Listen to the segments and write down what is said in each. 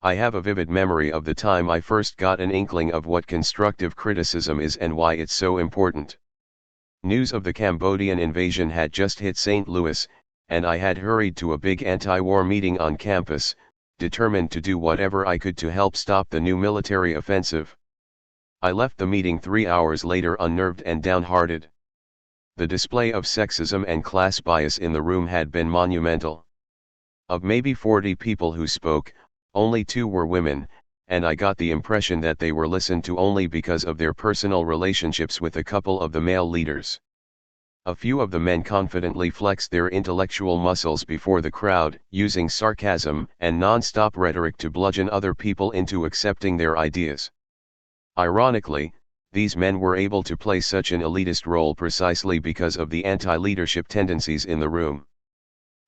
I have a vivid memory of the time I first got an inkling of what constructive criticism is and why it's so important. News of the Cambodian invasion had just hit St. Louis, and I had hurried to a big anti-war meeting on campus, determined to do whatever I could to help stop the new military offensive. I left the meeting 3 hours later unnerved and downhearted. The display of sexism and class bias in the room had been monumental. Of maybe 40 people who spoke, only 2 were women, and I got the impression that they were listened to only because of their personal relationships with a couple of the male leaders. A few of the men confidently flexed their intellectual muscles before the crowd, using sarcasm and non-stop rhetoric to bludgeon other people into accepting their ideas. Ironically, these men were able to play such an elitist role precisely because of the anti-leadership tendencies in the room.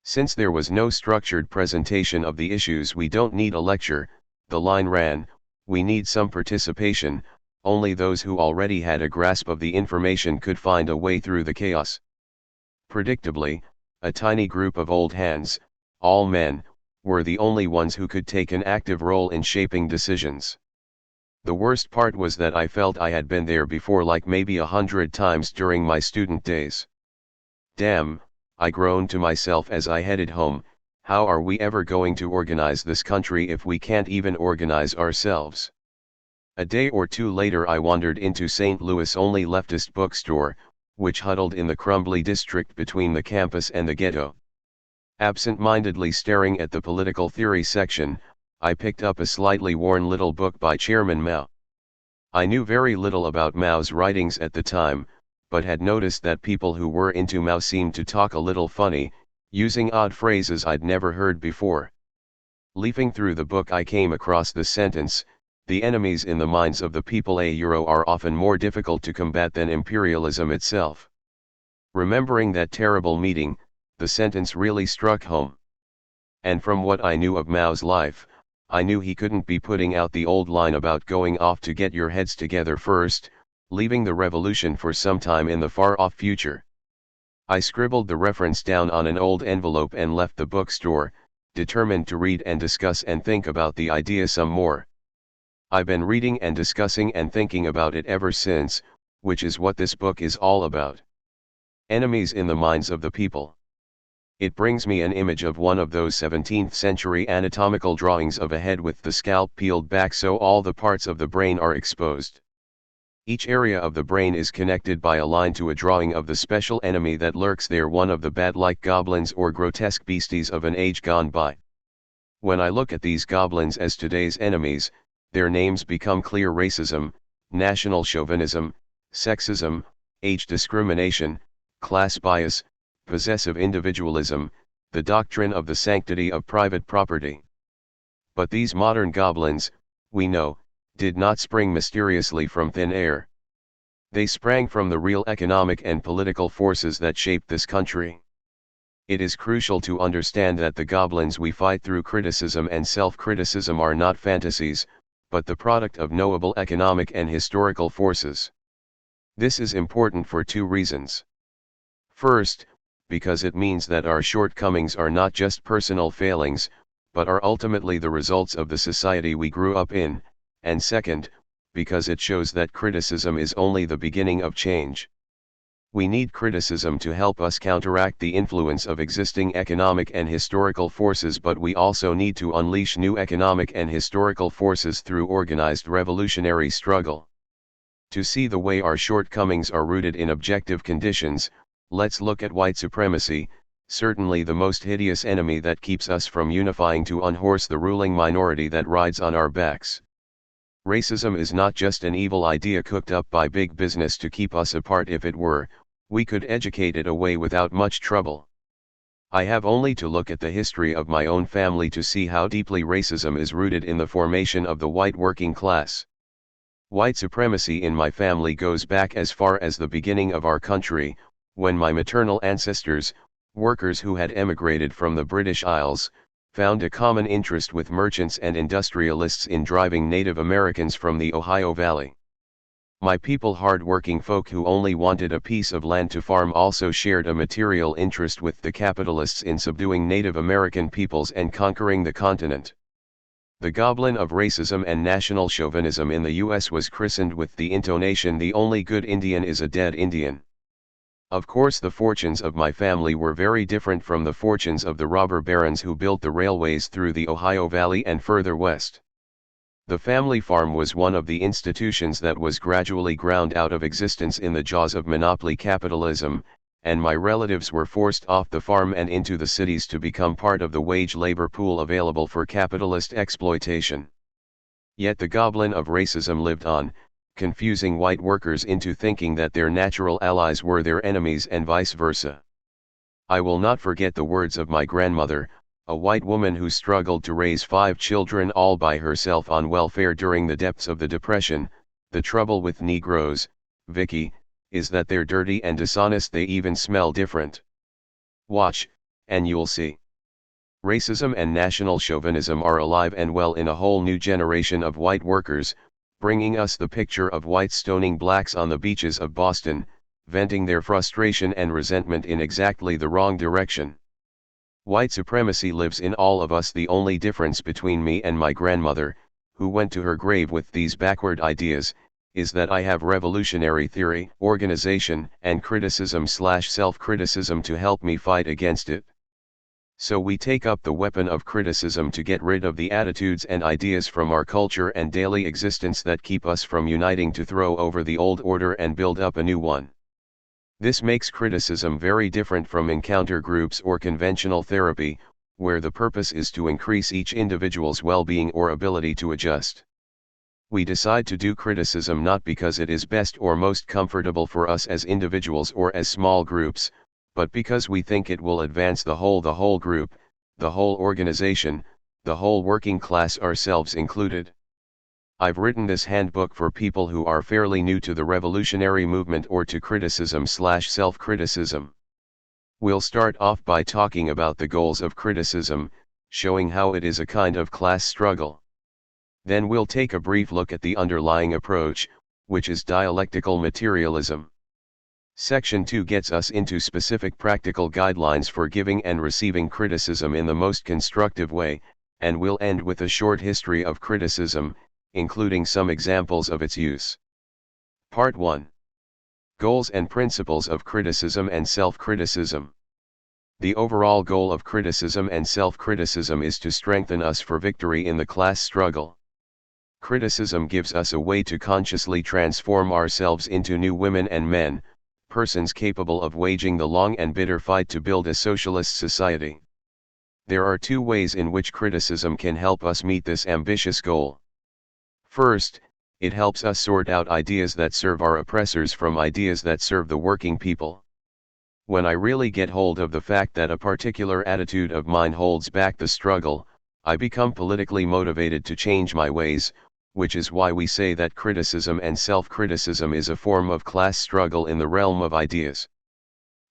Since there was no structured presentation of the issues, we don't need a lecture, the line ran, we need some participation. Only those who already had a grasp of the information could find a way through the chaos. Predictably, a tiny group of old hands, all men, were the only ones who could take an active role in shaping decisions. The worst part was that I felt I had been there before, like maybe 100 times during my student days. Damn, I groaned to myself as I headed home, how are we ever going to organize this country if we can't even organize ourselves? A day or two later I wandered into St. Louis' only leftist bookstore, which huddled in the crumbly district between the campus and the ghetto. Absent-mindedly staring at the political theory section, I picked up a slightly worn little book by Chairman Mao. I knew very little about Mao's writings at the time, but had noticed that people who were into Mao seemed to talk a little funny, using odd phrases I'd never heard before. Leafing through the book I came across the sentence, "The enemies in the minds of the people are often more difficult to combat than imperialism itself." Remembering that terrible meeting, the sentence really struck home. And from what I knew of Mao's life, I knew he couldn't be putting out the old line about going off to get your heads together first, leaving the revolution for some time in the far-off future. I scribbled the reference down on an old envelope and left the bookstore, determined to read and discuss and think about the idea some more. I've been reading and discussing and thinking about it ever since, which is what this book is all about. Enemies in the minds of the people. It brings me an image of one of those 17th century anatomical drawings of a head with the scalp peeled back so all the parts of the brain are exposed. Each area of the brain is connected by a line to a drawing of the special enemy that lurks there, one of the bat-like goblins or grotesque beasties of an age gone by. When I look at these goblins as today's enemies, their names become clear: racism, national chauvinism, sexism, age discrimination, class bias, possessive individualism, the doctrine of the sanctity of private property. But these modern goblins, we know, did not spring mysteriously from thin air. They sprang from the real economic and political forces that shaped this country. It is crucial to understand that the goblins we fight through criticism and self-criticism are not fantasies, but the product of knowable economic and historical forces. This is important for 2 reasons. First, because it means that our shortcomings are not just personal failings, but are ultimately the results of the society we grew up in, and second, because it shows that criticism is only the beginning of change. We need criticism to help us counteract the influence of existing economic and historical forces, but we also need to unleash new economic and historical forces through organized revolutionary struggle. To see the way our shortcomings are rooted in objective conditions, let's look at white supremacy, certainly the most hideous enemy that keeps us from unifying to unhorse the ruling minority that rides on our backs. Racism is not just an evil idea cooked up by big business to keep us apart. If it were, we could educate it away without much trouble. I have only to look at the history of my own family to see how deeply racism is rooted in the formation of the white working class. White supremacy in my family goes back as far as the beginning of our country, when my maternal ancestors, workers who had emigrated from the British Isles, found a common interest with merchants and industrialists in driving Native Americans from the Ohio Valley. My people, hard-working folk who only wanted a piece of land to farm, also shared a material interest with the capitalists in subduing Native American peoples and conquering the continent. The goblin of racism and national chauvinism in the US was christened with the intonation, "The only good Indian is a dead Indian." Of course, the fortunes of my family were very different from the fortunes of the robber barons who built the railways through the Ohio Valley and further west. The family farm was one of the institutions that was gradually ground out of existence in the jaws of monopoly capitalism, and my relatives were forced off the farm and into the cities to become part of the wage labor pool available for capitalist exploitation. Yet the goblin of racism lived on, confusing white workers into thinking that their natural allies were their enemies and vice versa. I will not forget the words of my grandmother, a white woman who struggled to raise 5 children all by herself on welfare during the depths of the Depression. "The trouble with Negroes, Vicky, is that they're dirty and dishonest, they even smell different. Watch, and you'll see." Racism and national chauvinism are alive and well in a whole new generation of white workers, bringing us the picture of whites stoning blacks on the beaches of Boston, venting their frustration and resentment in exactly the wrong direction. White supremacy lives in all of us. The only difference between me and my grandmother, who went to her grave with these backward ideas, is that I have revolutionary theory, organization, and criticism/self-criticism to help me fight against it. So we take up the weapon of criticism to get rid of the attitudes and ideas from our culture and daily existence that keep us from uniting to throw over the old order and build up a new one. This makes criticism very different from encounter groups or conventional therapy, where the purpose is to increase each individual's well-being or ability to adjust. We decide to do criticism not because it is best or most comfortable for us as individuals or as small groups, but because we think it will advance the whole group, the whole organization, the whole working class, ourselves included. I've written this handbook for people who are fairly new to the revolutionary movement or to criticism/self-criticism. We'll start off by talking about the goals of criticism, showing how it is a kind of class struggle. Then we'll take a brief look at the underlying approach, which is dialectical materialism. Section 2 gets us into specific practical guidelines for giving and receiving criticism in the most constructive way, and we'll end with a short history of criticism, including some examples of its use. Part 1. Goals and principles of criticism and self-criticism. The overall goal of criticism and self-criticism is to strengthen us for victory in the class struggle. Criticism gives us a way to consciously transform ourselves into new women and men, persons capable of waging the long and bitter fight to build a socialist society. There are 2 ways in which criticism can help us meet this ambitious goal. First, it helps us sort out ideas that serve our oppressors from ideas that serve the working people. When I really get hold of the fact that a particular attitude of mine holds back the struggle, I become politically motivated to change my ways, which is why we say that criticism and self-criticism is a form of class struggle in the realm of ideas.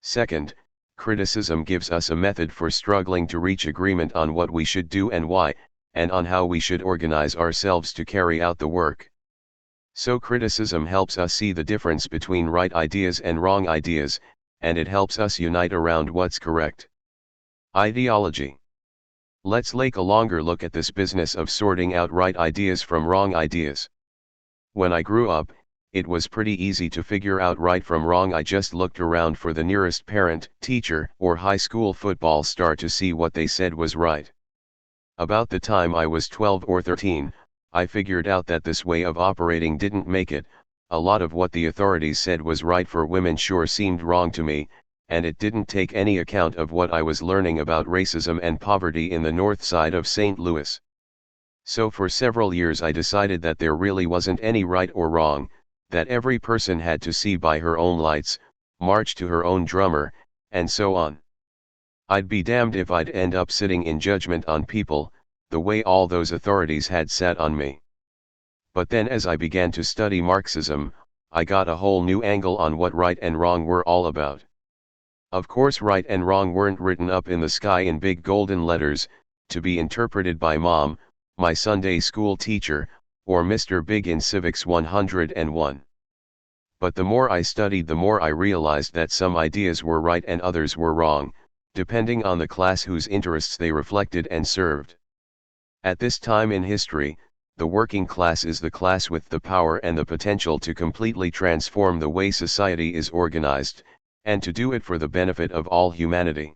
Second, criticism gives us a method for struggling to reach agreement on what we should do and why, and on how we should organize ourselves to carry out the work. So criticism helps us see the difference between right ideas and wrong ideas, and it helps us unite around what's correct. Ideology. Let's take a longer look at this business of sorting out right ideas from wrong ideas. When I grew up, it was pretty easy to figure out right from wrong. I just looked around for the nearest parent, teacher, or high school football star to see what they said was right. About the time I was 12 or 13, I figured out that this way of operating didn't make it. A lot of what the authorities said was right for women sure seemed wrong to me, and it didn't take any account of what I was learning about racism and poverty in the north side of St. Louis. So for several years I decided that there really wasn't any right or wrong, that every person had to see by her own lights, march to her own drummer, and so on. I'd be damned if I'd end up sitting in judgment on people, the way all those authorities had sat on me. But then as I began to study Marxism, I got a whole new angle on what right and wrong were all about. Of course, right and wrong weren't written up in the sky in big golden letters, to be interpreted by Mom, my Sunday school teacher, or Mr. Big in Civics 101. But the more I studied, the more I realized that some ideas were right and others were wrong, depending on the class whose interests they reflected and served. At this time in history, the working class is the class with the power and the potential to completely transform the way society is organized, and to do it for the benefit of all humanity.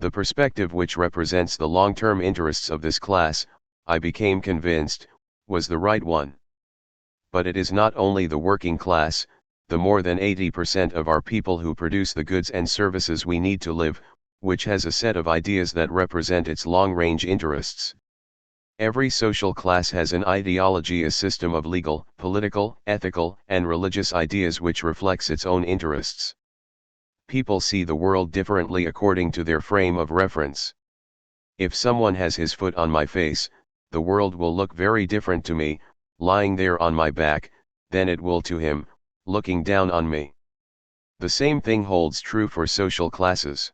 The perspective which represents the long-term interests of this class, I became convinced, was the right one. But it is not only the working class, the more than 80% of our people who produce the goods and services we need to live, which has a set of ideas that represent its long-range interests. Every social class has an ideology, a system of legal, political, ethical, and religious ideas which reflects its own interests. People see the world differently according to their frame of reference. If someone has his foot on my face, the world will look very different to me, lying there on my back, than it will to him, looking down on me. The same thing holds true for social classes.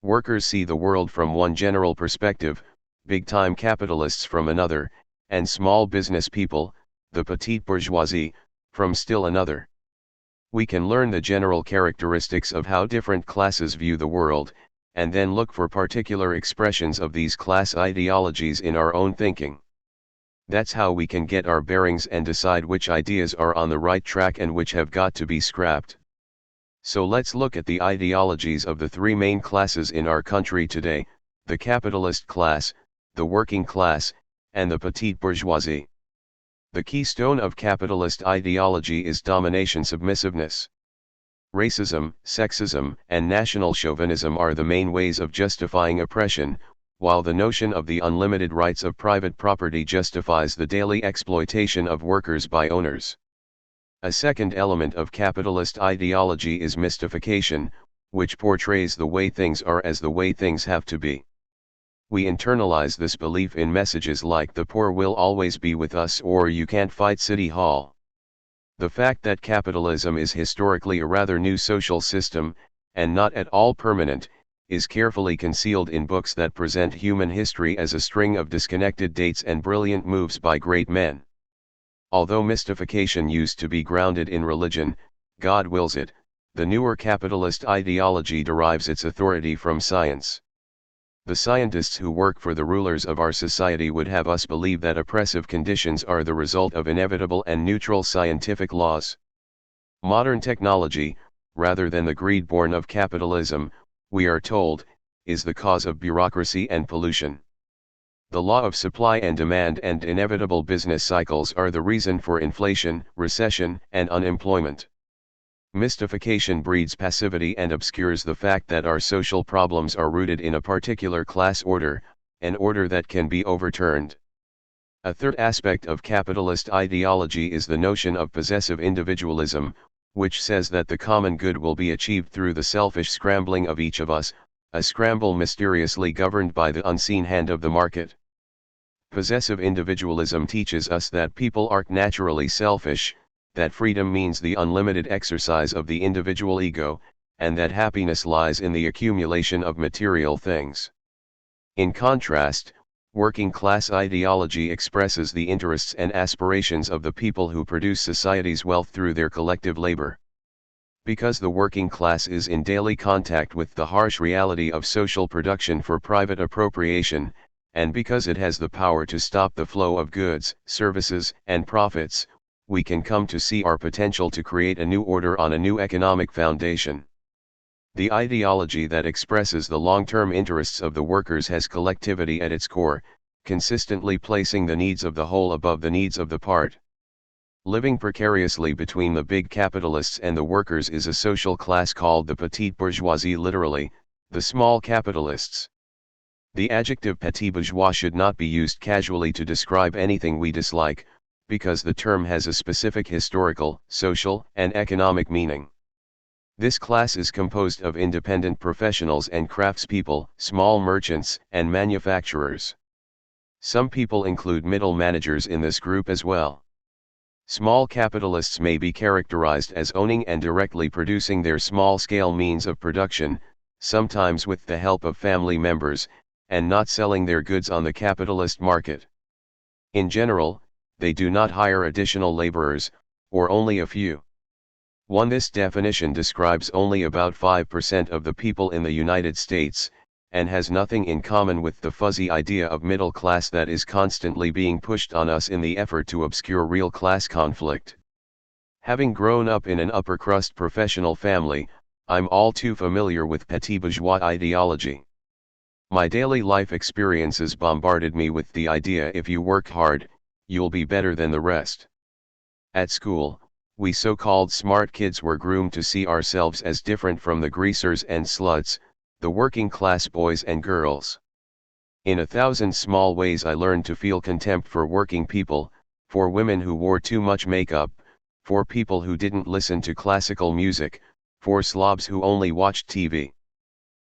Workers see the world from one general perspective, big-time capitalists from another, and small business people, the petite bourgeoisie, from still another. We can learn the general characteristics of how different classes view the world, and then look for particular expressions of these class ideologies in our own thinking. That's how we can get our bearings and decide which ideas are on the right track and which have got to be scrapped. So let's look at the ideologies of the three main classes in our country today: the capitalist class, the working class, and the petite bourgeoisie. The keystone of capitalist ideology is domination submissiveness. Racism, sexism, and national chauvinism are the main ways of justifying oppression, while the notion of the unlimited rights of private property justifies the daily exploitation of workers by owners. A second element of capitalist ideology is mystification, which portrays the way things are as the way things have to be. We internalize this belief in messages like "the poor will always be with us" or "you can't fight City Hall." The fact that capitalism is historically a rather new social system, and not at all permanent, is carefully concealed in books that present human history as a string of disconnected dates and brilliant moves by great men. Although mystification used to be grounded in religion, God wills it, the newer capitalist ideology derives its authority from science. The scientists who work for the rulers of our society would have us believe that oppressive conditions are the result of inevitable and neutral scientific laws. Modern technology, rather than the greed born of capitalism, we are told, is the cause of bureaucracy and pollution. The law of supply and demand and inevitable business cycles are the reason for inflation, recession, and unemployment. Mystification breeds passivity and obscures the fact that our social problems are rooted in a particular class order, an order that can be overturned. A third aspect of capitalist ideology is the notion of possessive individualism, which says that the common good will be achieved through the selfish scrambling of each of us, a scramble mysteriously governed by the unseen hand of the market. Possessive individualism teaches us that people are naturally selfish, that freedom means the unlimited exercise of the individual ego, and that happiness lies in the accumulation of material things. In contrast, working class ideology expresses the interests and aspirations of the people who produce society's wealth through their collective labor. Because the working class is in daily contact with the harsh reality of social production for private appropriation, and because it has the power to stop the flow of goods, services, and profits, we can come to see our potential to create a new order on a new economic foundation. The ideology that expresses the long-term interests of the workers has collectivity at its core, consistently placing the needs of the whole above the needs of the part. Living precariously between the big capitalists and the workers is a social class called the petite bourgeoisie, literally, the small capitalists. The adjective petit bourgeois should not be used casually to describe anything we dislike, because the term has a specific historical, social, and economic meaning. This class is composed of independent professionals and craftspeople, small merchants, and manufacturers. Some people include middle managers in this group as well. Small capitalists may be characterized as owning and directly producing their small-scale means of production, sometimes with the help of family members, and not selling their goods on the capitalist market. In general, they do not hire additional laborers, or only a few. This definition describes only about 5% of the people in the United States, and has nothing in common with the fuzzy idea of middle class that is constantly being pushed on us in the effort to obscure real class conflict. Having grown up in an upper-crust professional family, I'm all too familiar with petit bourgeois ideology. My daily life experiences bombarded me with the idea if you work hard, you'll be better than the rest. At school, we so-called smart kids were groomed to see ourselves as different from the greasers and sluts, the working-class boys and girls. In 1,000 small ways I learned to feel contempt for working people, for women who wore too much makeup, for people who didn't listen to classical music, for slobs who only watched TV.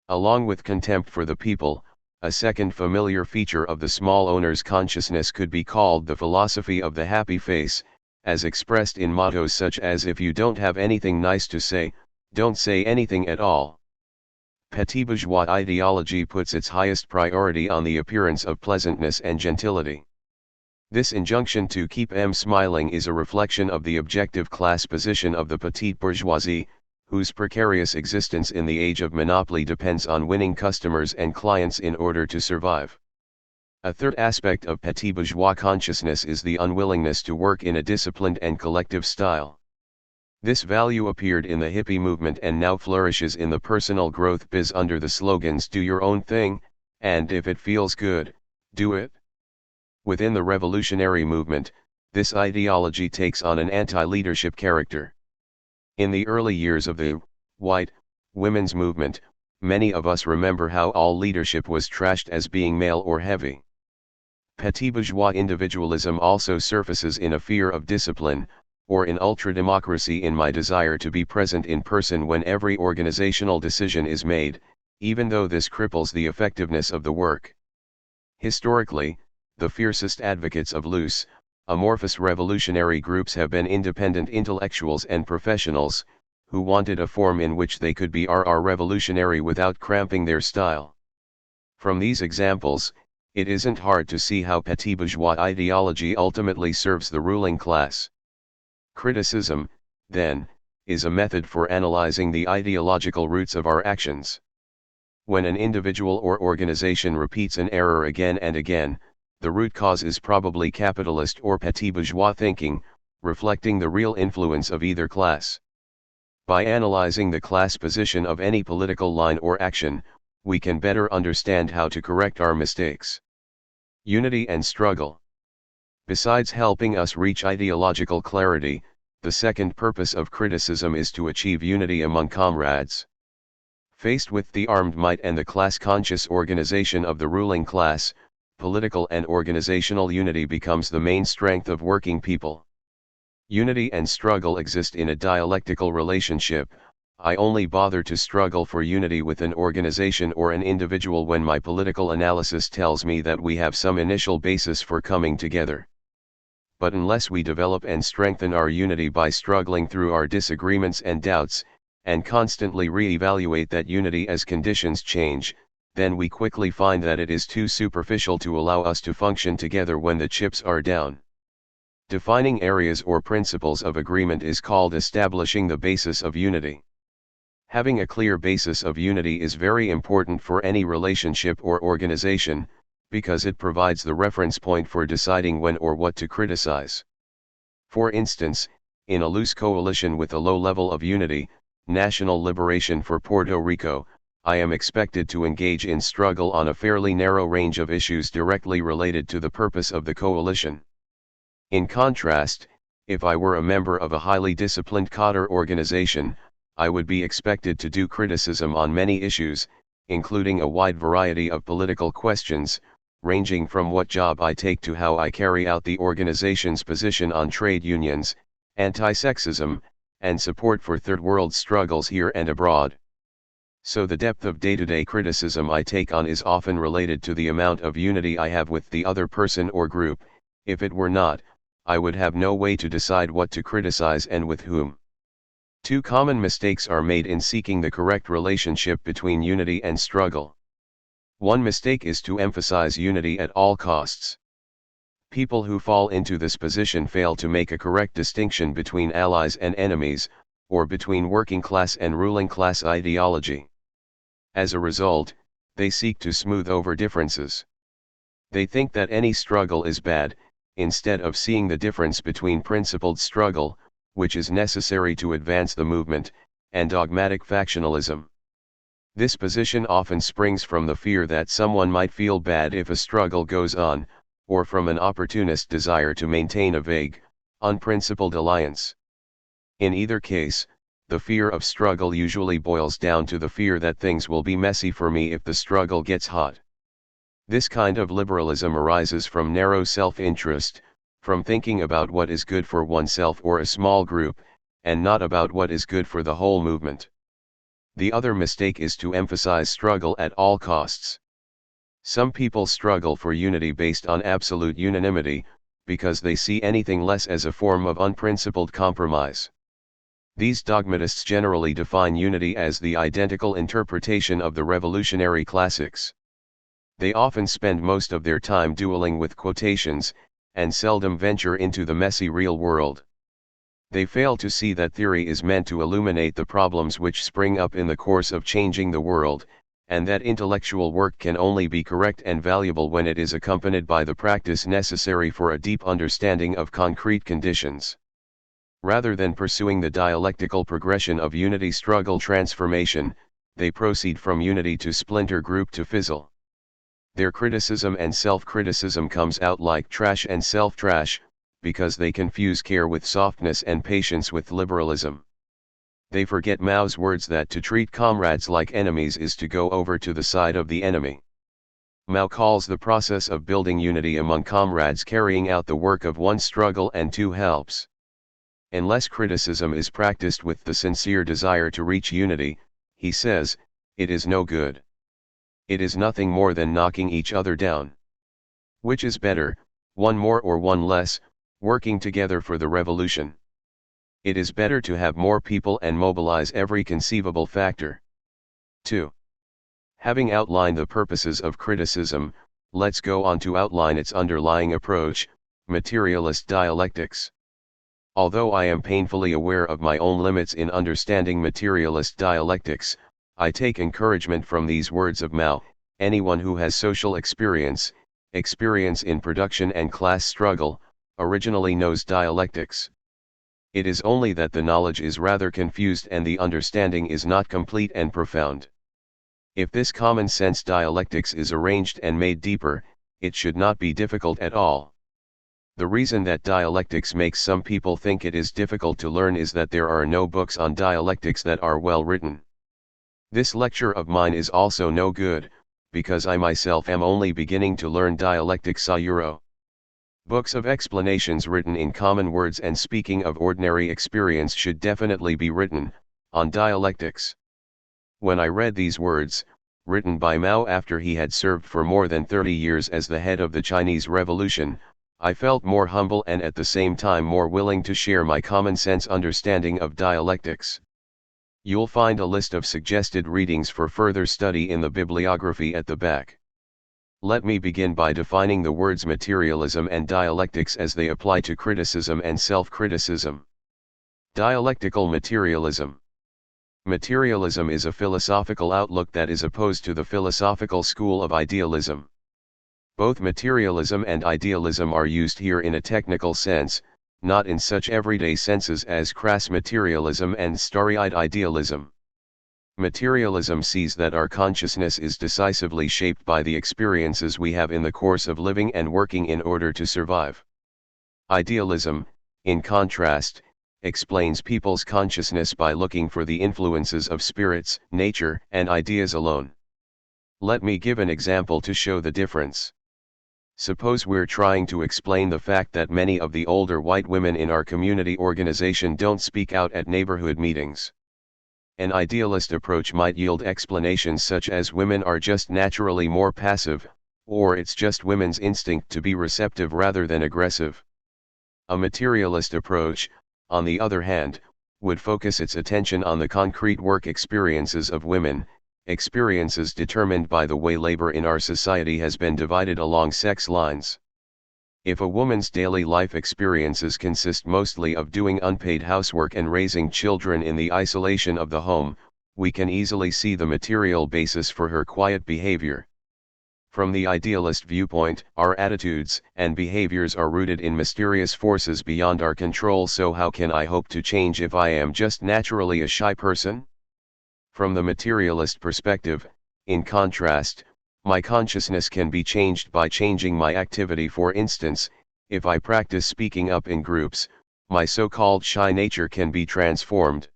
Along with contempt for the people, a second familiar feature of the small owner's consciousness could be called the philosophy of the happy face, as expressed in mottos such as if you don't have anything nice to say, don't say anything at all. Petit bourgeois ideology puts its highest priority on the appearance of pleasantness and gentility. This injunction to keep smiling is a reflection of the objective class position of the petite bourgeoisie, whose precarious existence in the age of monopoly depends on winning customers and clients in order to survive. A third aspect of petit bourgeois consciousness is the unwillingness to work in a disciplined and collective style. This value appeared in the hippie movement and now flourishes in the personal growth biz under the slogans "Do your own thing," and "If it feels good, do it." Within the revolutionary movement, this ideology takes on an anti-leadership character. In the early years of the white women's movement, many of us remember how all leadership was trashed as being male or heavy. Petit bourgeois individualism also surfaces in a fear of discipline, or in ultra-democracy in my desire to be present in person when every organizational decision is made, even though this cripples the effectiveness of the work. Historically, the fiercest advocates of loose, amorphous revolutionary groups have been independent intellectuals and professionals, who wanted a form in which they could be revolutionary without cramping their style. From these examples, it isn't hard to see how petit bourgeois ideology ultimately serves the ruling class. Criticism, then, is a method for analyzing the ideological roots of our actions. When an individual or organization repeats an error again and again, the root cause is probably capitalist or petit bourgeois thinking, reflecting the real influence of either class. By analyzing the class position of any political line or action, we can better understand how to correct our mistakes. Unity and struggle. Besides helping us reach ideological clarity, the second purpose of criticism is to achieve unity among comrades. Faced with the armed might and the class-conscious organization of the ruling class, political and organizational unity becomes the main strength of working people. Unity and struggle exist in a dialectical relationship. I only bother to struggle for unity with an organization or an individual when my political analysis tells me that we have some initial basis for coming together. But unless we develop and strengthen our unity by struggling through our disagreements and doubts, and constantly re-evaluate that unity as conditions change, then we quickly find that it is too superficial to allow us to function together when the chips are down. Defining areas or principles of agreement is called establishing the basis of unity. Having a clear basis of unity is very important for any relationship or organization, because it provides the reference point for deciding when or what to criticize. For instance, in a loose coalition with a low level of unity, national liberation for Puerto Rico, I am expected to engage in struggle on a fairly narrow range of issues directly related to the purpose of the coalition. In contrast, if I were a member of a highly disciplined cadre organization, I would be expected to do criticism on many issues, including a wide variety of political questions, ranging from what job I take to how I carry out the organization's position on trade unions, anti-sexism, and support for third world struggles here and abroad. So the depth of day-to-day criticism I take on is often related to the amount of unity I have with the other person or group. If it were not, I would have no way to decide what to criticize and with whom. Two common mistakes are made in seeking the correct relationship between unity and struggle. One mistake is to emphasize unity at all costs. People who fall into this position fail to make a correct distinction between allies and enemies, or between working class and ruling class ideology. As a result, They seek to smooth over differences. They think that any struggle is bad, instead of seeing the difference between principled struggle, which is necessary to advance the movement, and dogmatic factionalism. This position often springs from the fear that someone might feel bad if a struggle goes on, or from an opportunist desire to maintain a vague, unprincipled alliance. In either case, the fear of struggle usually boils down to the fear that things will be messy for me if the struggle gets hot. This kind of liberalism arises from narrow self-interest, from thinking about what is good for oneself or a small group, and not about what is good for the whole movement. The other mistake is to emphasize struggle at all costs. Some people struggle for unity based on absolute unanimity, because they see anything less as a form of unprincipled compromise. These dogmatists generally define unity as the identical interpretation of the revolutionary classics. They often spend most of their time dueling with quotations, and seldom venture into the messy real world. They fail to see that theory is meant to illuminate the problems which spring up in the course of changing the world, and that intellectual work can only be correct and valuable when it is accompanied by the practice necessary for a deep understanding of concrete conditions. Rather than pursuing the dialectical progression of unity struggle transformation, they proceed from unity to splinter group to fizzle. Their criticism and self-criticism comes out like trash and self-trash, because they confuse care with softness and patience with liberalism. They forget Mao's words that to treat comrades like enemies is to go over to the side of the enemy. Mao calls the process of building unity among comrades carrying out the work of one struggle and two helps. Unless criticism is practiced with the sincere desire to reach unity, he says, it is no good. It is nothing more than knocking each other down. Which is better, one more or one less, working together for the revolution? It is better to have more people and mobilize every conceivable factor. 2. Having outlined the purposes of criticism, let's go on to outline its underlying approach, materialist dialectics. Although I am painfully aware of my own limits in understanding materialist dialectics, I take encouragement from these words of Mao: anyone who has social experience in production and class struggle, originally knows dialectics. It is only that the knowledge is rather confused and the understanding is not complete and profound. If this common sense dialectics is arranged and made deeper, it should not be difficult at all. The reason that dialectics makes some people think it is difficult to learn is that there are no books on dialectics that are well written. This lecture of mine is also no good, because I myself am only beginning to learn dialectics a euro. Books of explanations written in common words and speaking of ordinary experience should definitely be written, on dialectics. When I read these words, written by Mao after he had served for more than 30 years as the head of the Chinese Revolution, I felt more humble and at the same time more willing to share my common sense understanding of dialectics. You'll find a list of suggested readings for further study in the bibliography at the back. Let me begin by defining the words materialism and dialectics as they apply to criticism and self-criticism. Dialectical materialism. Materialism is a philosophical outlook that is opposed to the philosophical school of idealism. Both materialism and idealism are used here in a technical sense, not in such everyday senses as crass materialism and starry-eyed idealism. Materialism sees that our consciousness is decisively shaped by the experiences we have in the course of living and working in order to survive. Idealism, in contrast, explains people's consciousness by looking for the influences of spirits, nature, and ideas alone. Let me give an example to show the difference. Suppose we're trying to explain the fact that many of the older white women in our community organization don't speak out at neighborhood meetings. An idealist approach might yield explanations such as women are just naturally more passive, or it's just women's instinct to be receptive rather than aggressive. A materialist approach, on the other hand, would focus its attention on the concrete work experiences of women, experiences determined by the way labor in our society has been divided along sex lines. If a woman's daily life experiences consist mostly of doing unpaid housework and raising children in the isolation of the home, we can easily see the material basis for her quiet behavior. From the idealist viewpoint, our attitudes and behaviors are rooted in mysterious forces beyond our control, so how can I hope to change if I am just naturally a shy person? From the materialist perspective, in contrast, my consciousness can be changed by changing my activity. For instance, if I practice speaking up in groups, my so-called shy nature can be transformed.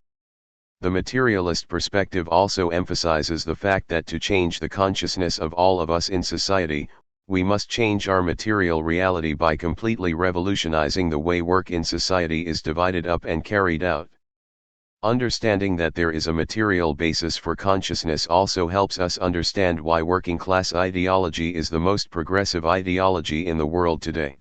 The materialist perspective also emphasizes the fact that to change the consciousness of all of us in society, we must change our material reality by completely revolutionizing the way work in society is divided up and carried out. Understanding that there is a material basis for consciousness also helps us understand why working class ideology is the most progressive ideology in the world today.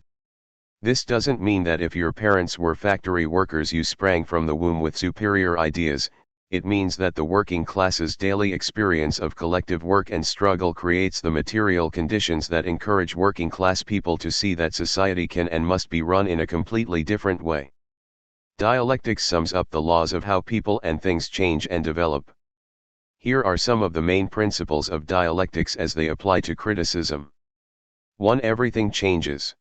This doesn't mean that if your parents were factory workers you sprang from the womb with superior ideas. It means that the working class's daily experience of collective work and struggle creates the material conditions that encourage working class people to see that society can and must be run in a completely different way. Dialectics sums up the laws of how people and things change and develop. Here are some of the main principles of dialectics as they apply to criticism. 1. Everything changes.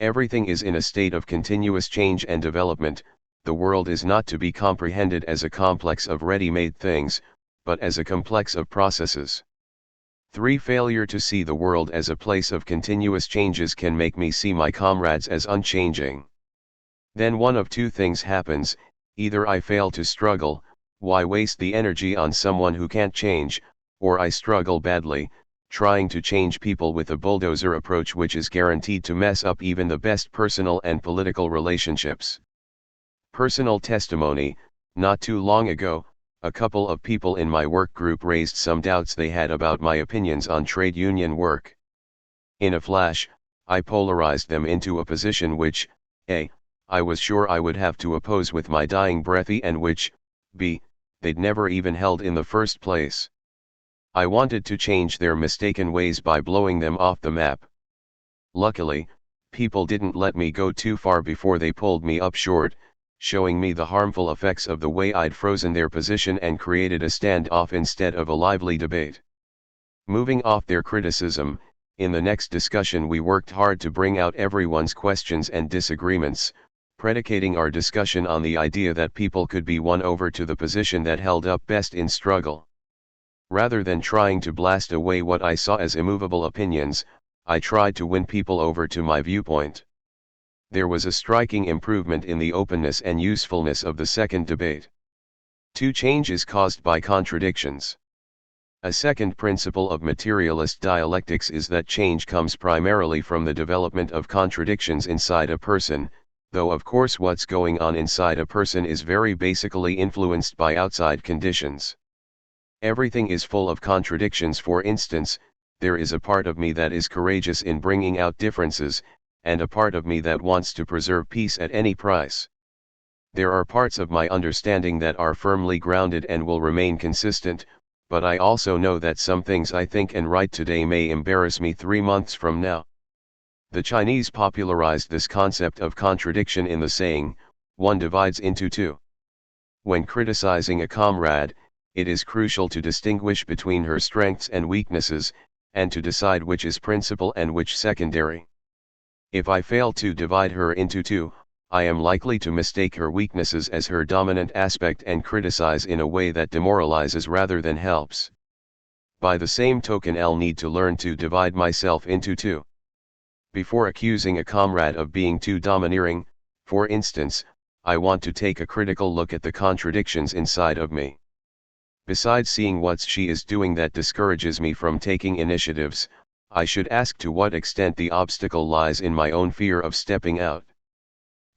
Everything is in a state of continuous change and development. The world is not to be comprehended as a complex of ready-made things, but as a complex of processes. 3. Failure to see the world as a place of continuous changes can make me see my comrades as unchanging. Then one of two things happens: either I fail to struggle, why waste the energy on someone who can't change, or I struggle badly, trying to change people with a bulldozer approach which is guaranteed to mess up even the best personal and political relationships. Personal testimony: not too long ago, a couple of people in my work group raised some doubts they had about my opinions on trade union work. In a flash, I polarized them into a position which, A, I was sure I would have to oppose with my dying breath, and which, B, they'd never even held in the first place. I wanted to change their mistaken ways by blowing them off the map. Luckily, people didn't let me go too far before they pulled me up short, showing me the harmful effects of the way I'd frozen their position and created a standoff instead of a lively debate. Moving off their criticism, in the next discussion we worked hard to bring out everyone's questions and disagreements, predicating our discussion on the idea that people could be won over to the position that held up best in struggle. Rather than trying to blast away what I saw as immovable opinions, I tried to win people over to my viewpoint. There was a striking improvement in the openness and usefulness of the second debate. 2. Change is caused by contradictions. A second principle of materialist dialectics is that change comes primarily from the development of contradictions inside a person, though of course what's going on inside a person is very basically influenced by outside conditions. Everything is full of contradictions. For instance, there is a part of me that is courageous in bringing out differences, and a part of me that wants to preserve peace at any price. There are parts of my understanding that are firmly grounded and will remain consistent, but I also know that some things I think and write today may embarrass me 3 months from now. The Chinese popularized this concept of contradiction in the saying, "One divides into two." When criticizing a comrade, it is crucial to distinguish between her strengths and weaknesses, and to decide which is principal and which secondary. If I fail to divide her into two, I am likely to mistake her weaknesses as her dominant aspect and criticize in a way that demoralizes rather than helps. By the same token, I'll need to learn to divide myself into two. Before accusing a comrade of being too domineering, for instance, I want to take a critical look at the contradictions inside of me. Besides seeing what she is doing that discourages me from taking initiatives, I should ask to what extent the obstacle lies in my own fear of stepping out.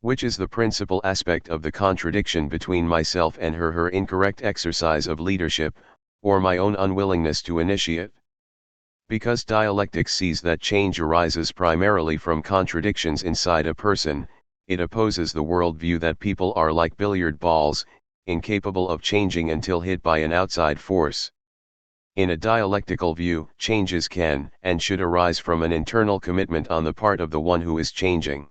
Which is the principal aspect of the contradiction between myself and her incorrect exercise of leadership, or my own unwillingness to initiate? Because dialectics sees that change arises primarily from contradictions inside a person, it opposes the worldview that people are like billiard balls, incapable of changing until hit by an outside force. In a dialectical view, changes can and should arise from an internal commitment on the part of the one who is changing.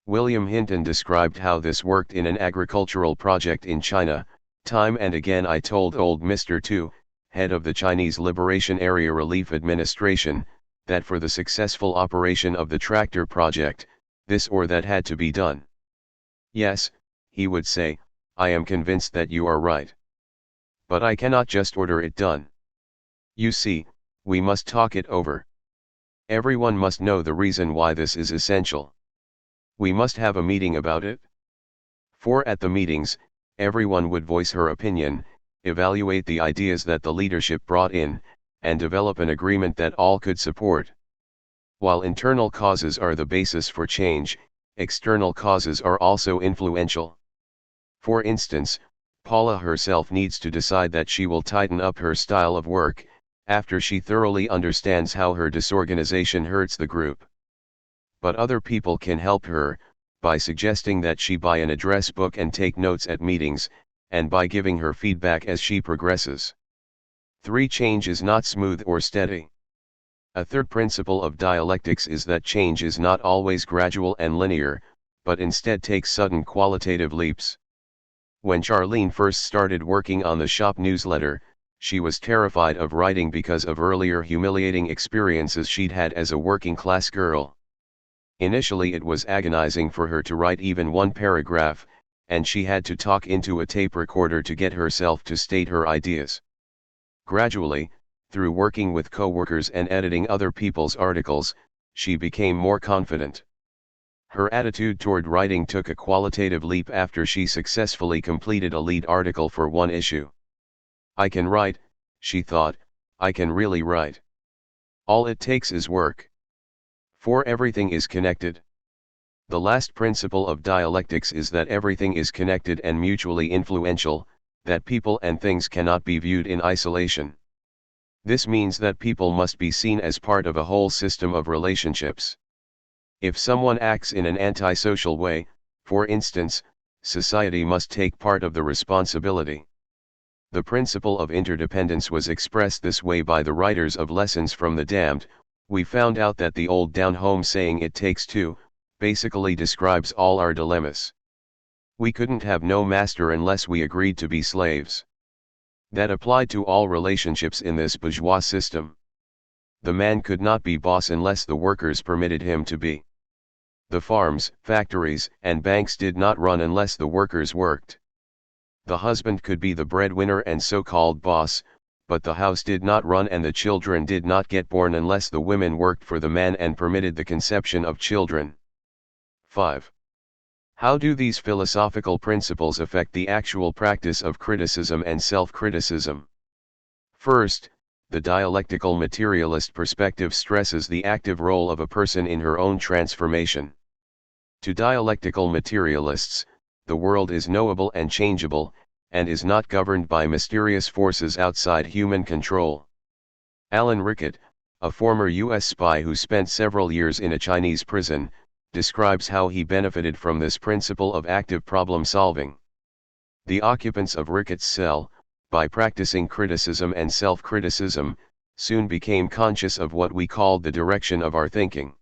William Hinton described how this worked in an agricultural project in China, Time and again I told old Mr. Tu, head of the Chinese Liberation Area Relief Administration, that for the successful operation of the tractor project, this or that had to be done. Yes, he would say, I am convinced that you are right. But I cannot just order it done. You see, we must talk it over. Everyone must know the reason why this is essential. We must have a meeting about it. For at the meetings, everyone would voice her opinion, evaluate the ideas that the leadership brought in, and develop an agreement that all could support. While internal causes are the basis for change, external causes are also influential. For instance, Paula herself needs to decide that she will tighten up her style of work, after she thoroughly understands how her disorganization hurts the group. But other people can help her, by suggesting that she buy an address book and take notes at meetings, and by giving her feedback as she progresses. 3. Change is not smooth or steady. A third principle of dialectics is that change is not always gradual and linear, but instead takes sudden qualitative leaps. When Charlene first started working on the shop newsletter, she was terrified of writing because of earlier humiliating experiences she'd had as a working-class girl. Initially it was agonizing for her to write even one paragraph, and she had to talk into a tape recorder to get herself to state her ideas. Gradually, through working with coworkers and editing other people's articles, she became more confident. Her attitude toward writing took a qualitative leap after she successfully completed a lead article for one issue. I can write, she thought, I can really write. All it takes is work. For everything is connected. The last principle of dialectics is that everything is connected and mutually influential, that people and things cannot be viewed in isolation. This means that people must be seen as part of a whole system of relationships. If someone acts in an antisocial way, for instance, society must take part of the responsibility. The principle of interdependence was expressed this way by the writers of Lessons from the Damned. We found out that the old down-home saying "it takes two" basically describes all our dilemmas. We couldn't have no master unless we agreed to be slaves. That applied to all relationships in this bourgeois system. The man could not be boss unless the workers permitted him to be. The farms, factories, and banks did not run unless the workers worked. The husband could be the breadwinner and so-called boss, but the house did not run and the children did not get born unless the women worked for the man and permitted the conception of children. 5. How do these philosophical principles affect the actual practice of criticism and self-criticism? First, the dialectical materialist perspective stresses the active role of a person in her own transformation. To dialectical materialists, the world is knowable and changeable, and is not governed by mysterious forces outside human control. Alan Rickett, a former U.S. spy who spent several years in a Chinese prison, describes how he benefited from this principle of active problem solving. The occupants of Rickett's cell, by practicing criticism and self-criticism, soon became conscious of what we called the direction of our thinking.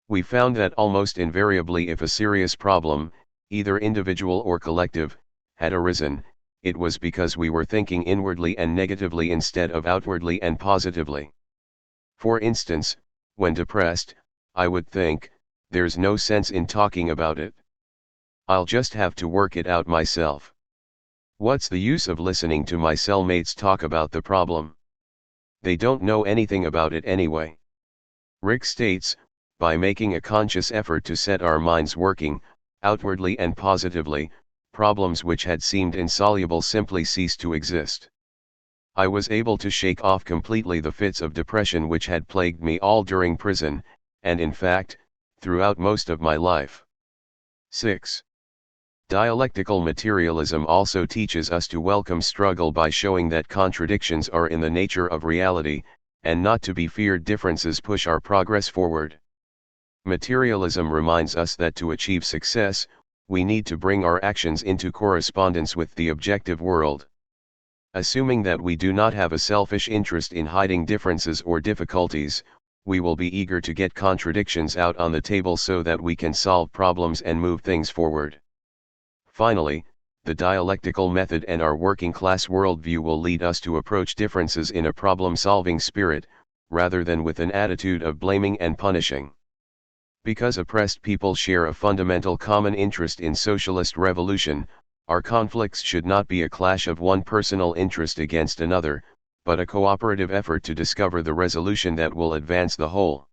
We found that almost invariably if a serious problem, either individual or collective, had arisen, it was because we were thinking inwardly and negatively instead of outwardly and positively. For instance, when depressed, I would think, there's no sense in talking about it. I'll just have to work it out myself. What's the use of listening to my cellmates talk about the problem? They don't know anything about it anyway. Rick states, by making a conscious effort to set our minds working, outwardly and positively, problems which had seemed insoluble simply ceased to exist. I was able to shake off completely the fits of depression which had plagued me all during prison, and in fact, throughout most of my life. 6. Dialectical materialism also teaches us to welcome struggle by showing that contradictions are in the nature of reality, and not to be feared differences push our progress forward. Materialism reminds us that to achieve success, we need to bring our actions into correspondence with the objective world. Assuming that we do not have a selfish interest in hiding differences or difficulties, we will be eager to get contradictions out on the table so that we can solve problems and move things forward. Finally, the dialectical method and our working class worldview will lead us to approach differences in a problem-solving spirit, rather than with an attitude of blaming and punishing. Because oppressed people share a fundamental common interest in socialist revolution, our conflicts should not be a clash of one personal interest against another, but a cooperative effort to discover the resolution that will advance the whole.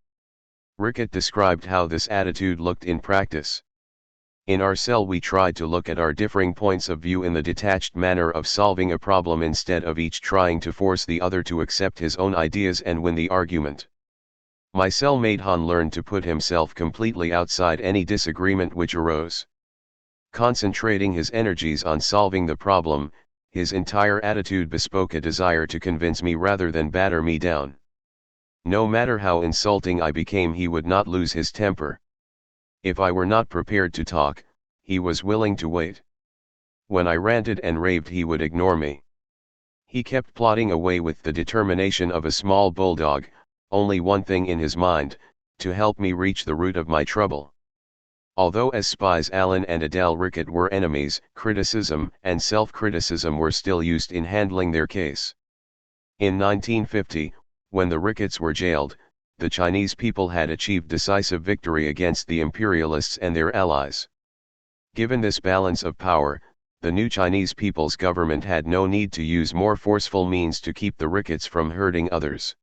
Rickett described how this attitude looked in practice. In our cell we tried to look at our differing points of view in the detached manner of solving a problem instead of each trying to force the other to accept his own ideas and win the argument. My cellmate Han learned to put himself completely outside any disagreement which arose. Concentrating his energies on solving the problem, his entire attitude bespoke a desire to convince me rather than batter me down. No matter how insulting I became, he would not lose his temper. If I were not prepared to talk, he was willing to wait. When I ranted and raved, he would ignore me. He kept plodding away with the determination of a small bulldog, only one thing in his mind: to help me reach the root of my trouble. Although as spies Alan and Adele Rickett were enemies, criticism and self-criticism were still used in handling their case. In 1950, when the Ricketts were jailed, the Chinese people had achieved decisive victory against the imperialists and their allies. Given this balance of power, the new Chinese People's government had no need to use more forceful means to keep the Ricketts from hurting others.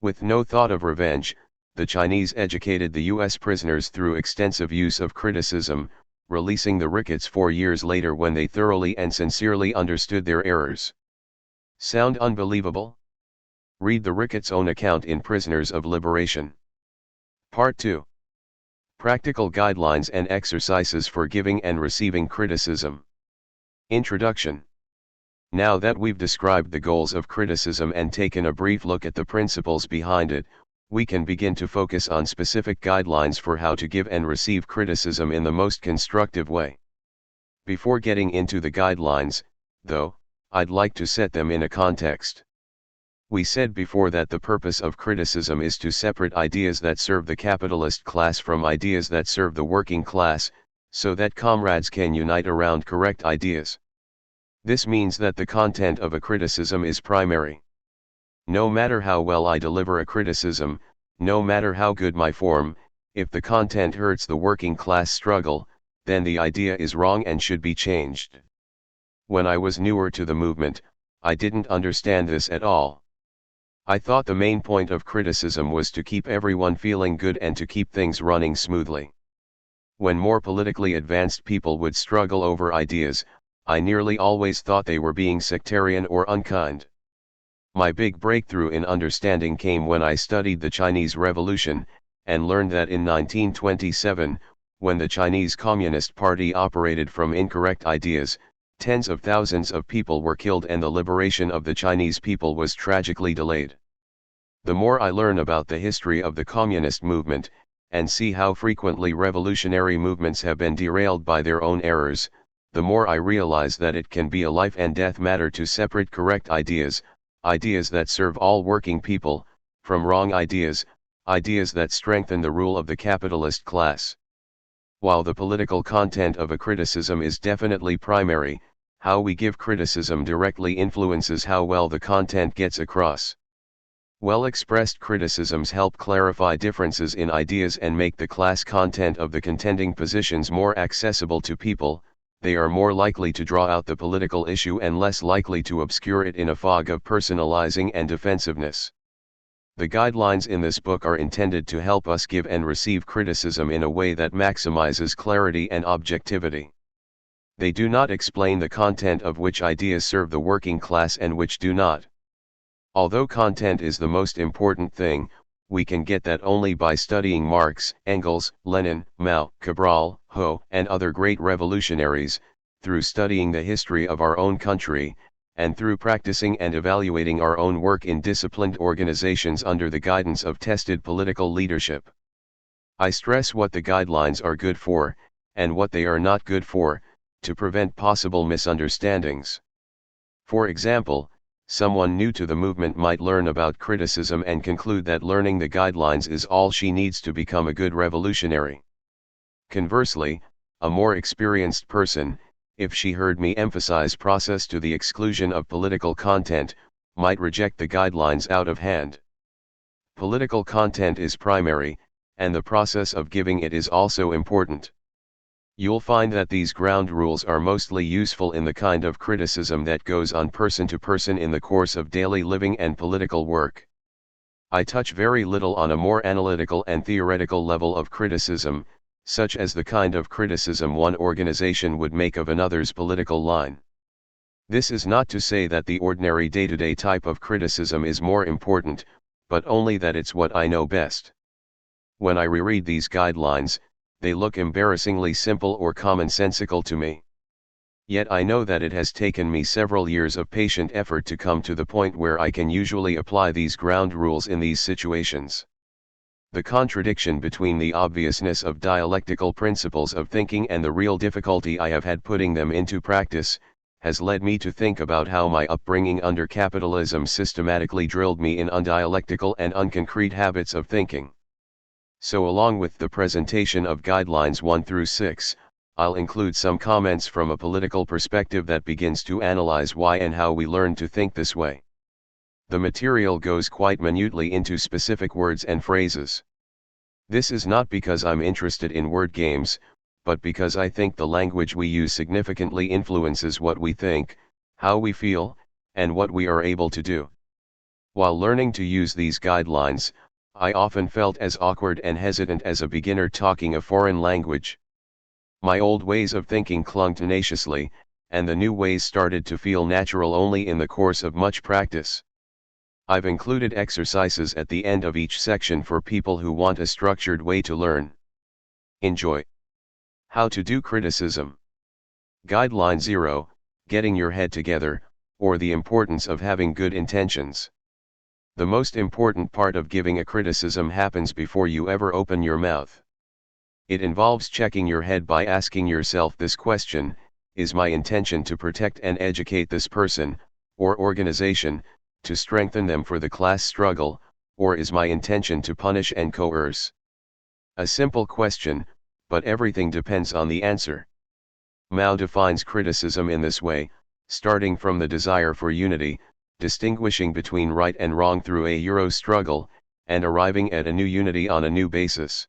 With no thought of revenge, the Chinese educated the U.S. prisoners through extensive use of criticism, releasing the Ricketts 4 years later when they thoroughly and sincerely understood their errors. Sound unbelievable? Read the Ricketts' own account in Prisoners of Liberation. Part 2. Practical Guidelines and Exercises for Giving and Receiving Criticism. Introduction. Now that we've described the goals of criticism and taken a brief look at the principles behind it, we can begin to focus on specific guidelines for how to give and receive criticism in the most constructive way. Before getting into the guidelines, though, I'd like to set them in a context. We said before that the purpose of criticism is to separate ideas that serve the capitalist class from ideas that serve the working class, so that comrades can unite around correct ideas. This means that the content of a criticism is primary. No matter how well I deliver a criticism, no matter how good my form, if the content hurts the working class struggle, then the idea is wrong and should be changed. When I was newer to the movement, I didn't understand this at all. I thought the main point of criticism was to keep everyone feeling good and to keep things running smoothly. When more politically advanced people would struggle over ideas, I nearly always thought they were being sectarian or unkind. My big breakthrough in understanding came when I studied the Chinese Revolution, and learned that in 1927, when the Chinese Communist Party operated from incorrect ideas, tens of thousands of people were killed and the liberation of the Chinese people was tragically delayed. The more I learn about the history of the communist movement, and see how frequently revolutionary movements have been derailed by their own errors, the more I realize that it can be a life and death matter to separate correct ideas, ideas that serve all working people, from wrong ideas, ideas that strengthen the rule of the capitalist class. While the political content of a criticism is definitely primary, how we give criticism directly influences how well the content gets across. Well-expressed criticisms help clarify differences in ideas and make the class content of the contending positions more accessible to people. They are more likely to draw out the political issue and less likely to obscure it in a fog of personalizing and defensiveness. The guidelines in this book are intended to help us give and receive criticism in a way that maximizes clarity and objectivity. They do not explain the content of which ideas serve the working class and which do not. Although content is the most important thing, we can get that only by studying Marx, Engels, Lenin, Mao, Cabral, Ho, and other great revolutionaries, through studying the history of our own country, and through practicing and evaluating our own work in disciplined organizations under the guidance of tested political leadership. I stress what the guidelines are good for, and what they are not good for, to prevent possible misunderstandings. For example, someone new to the movement might learn about criticism and conclude that learning the guidelines is all she needs to become a good revolutionary. Conversely, a more experienced person, if she heard me emphasize process to the exclusion of political content, might reject the guidelines out of hand. Political content is primary, and the process of giving it is also important. You'll find that these ground rules are mostly useful in the kind of criticism that goes on person to person in the course of daily living and political work. I touch very little on a more analytical and theoretical level of criticism, such as the kind of criticism one organization would make of another's political line. This is not to say that the ordinary day-to-day type of criticism is more important, but only that it's what I know best. When I reread these guidelines, they look embarrassingly simple or commonsensical to me. Yet I know that it has taken me several years of patient effort to come to the point where I can usually apply these ground rules in these situations. The contradiction between the obviousness of dialectical principles of thinking and the real difficulty I have had putting them into practice, has led me to think about how my upbringing under capitalism systematically drilled me in undialectical and unconcrete habits of thinking. So along with the presentation of guidelines 1 through 6, I'll include some comments from a political perspective that begins to analyze why and how we learn to think this way. The material goes quite minutely into specific words and phrases. This is not because I'm interested in word games, but because I think the language we use significantly influences what we think, how we feel, and what we are able to do. While learning to use these guidelines, I often felt as awkward and hesitant as a beginner talking a foreign language. My old ways of thinking clung tenaciously, and the new ways started to feel natural only in the course of much practice. I've included exercises at the end of each section for people who want a structured way to learn. Enjoy. How to do criticism. Guideline 0, Getting your head together, or the importance of having good intentions. The most important part of giving a criticism happens before you ever open your mouth. It involves checking your head by asking yourself this question: is my intention to protect and educate this person, or organization, to strengthen them for the class struggle, or is my intention to punish and coerce? A simple question, but everything depends on the answer. Mao defines criticism in this way, starting from the desire for unity, distinguishing between right and wrong through a Euro struggle, and arriving at a new unity on a new basis.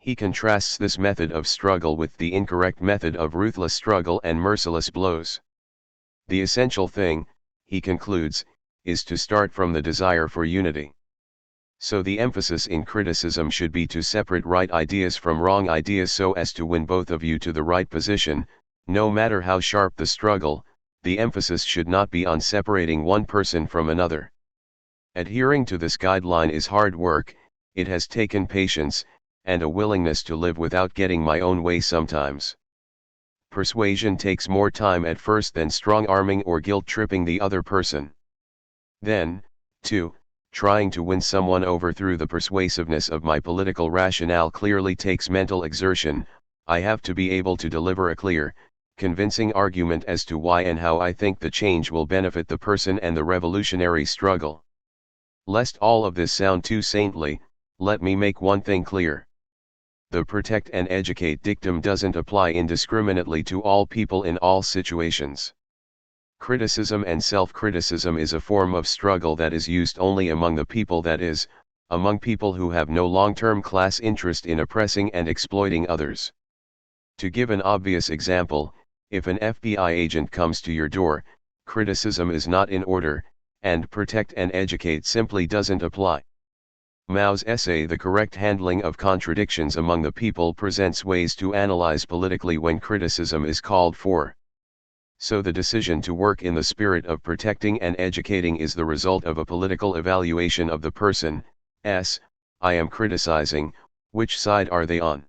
He contrasts this method of struggle with the incorrect method of ruthless struggle and merciless blows. The essential thing, he concludes, is to start from the desire for unity. So the emphasis in criticism should be to separate right ideas from wrong ideas so as to win both of you to the right position. No matter how sharp the struggle, the emphasis should not be on separating one person from another. Adhering to this guideline is hard work, it has taken patience, and a willingness to live without getting my own way sometimes. Persuasion takes more time at first than strong-arming or guilt-tripping the other person. Then, too, trying to win someone over through the persuasiveness of my political rationale clearly takes mental exertion. I have to be able to deliver a clear, convincing argument as to why and how I think the change will benefit the person and the revolutionary struggle. Lest all of this sound too saintly, let me make one thing clear. The protect and educate dictum doesn't apply indiscriminately to all people in all situations. Criticism and self-criticism is a form of struggle that is used only among the people, that is, among people who have no long-term class interest in oppressing and exploiting others. To give an obvious example, if an FBI agent comes to your door, criticism is not in order, and protect and educate simply doesn't apply. Mao's essay The Correct Handling of Contradictions Among the People presents ways to analyze politically when criticism is called for. So the decision to work in the spirit of protecting and educating is the result of a political evaluation of the person I am criticizing. Which side are they on?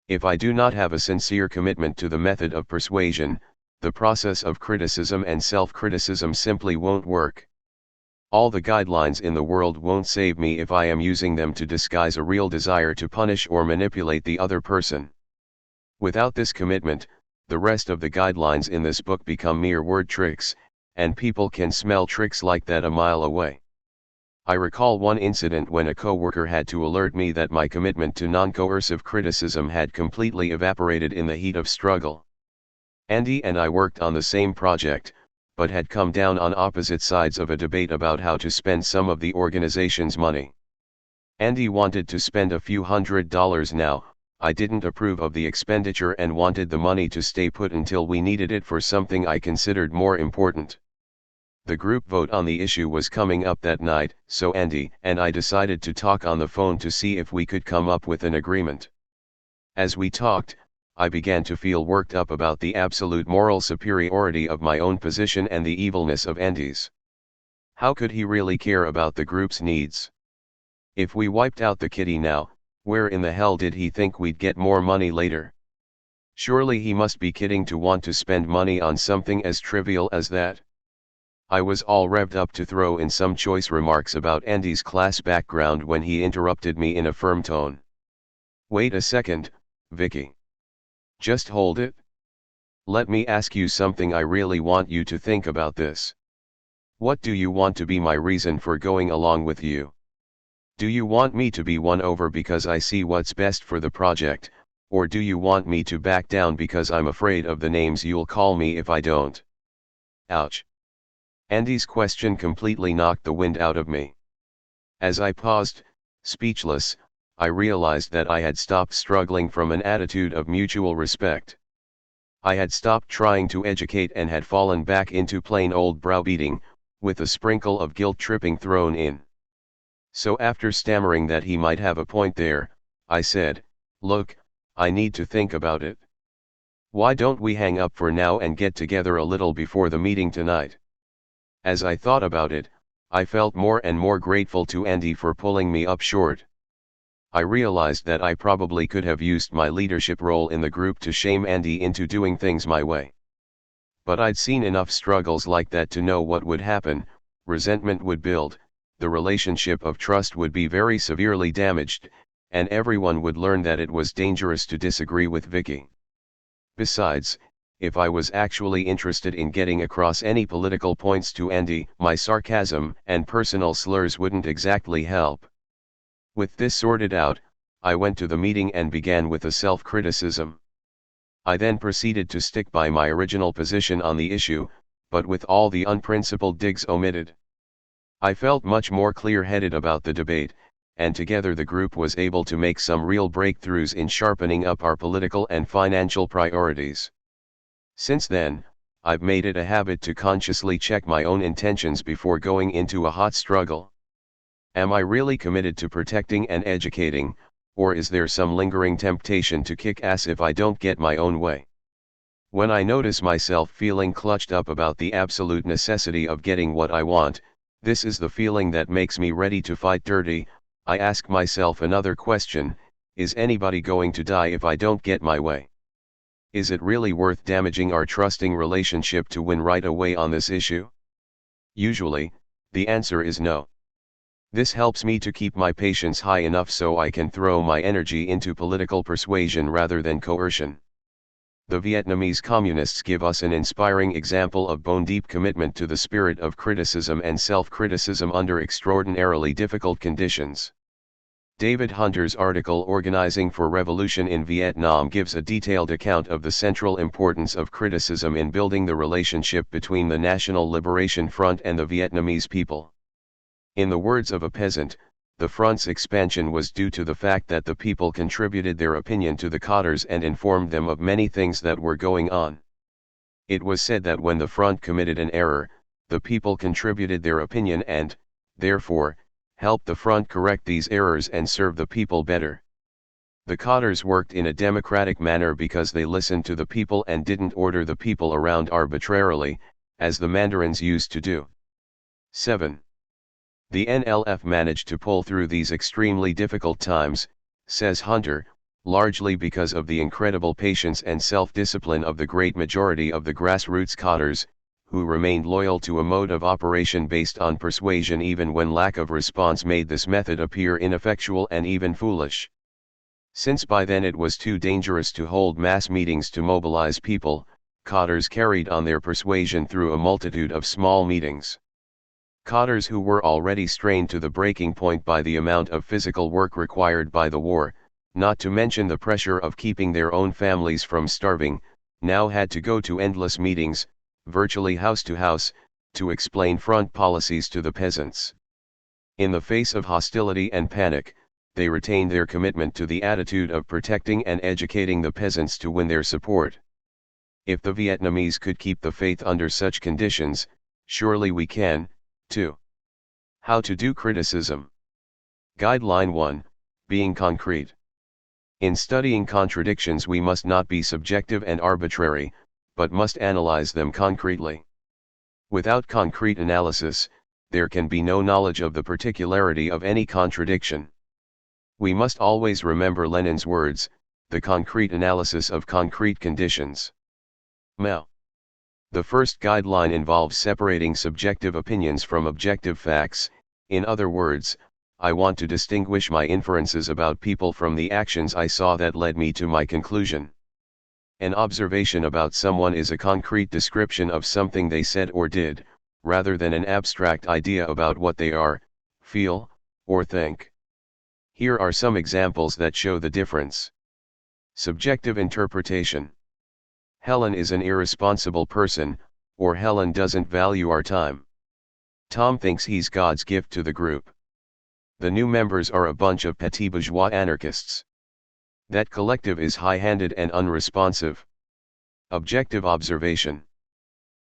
If I do not have a sincere commitment to the method of persuasion, the process of criticism and self-criticism simply won't work. All the guidelines in the world won't save me if I am using them to disguise a real desire to punish or manipulate the other person. Without this commitment, the rest of the guidelines in this book become mere word tricks, and people can smell tricks like that a mile away. I recall one incident when a co-worker had to alert me that my commitment to non-coercive criticism had completely evaporated in the heat of struggle. Andy and I worked on the same project, but had come down on opposite sides of a debate about how to spend some of the organization's money. Andy wanted to spend a few $100s now. I didn't approve of the expenditure and wanted the money to stay put until we needed it for something I considered more important. The group vote on the issue was coming up that night, so Andy and I decided to talk on the phone to see if we could come up with an agreement. As we talked, I began to feel worked up about the absolute moral superiority of my own position and the evilness of Andy's. How could he really care about the group's needs? If we wiped out the kitty now, where in the hell did he think we'd get more money later? Surely he must be kidding to want to spend money on something as trivial as that. I was all revved up to throw in some choice remarks about Andy's class background when he interrupted me in a firm tone. Wait a second, Vicky. Just hold it. Let me ask you something. I really want you to think about this. What do you want to be my reason for going along with you? Do you want me to be won over because I see what's best for the project, or do you want me to back down because I'm afraid of the names you'll call me if I don't? Ouch. Andy's question completely knocked the wind out of me. As I paused, speechless, I realized that I had stopped struggling from an attitude of mutual respect. I had stopped trying to educate and had fallen back into plain old browbeating, with a sprinkle of guilt-tripping thrown in. So after stammering that he might have a point there, I said, "Look, I need to think about it. Why don't we hang up for now and get together a little before the meeting tonight?" As I thought about it, I felt more and more grateful to Andy for pulling me up short. I realized that I probably could have used my leadership role in the group to shame Andy into doing things my way. But I'd seen enough struggles like that to know what would happen. Resentment would build, the relationship of trust would be very severely damaged, and everyone would learn that it was dangerous to disagree with Vicky. Besides, if I was actually interested in getting across any political points to Andy, my sarcasm and personal slurs wouldn't exactly help. With this sorted out, I went to the meeting and began with a self-criticism. I then proceeded to stick by my original position on the issue, but with all the unprincipled digs omitted. I felt much more clear-headed about the debate, and together the group was able to make some real breakthroughs in sharpening up our political and financial priorities. Since then, I've made it a habit to consciously check my own intentions before going into a hot struggle. Am I really committed to protecting and educating, or is there some lingering temptation to kick ass if I don't get my own way? When I notice myself feeling clutched up about the absolute necessity of getting what I want, this is the feeling that makes me ready to fight dirty. I ask myself another question: is anybody going to die if I don't get my way? Is it really worth damaging our trusting relationship to win right away on this issue? Usually, the answer is no. This helps me to keep my patience high enough so I can throw my energy into political persuasion rather than coercion. The Vietnamese communists give us an inspiring example of bone-deep commitment to the spirit of criticism and self-criticism under extraordinarily difficult conditions. David Hunter's article Organizing for Revolution in Vietnam gives a detailed account of the central importance of criticism in building the relationship between the National Liberation Front and the Vietnamese people. In the words of a peasant, the front's expansion was due to the fact that the people contributed their opinion to the cadres and informed them of many things that were going on. It was said that when the front committed an error, the people contributed their opinion and, therefore, helped the front correct these errors and serve the people better. The cadres worked in a democratic manner because they listened to the people and didn't order the people around arbitrarily, as the mandarins used to do. 7. The NLF managed to pull through these extremely difficult times, says Hunter, largely because of the incredible patience and self-discipline of the great majority of the grassroots cadres, who remained loyal to a mode of operation based on persuasion even when lack of response made this method appear ineffectual and even foolish. Since by then it was too dangerous to hold mass meetings to mobilize people, cadres carried on their persuasion through a multitude of small meetings. Cadres who were already strained to the breaking point by the amount of physical work required by the war, not to mention the pressure of keeping their own families from starving, now had to go to endless meetings, virtually house to house, to explain front policies to the peasants. In the face of hostility and panic, they retained their commitment to the attitude of protecting and educating the peasants to win their support. If the Vietnamese could keep the faith under such conditions, surely we can, too. How to do criticism. Guideline 1, being concrete. In studying contradictions we must not be subjective and arbitrary, but must analyze them concretely. Without concrete analysis, there can be no knowledge of the particularity of any contradiction. We must always remember Lenin's words, the concrete analysis of concrete conditions. Mao. The first guideline involves separating subjective opinions from objective facts. In other words, I want to distinguish my inferences about people from the actions I saw that led me to my conclusion. An observation about someone is a concrete description of something they said or did, rather than an abstract idea about what they are, feel, or think. Here are some examples that show the difference. Subjective interpretation. Helen is an irresponsible person, or Helen doesn't value our time. Tom thinks he's God's gift to the group. The new members are a bunch of petit bourgeois anarchists. That collective is high-handed and unresponsive. Objective observation.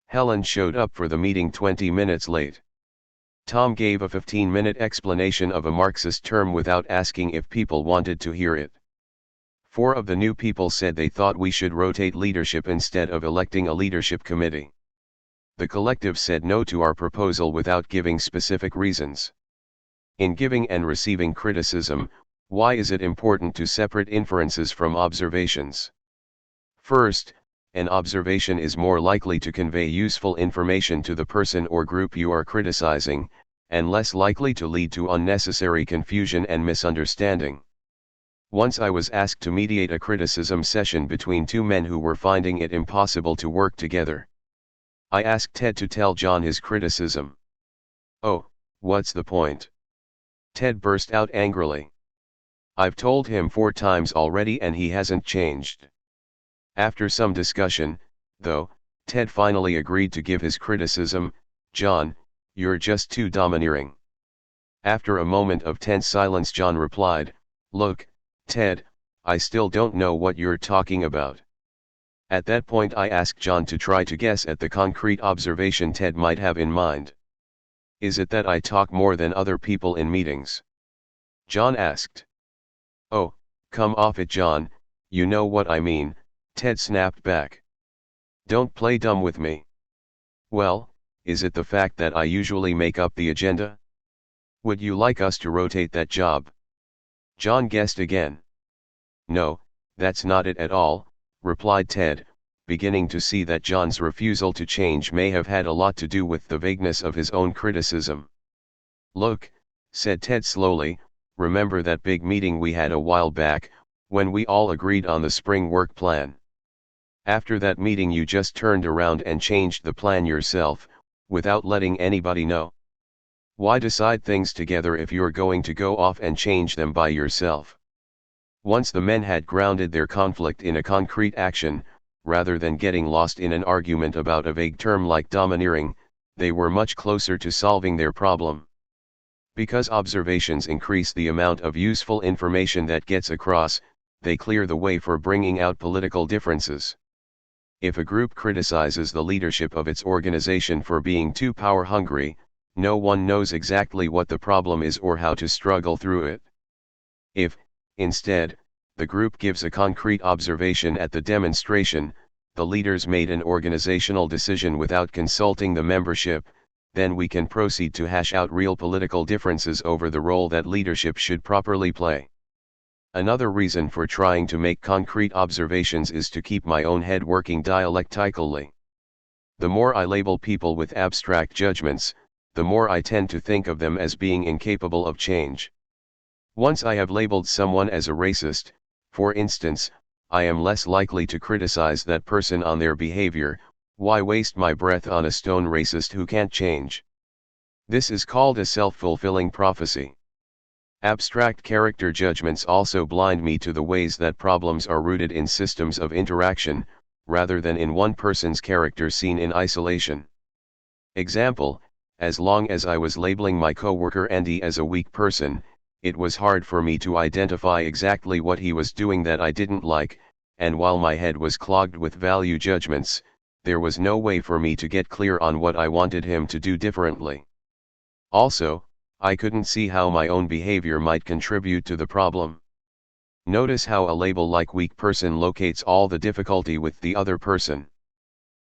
Helen showed up for the meeting 20 minutes late. Tom gave a 15-minute explanation of a Marxist term without asking if people wanted to hear it. 4 of the new people said they thought we should rotate leadership instead of electing a leadership committee. The collective said no to our proposal without giving specific reasons. In giving and receiving criticism, why is it important to separate inferences from observations? First, an observation is more likely to convey useful information to the person or group you are criticizing, and less likely to lead to unnecessary confusion and misunderstanding. Once I was asked to mediate a criticism session between 2 men who were finding it impossible to work together. I asked Ted to tell John his criticism. "Oh, what's the point?" Ted burst out angrily. "I've told him 4 times already and he hasn't changed." After some discussion, though, Ted finally agreed to give his criticism. "John, you're just too domineering." After a moment of tense silence, John replied, "Look, Ted, I still don't know what you're talking about." At that point I asked John to try to guess at the concrete observation Ted might have in mind. "Is it that I talk more than other people in meetings?" John asked. "Oh, come off it, John, you know what I mean," Ted snapped back. "Don't play dumb with me." "Well, is it the fact that I usually make up the agenda? Would you like us to rotate that job?" John guessed again. "No, that's not it at all," replied Ted, beginning to see that John's refusal to change may have had a lot to do with the vagueness of his own criticism. "Look," said Ted slowly, "remember that big meeting we had a while back, when we all agreed on the spring work plan? After that meeting you just turned around and changed the plan yourself, without letting anybody know. Why decide things together if you're going to go off and change them by yourself?" Once the men had grounded their conflict in a concrete action, rather than getting lost in an argument about a vague term like domineering, they were much closer to solving their problem. Because observations increase the amount of useful information that gets across, they clear the way for bringing out political differences. If a group criticizes the leadership of its organization for being too power-hungry, no one knows exactly what the problem is or how to struggle through it. If, instead, the group gives a concrete observation at the demonstration, the leaders made an organizational decision without consulting the membership, then we can proceed to hash out real political differences over the role that leadership should properly play. Another reason for trying to make concrete observations is to keep my own head working dialectically. The more I label people with abstract judgments, the more I tend to think of them as being incapable of change. Once I have labeled someone as a racist, for instance, I am less likely to criticize that person on their behavior. Why waste my breath on a stone racist who can't change? This is called a self-fulfilling prophecy. Abstract character judgments also blind me to the ways that problems are rooted in systems of interaction, rather than in one person's character seen in isolation. Example, as long as I was labeling my coworker Andy as a weak person, it was hard for me to identify exactly what he was doing that I didn't like, and while my head was clogged with value judgments, there was no way for me to get clear on what I wanted him to do differently. Also, I couldn't see how my own behavior might contribute to the problem. Notice how a label like weak person locates all the difficulty with the other person.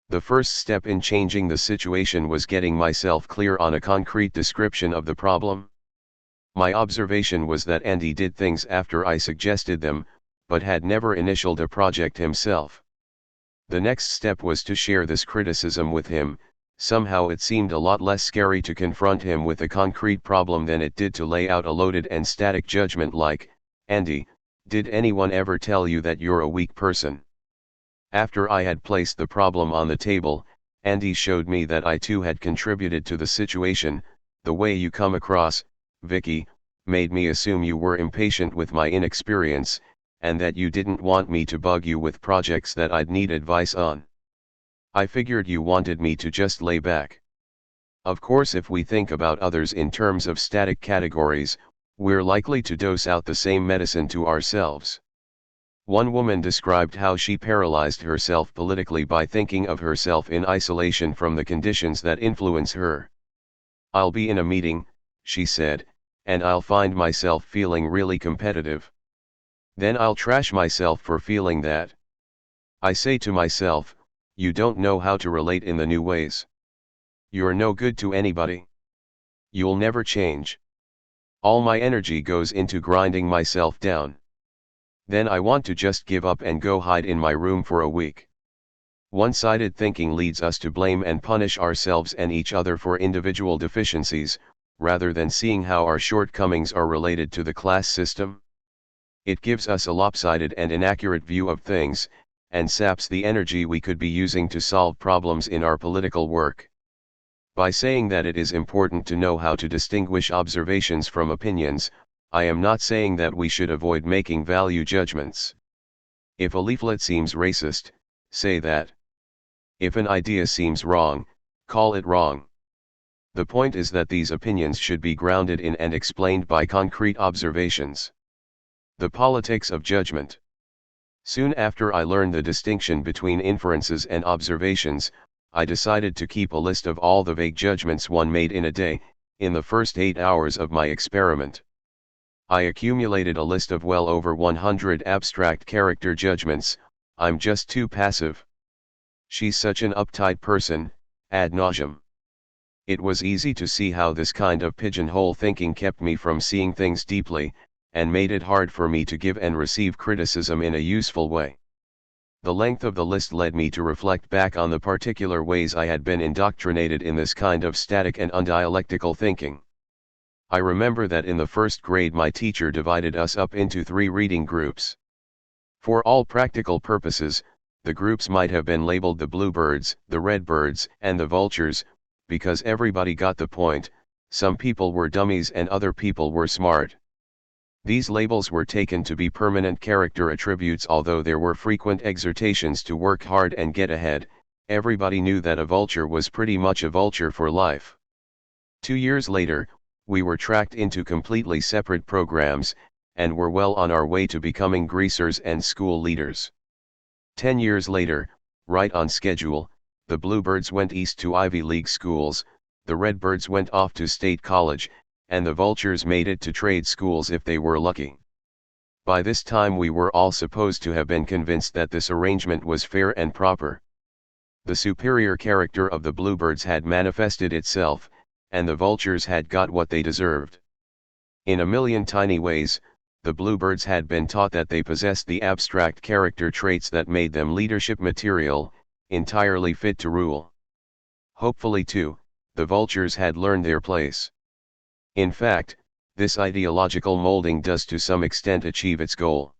The first step in changing the situation was getting myself clear on a concrete description of the problem. My observation was that Andy did things after I suggested them, but had never initialed a project himself. The next step was to share this criticism with him. Somehow it seemed a lot less scary to confront him with a concrete problem than it did to lay out a loaded and static judgment like, "Andy, did anyone ever tell you that you're a weak person?" After I had placed the problem on the table, Andy showed me that I too had contributed to the situation. "The way you come across, Vicky, made me assume you were impatient with my inexperience, and that you didn't want me to bug you with projects that I'd need advice on. I figured you wanted me to just lay back." Of course, if we think about others in terms of static categories, we're likely to dose out the same medicine to ourselves. One woman described how she paralyzed herself politically by thinking of herself in isolation from the conditions that influence her. "I'll be in a meeting," she said, "and I'll find myself feeling really competitive. Then I'll trash myself for feeling that. I say to myself, you don't know how to relate in the new ways. You're no good to anybody. You'll never change." All my energy goes into grinding myself down. Then I want to just give up and go hide in my room for a week. One-sided thinking leads us to blame and punish ourselves and each other for individual deficiencies, rather than seeing how our shortcomings are related to the class system. It gives us a lopsided and inaccurate view of things, and saps the energy we could be using to solve problems in our political work. By saying that it is important to know how to distinguish observations from opinions, I am not saying that we should avoid making value judgments. If a leaflet seems racist, say that. If an idea seems wrong, call it wrong. The point is that these opinions should be grounded in and explained by concrete observations. The politics of judgment. Soon after I learned the distinction between inferences and observations, I decided to keep a list of all the vague judgments one made in a day, in the first 8 hours of my experiment. I accumulated a list of well over 100 abstract character judgments. "I'm just too passive. She's such an uptight person," ad nauseum. It was easy to see how this kind of pigeonhole thinking kept me from seeing things deeply, and made it hard for me to give and receive criticism in a useful way. The length of the list led me to reflect back on the particular ways I had been indoctrinated in this kind of static and undialectical thinking. I remember that in the first grade my teacher divided us up into 3 reading groups. For all practical purposes, the groups might have been labeled the bluebirds, the redbirds, and the vultures, because everybody got the point. Some people were dummies and other people were smart. These labels were taken to be permanent character attributes. Although there were frequent exhortations to work hard and get ahead, everybody knew that a vulture was pretty much a vulture for life. 2 years later, we were tracked into completely separate programs, and were well on our way to becoming greasers and school leaders. 10 years later, right on schedule, the bluebirds went east to Ivy League schools, the redbirds went off to state college, and the vultures made it to trade schools if they were lucky. By this time we were all supposed to have been convinced that this arrangement was fair and proper. The superior character of the bluebirds had manifested itself, and the vultures had got what they deserved. In a million tiny ways, the bluebirds had been taught that they possessed the abstract character traits that made them leadership material, entirely fit to rule. Hopefully too, the vultures had learned their place. In fact, this ideological molding does to some extent achieve its goal.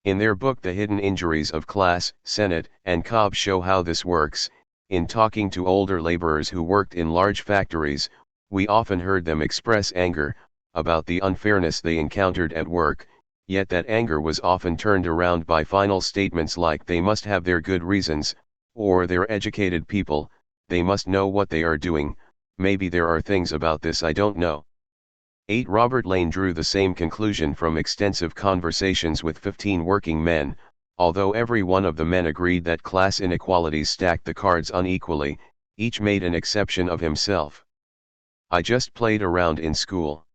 In their book The Hidden Injuries of Class, Sennett and Cobb show how this works. In talking to older laborers who worked in large factories, we often heard them express anger about the unfairness they encountered at work, Yet that anger was often turned around by final statements like they must have their good reasons, or they're educated people, they must know what they are doing, maybe there are things about this I don't know. 8. Robert Lane drew the same conclusion from extensive conversations with 15 working men, although every one of the men agreed that class inequalities stacked the cards unequally, each made an exception of himself. I just played around in school.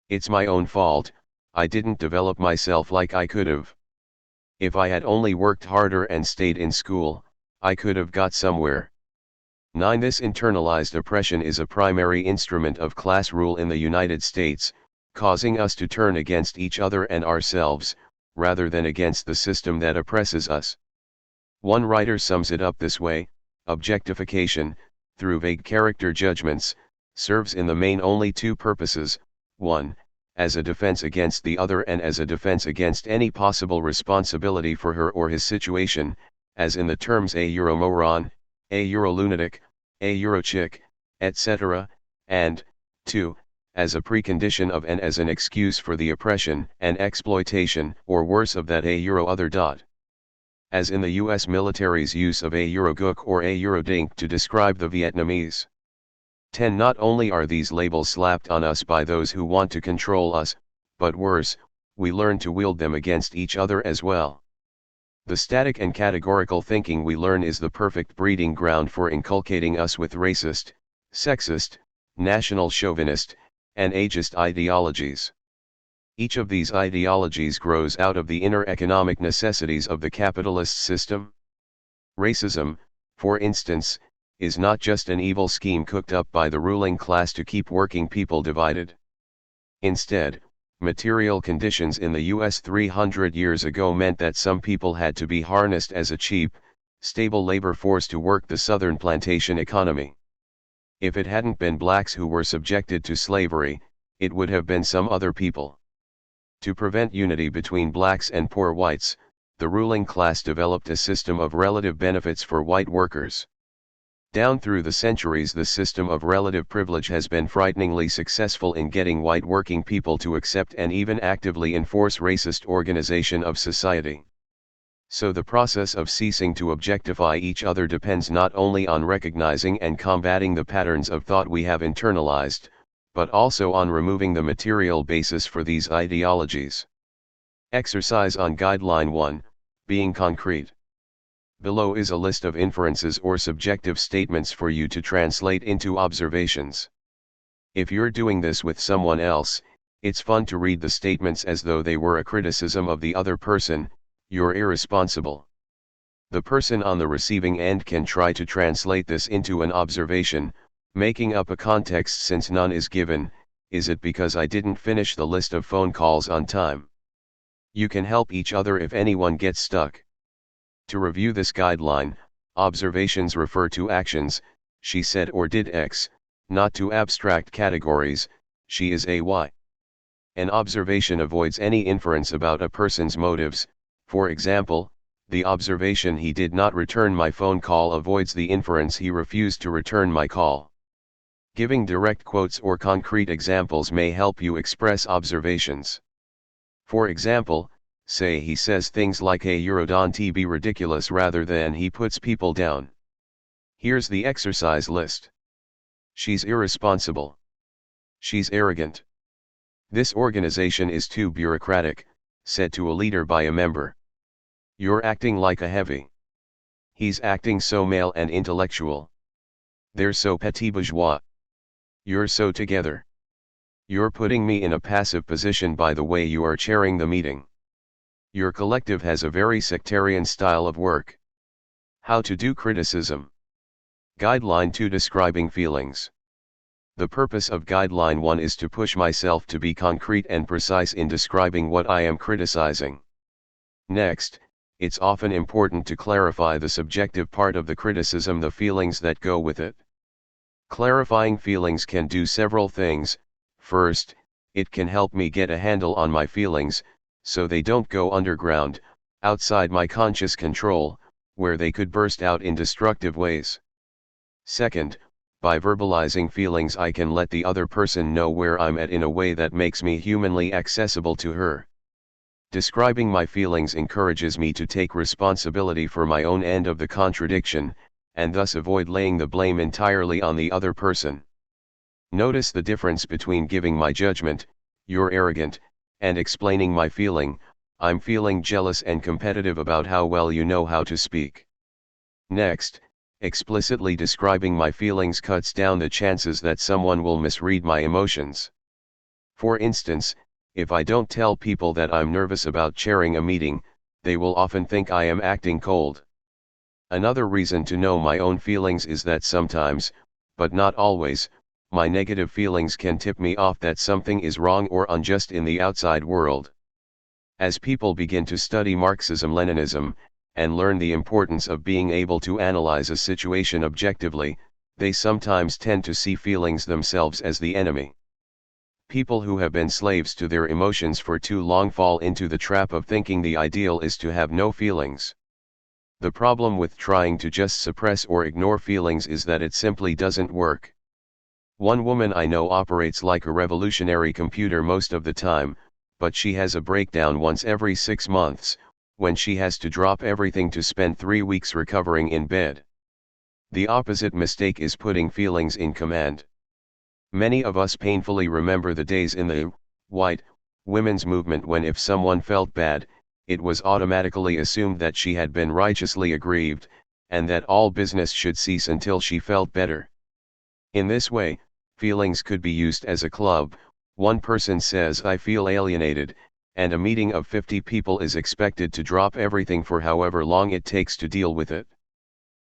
It's my own fault, I didn't develop myself like I could've. If I had only worked harder and stayed in school, I could have got somewhere. 9. This internalized oppression is a primary instrument of class rule in the United States, causing us to turn against each other and ourselves, rather than against the system that oppresses us. One writer sums it up this way: objectification, through vague character judgments, serves in the main only two purposes: 1. As a defense against the other and as a defense against any possible responsibility for her or his situation, as in the terms a Euromoron, a Eurolunatic, a Eurochick, etc., and 2. As a precondition of and as an excuse for the oppression and exploitation or worse of that a Euro other. As in the US military's use of a Eurogook or a Eurodink to describe the Vietnamese. 10. Not only are these labels slapped on us by those who want to control us, but worse, we learn to wield them against each other as well. The static and categorical thinking we learn is the perfect breeding ground for inculcating us with racist, sexist, national chauvinist, and ageist ideologies. Each of these ideologies grows out of the inner economic necessities of the capitalist system. Racism, for instance, is not just an evil scheme cooked up by the ruling class to keep working people divided. Instead, material conditions in the US 300 years ago meant that some people had to be harnessed as a cheap, stable labor force to work the southern plantation economy. If it hadn't been blacks who were subjected to slavery, it would have been some other people. To prevent unity between blacks and poor whites, the ruling class developed a system of relative benefits for white workers. Down through the centuries, the system of relative privilege has been frighteningly successful in getting white working people to accept and even actively enforce racist organization of society. So the process of ceasing to objectify each other depends not only on recognizing and combating the patterns of thought we have internalized, but also on removing the material basis for these ideologies. Exercise on Guideline 1, Being Concrete. Below is a list of inferences or subjective statements for you to translate into observations. If you're doing this with someone else, it's fun to read the statements as though they were a criticism of the other person. You're irresponsible. The person on the receiving end can try to translate this into an observation, making up a context since none is given. Is it because I didn't finish the list of phone calls on time? You can help each other if anyone gets stuck. To review this guideline, observations refer to actions: she said or did X, not to abstract categories: she is a Y. An observation avoids any inference about a person's motives. For example, the observation he did not return my phone call avoids the inference he refused to return my call. Giving direct quotes or concrete examples may help you express observations. For example, say he says things like a Eurodon be ridiculous rather than he puts people down. Here's the exercise list. She's irresponsible. She's arrogant. This organization is too bureaucratic, said to a leader by a member. You're acting like a heavy. He's acting so male and intellectual. They're so petit bourgeois. You're so together. You're putting me in a passive position by the way you are chairing the meeting. Your collective has a very sectarian style of work. How to do criticism. Guideline 2, Describing feelings. The purpose of Guideline 1 is to push myself to be concrete and precise in describing what I am criticizing. Next, it's often important to clarify the subjective part of the criticism, the feelings that go with it. Clarifying feelings can do several things. First, it can help me get a handle on my feelings, so they don't go underground, outside my conscious control, where they could burst out in destructive ways. Second, by verbalizing feelings I can let the other person know where I'm at in a way that makes me humanly accessible to her. Describing my feelings encourages me to take responsibility for my own end of the contradiction, and thus avoid laying the blame entirely on the other person. Notice the difference between giving my judgment, "You're arrogant," and explaining my feeling, "I'm feeling jealous and competitive about how well you know how to speak." Next, explicitly describing my feelings cuts down the chances that someone will misread my emotions. For instance, if I don't tell people that I'm nervous about chairing a meeting, they will often think I am acting cold. Another reason to know my own feelings is that sometimes, but not always, my negative feelings can tip me off that something is wrong or unjust in the outside world. As people begin to study Marxism-Leninism, and learn the importance of being able to analyze a situation objectively, they sometimes tend to see feelings themselves as the enemy. People who have been slaves to their emotions for too long fall into the trap of thinking the ideal is to have no feelings. The problem with trying to just suppress or ignore feelings is that it simply doesn't work. One woman I know operates like a revolutionary computer most of the time, but she has a breakdown once every 6 months, when she has to drop everything to spend 3 weeks recovering in bed. The opposite mistake is putting feelings in command. Many of us painfully remember the days in the white women's movement when if someone felt bad, it was automatically assumed that she had been righteously aggrieved, and that all business should cease until she felt better. In this way, feelings could be used as a club. One person says "I feel alienated," and a meeting of 50 people is expected to drop everything for however long it takes to deal with it.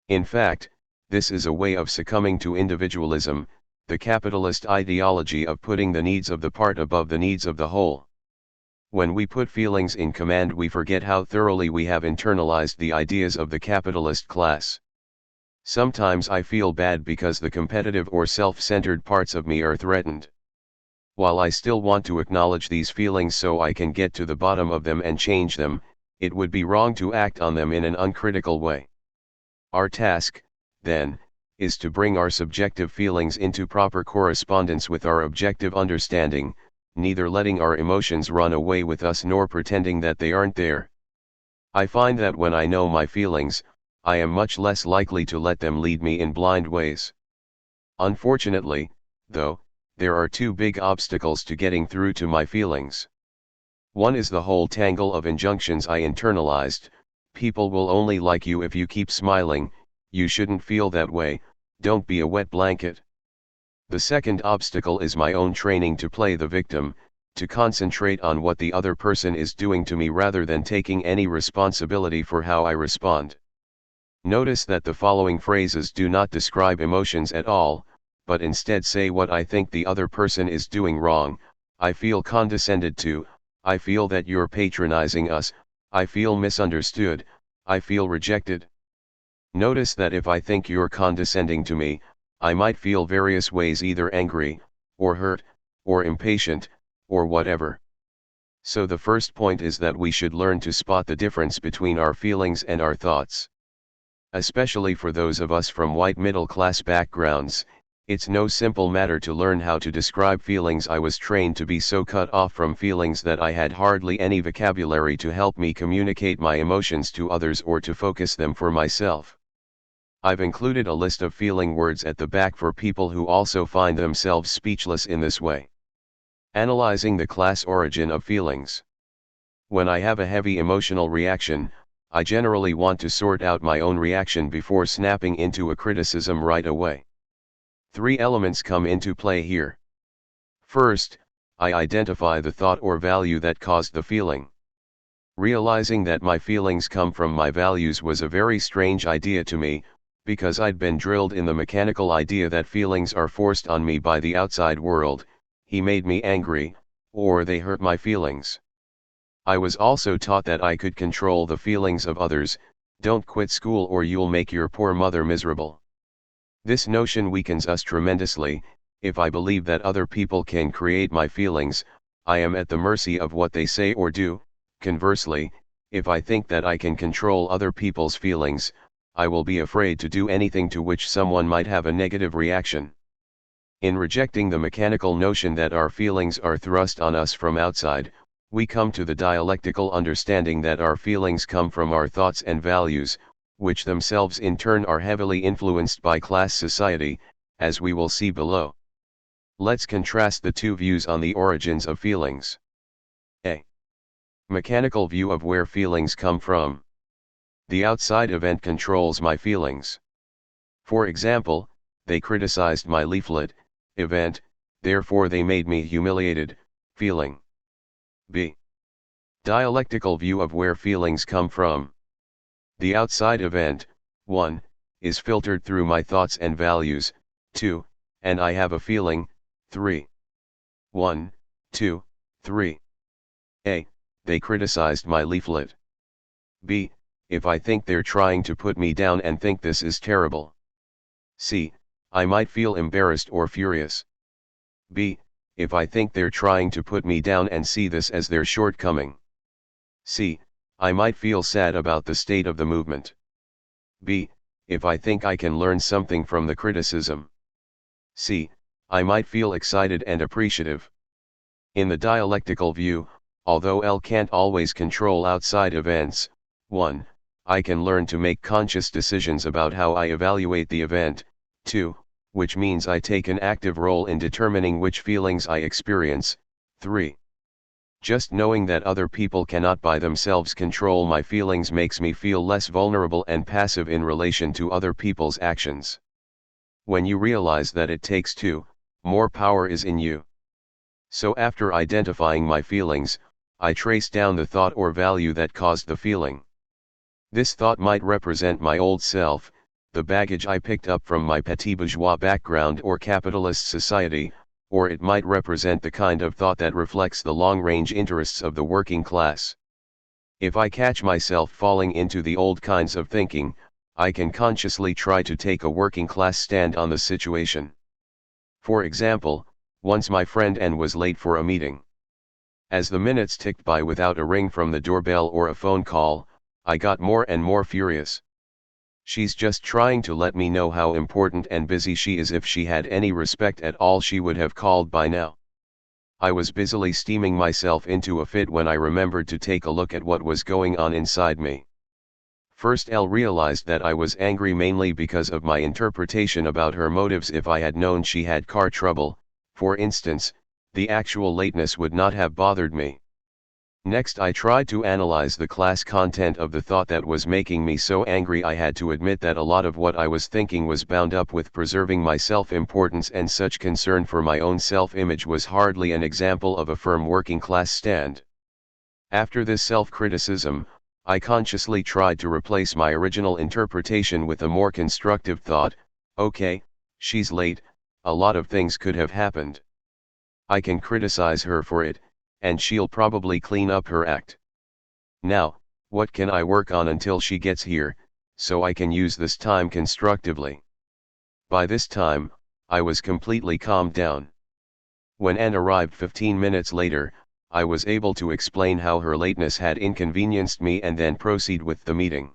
In fact, this is a way of succumbing to individualism, the capitalist ideology of putting the needs of the part above the needs of the whole. When we put feelings in command, we forget how thoroughly we have internalized the ideas of the capitalist class. Sometimes I feel bad because the competitive or self-centered parts of me are threatened. While I still want to acknowledge these feelings so I can get to the bottom of them and change them, it would be wrong to act on them in an uncritical way. Our task, then, is to bring our subjective feelings into proper correspondence with our objective understanding, neither letting our emotions run away with us nor pretending that they aren't there. I find that when I know my feelings, I am much less likely to let them lead me in blind ways. Unfortunately, though, there are 2 big obstacles to getting through to my feelings. One is the whole tangle of injunctions I internalized: people will only like you if you keep smiling, you shouldn't feel that way, don't be a wet blanket. The second obstacle is my own training to play the victim, to concentrate on what the other person is doing to me rather than taking any responsibility for how I respond. Notice that the following phrases do not describe emotions at all, but instead say what I think the other person is doing wrong: "I feel condescended to," "I feel that you're patronizing us," "I feel misunderstood," "I feel rejected." Notice that if I think you're condescending to me, I might feel various ways: either angry, or hurt, or impatient, or whatever. So the first point is that we should learn to spot the difference between our feelings and our thoughts. Especially for those of us from white middle-class backgrounds, it's no simple matter to learn how to describe feelings. I was trained to be so cut off from feelings that I had hardly any vocabulary to help me communicate my emotions to others or to focus them for myself. I've included a list of feeling words at the back for people who also find themselves speechless in this way. Analyzing the class origin of feelings. When I have a heavy emotional reaction, I generally want to sort out my own reaction before snapping into a criticism right away. 3 elements come into play here. First, I identify the thought or value that caused the feeling. Realizing that my feelings come from my values was a very strange idea to me, because I'd been drilled in the mechanical idea that feelings are forced on me by the outside world: he made me angry, or they hurt my feelings. I was also taught that I could control the feelings of others: don't quit school or you'll make your poor mother miserable. This notion weakens us tremendously. If I believe that other people can create my feelings, I am at the mercy of what they say or do. Conversely, if I think that I can control other people's feelings, I will be afraid to do anything to which someone might have a negative reaction. In rejecting the mechanical notion that our feelings are thrust on us from outside, We come to the dialectical understanding that our feelings come from our thoughts and values, which themselves in turn are heavily influenced by class society, as we will see below. Let's contrast the two views on the origins of feelings. A. Mechanical view of where feelings come from. The outside event controls my feelings. For example, they criticized my leaflet, event, therefore they made me humiliated, feeling. B. Dialectical view of where feelings come from. The outside event, 1, is filtered through my thoughts and values, 2, and I have a feeling, 3. 1, 2, 3. A. They criticized my leaflet. B. If I think they're trying to put me down and think this is terrible. C. I might feel embarrassed or furious. B. If I think they're trying to put me down and see this as their shortcoming. C. I might feel sad about the state of the movement. B. If I think I can learn something from the criticism. C. I might feel excited and appreciative. In the dialectical view, although L can't always control outside events, 1. I can learn to make conscious decisions about how I evaluate the event, 2. Which means I take an active role in determining which feelings I experience, 3. Just knowing that other people cannot by themselves control my feelings makes me feel less vulnerable and passive in relation to other people's actions. When you realize that it takes two, more power is in you. So after identifying my feelings, I trace down the thought or value that caused the feeling. This thought might represent my old self, the baggage I picked up from my petit bourgeois background or capitalist society, or it might represent the kind of thought that reflects the long-range interests of the working class. If I catch myself falling into the old kinds of thinking, I can consciously try to take a working class stand on the situation. For example, once my friend N was late for a meeting. As the minutes ticked by without a ring from the doorbell or a phone call, I got more and more furious. She's just trying to let me know how important and busy she is. If she had any respect at all, she would have called by now. I was busily steaming myself into a fit when I remembered to take a look at what was going on inside me. First, L realized that I was angry mainly because of my interpretation about her motives. If I had known she had car trouble, for instance, the actual lateness would not have bothered me. Next, I tried to analyze the class content of the thought that was making me so angry. I had to admit that a lot of what I was thinking was bound up with preserving my self-importance, and such concern for my own self-image was hardly an example of a firm working class stand. After this self-criticism, I consciously tried to replace my original interpretation with a more constructive thought. Okay, she's late, a lot of things could have happened. I can criticize her for it, and she'll probably clean up her act. Now, what can I work on until she gets here, so I can use this time constructively? By this time, I was completely calmed down. When Anne arrived 15 minutes later, I was able to explain how her lateness had inconvenienced me and then proceed with the meeting.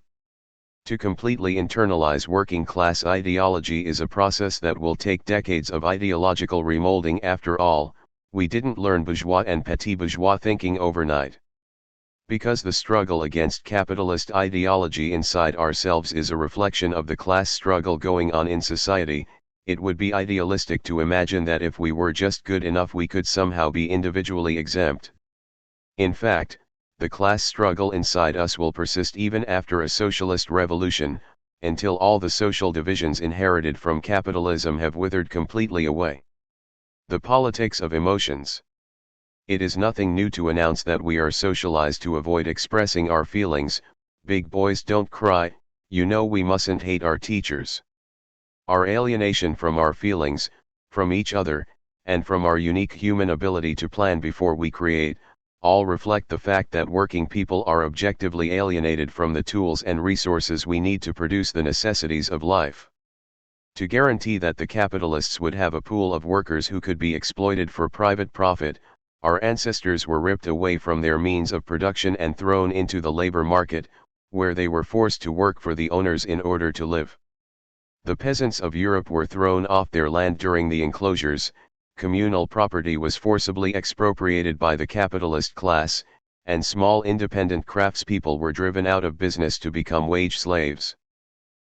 To completely internalize working class ideology is a process that will take decades of ideological remolding. After all, we didn't learn bourgeois and petit bourgeois thinking overnight. Because the struggle against capitalist ideology inside ourselves is a reflection of the class struggle going on in society, it would be idealistic to imagine that if we were just good enough we could somehow be individually exempt. In fact, the class struggle inside us will persist even after a socialist revolution, until all the social divisions inherited from capitalism have withered completely away. The politics of emotions. It is nothing new to announce that we are socialized to avoid expressing our feelings. Big boys don't cry, you know we mustn't hate our teachers. Our alienation from our feelings, from each other, and from our unique human ability to plan before we create, all reflect the fact that working people are objectively alienated from the tools and resources we need to produce the necessities of life. To guarantee that the capitalists would have a pool of workers who could be exploited for private profit, our ancestors were ripped away from their means of production and thrown into the labor market, where they were forced to work for the owners in order to live. The peasants of Europe were thrown off their land during the enclosures, communal property was forcibly expropriated by the capitalist class, and small independent craftspeople were driven out of business to become wage slaves.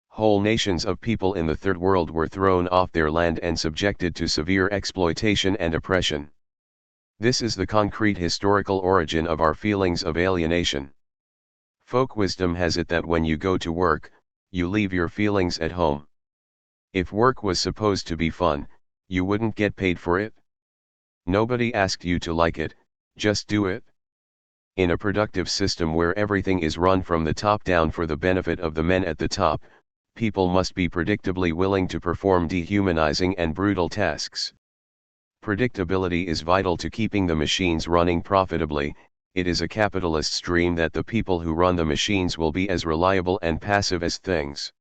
Whole nations of people in the Third World were thrown off their land and subjected to severe exploitation and oppression. This is the concrete historical origin of our feelings of alienation. Folk wisdom has it that when you go to work, you leave your feelings at home. If work was supposed to be fun, you wouldn't get paid for it. Nobody asked you to like it, just do it. In a productive system where everything is run from the top down for the benefit of the men at the top, people must be predictably willing to perform dehumanizing and brutal tasks. Predictability is vital to keeping the machines running profitably. It is a capitalist's dream that the people who run the machines will be as reliable and passive as things.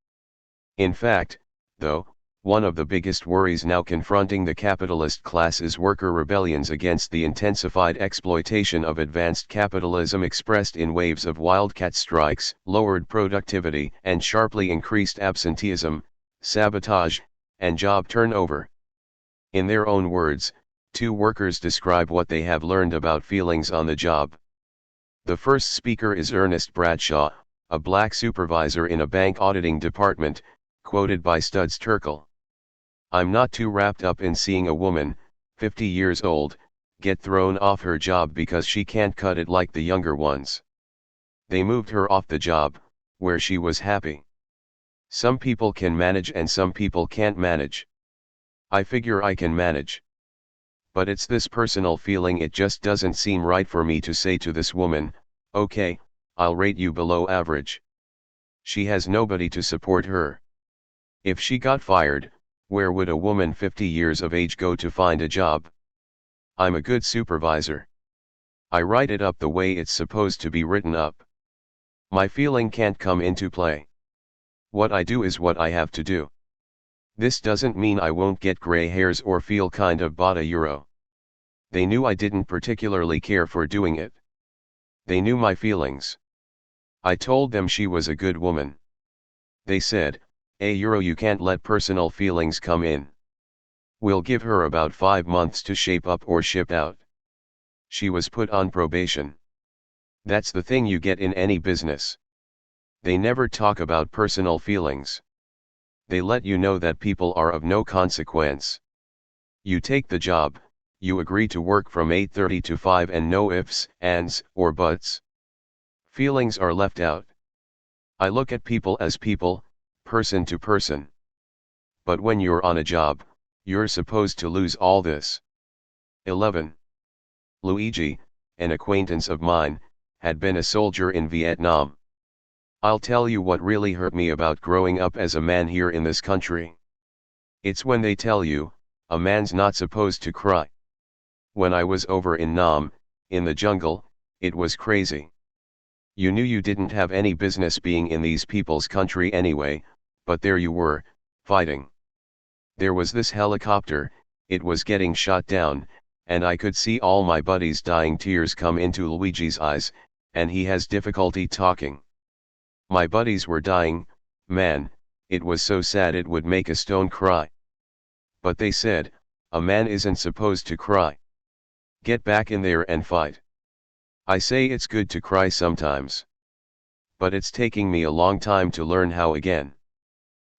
In fact, though, one of the biggest worries now confronting the capitalist class is worker rebellions against the intensified exploitation of advanced capitalism expressed in waves of wildcat strikes, lowered productivity, and sharply increased absenteeism, sabotage, and job turnover. In their own words, two workers describe what they have learned about feelings on the job. The first speaker is Ernest Bradshaw, a black supervisor in a bank auditing department, quoted by Studs Terkel. "I'm not too wrapped up in seeing a woman, 50 years old, get thrown off her job because she can't cut it like the younger ones. They moved her off the job, where she was happy. Some people can manage and some people can't manage. I figure I can manage. But it's this personal feeling, it just doesn't seem right for me to say to this woman, okay, I'll rate you below average. She has nobody to support her. If she got fired, where would a woman 50 years of age go to find a job? I'm a good supervisor. I write it up the way it's supposed to be written up. My feeling can't come into play. What I do is what I have to do. This doesn't mean I won't get gray hairs or feel kind of bada euro. They knew I didn't particularly care for doing it. They knew my feelings. I told them she was a good woman. They said, euro, you can't let personal feelings come in. We'll give her about 5 months to shape up or ship out. She was put on probation. That's the thing you get in any business. They never talk about personal feelings. They let you know that people are of no consequence. You take the job, you agree to work from 8:30 to 5 and no ifs, ands, or buts. Feelings are left out. I look at people as people, person to person. But when you're on a job, you're supposed to lose all this. 11. Luigi, an acquaintance of mine, had been a soldier in Vietnam. I'll tell you what really hurt me about growing up as a man here in this country. It's when they tell you, a man's not supposed to cry. When I was over in Nam, in the jungle, it was crazy. You knew you didn't have any business being in these people's country anyway, but there you were, fighting. There was this helicopter, it was getting shot down, and I could see all my buddies dying. Tears come into Luigi's eyes, and he has difficulty talking. My buddies were dying, man, it was so sad it would make a stone cry. But they said, a man isn't supposed to cry. Get back in there and fight. I say it's good to cry sometimes. But it's taking me a long time to learn how again.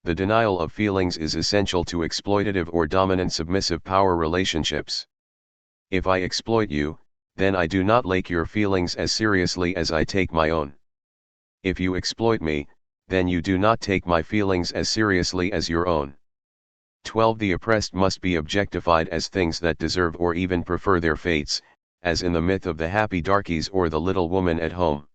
The denial of feelings is essential to exploitative or dominant submissive power relationships. If I exploit you, then I do not take your feelings as seriously as I take my own. If you exploit me, then you do not take my feelings as seriously as your own. 12. The oppressed must be objectified as things that deserve or even prefer their fates, as in the myth of the happy darkies or the little woman at home.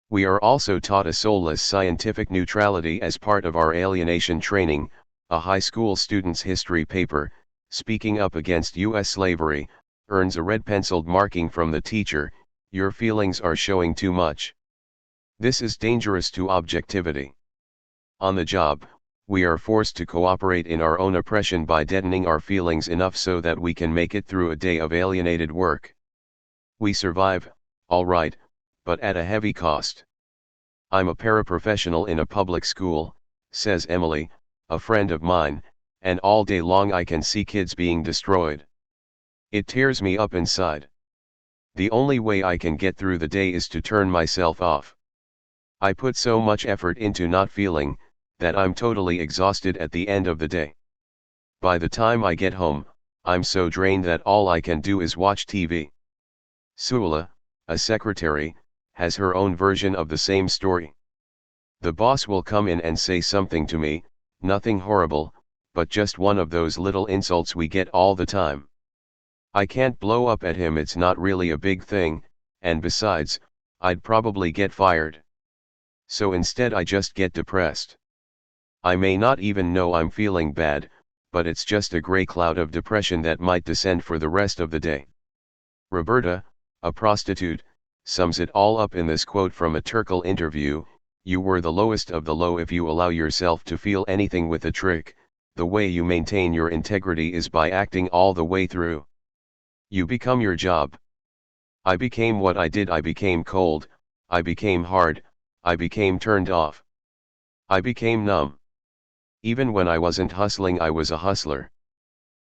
We are also taught a soulless scientific neutrality as part of our alienation training. A high school student's history paper, speaking up against U.S. slavery, earns a red-penciled marking from the teacher, "Your feelings are showing too much." This is dangerous to objectivity. On the job, we are forced to cooperate in our own oppression by deadening our feelings enough so that we can make it through a day of alienated work. We survive, all right, but at a heavy cost. I'm a paraprofessional in a public school, says Emily, a friend of mine, and all day long I can see kids being destroyed. It tears me up inside. The only way I can get through the day is to turn myself off. I put so much effort into not feeling, that I'm totally exhausted at the end of the day. By the time I get home, I'm so drained that all I can do is watch TV. Suula, a secretary, has her own version of the same story. The boss will come in and say something to me, nothing horrible, but just one of those little insults we get all the time. I can't blow up at him, it's not really a big thing, and besides, I'd probably get fired. So instead I just get depressed. I may not even know I'm feeling bad, but it's just a gray cloud of depression that might descend for the rest of the day. Roberta, a prostitute, sums it all up in this quote from a Turkle interview: "You were the lowest of the low if you allow yourself to feel anything with a trick. The way you maintain your integrity is by acting all the way through. You become your job." I became what I did. I became cold, I became hard, I became turned off. I became numb. Even when I wasn't hustling, I was a hustler.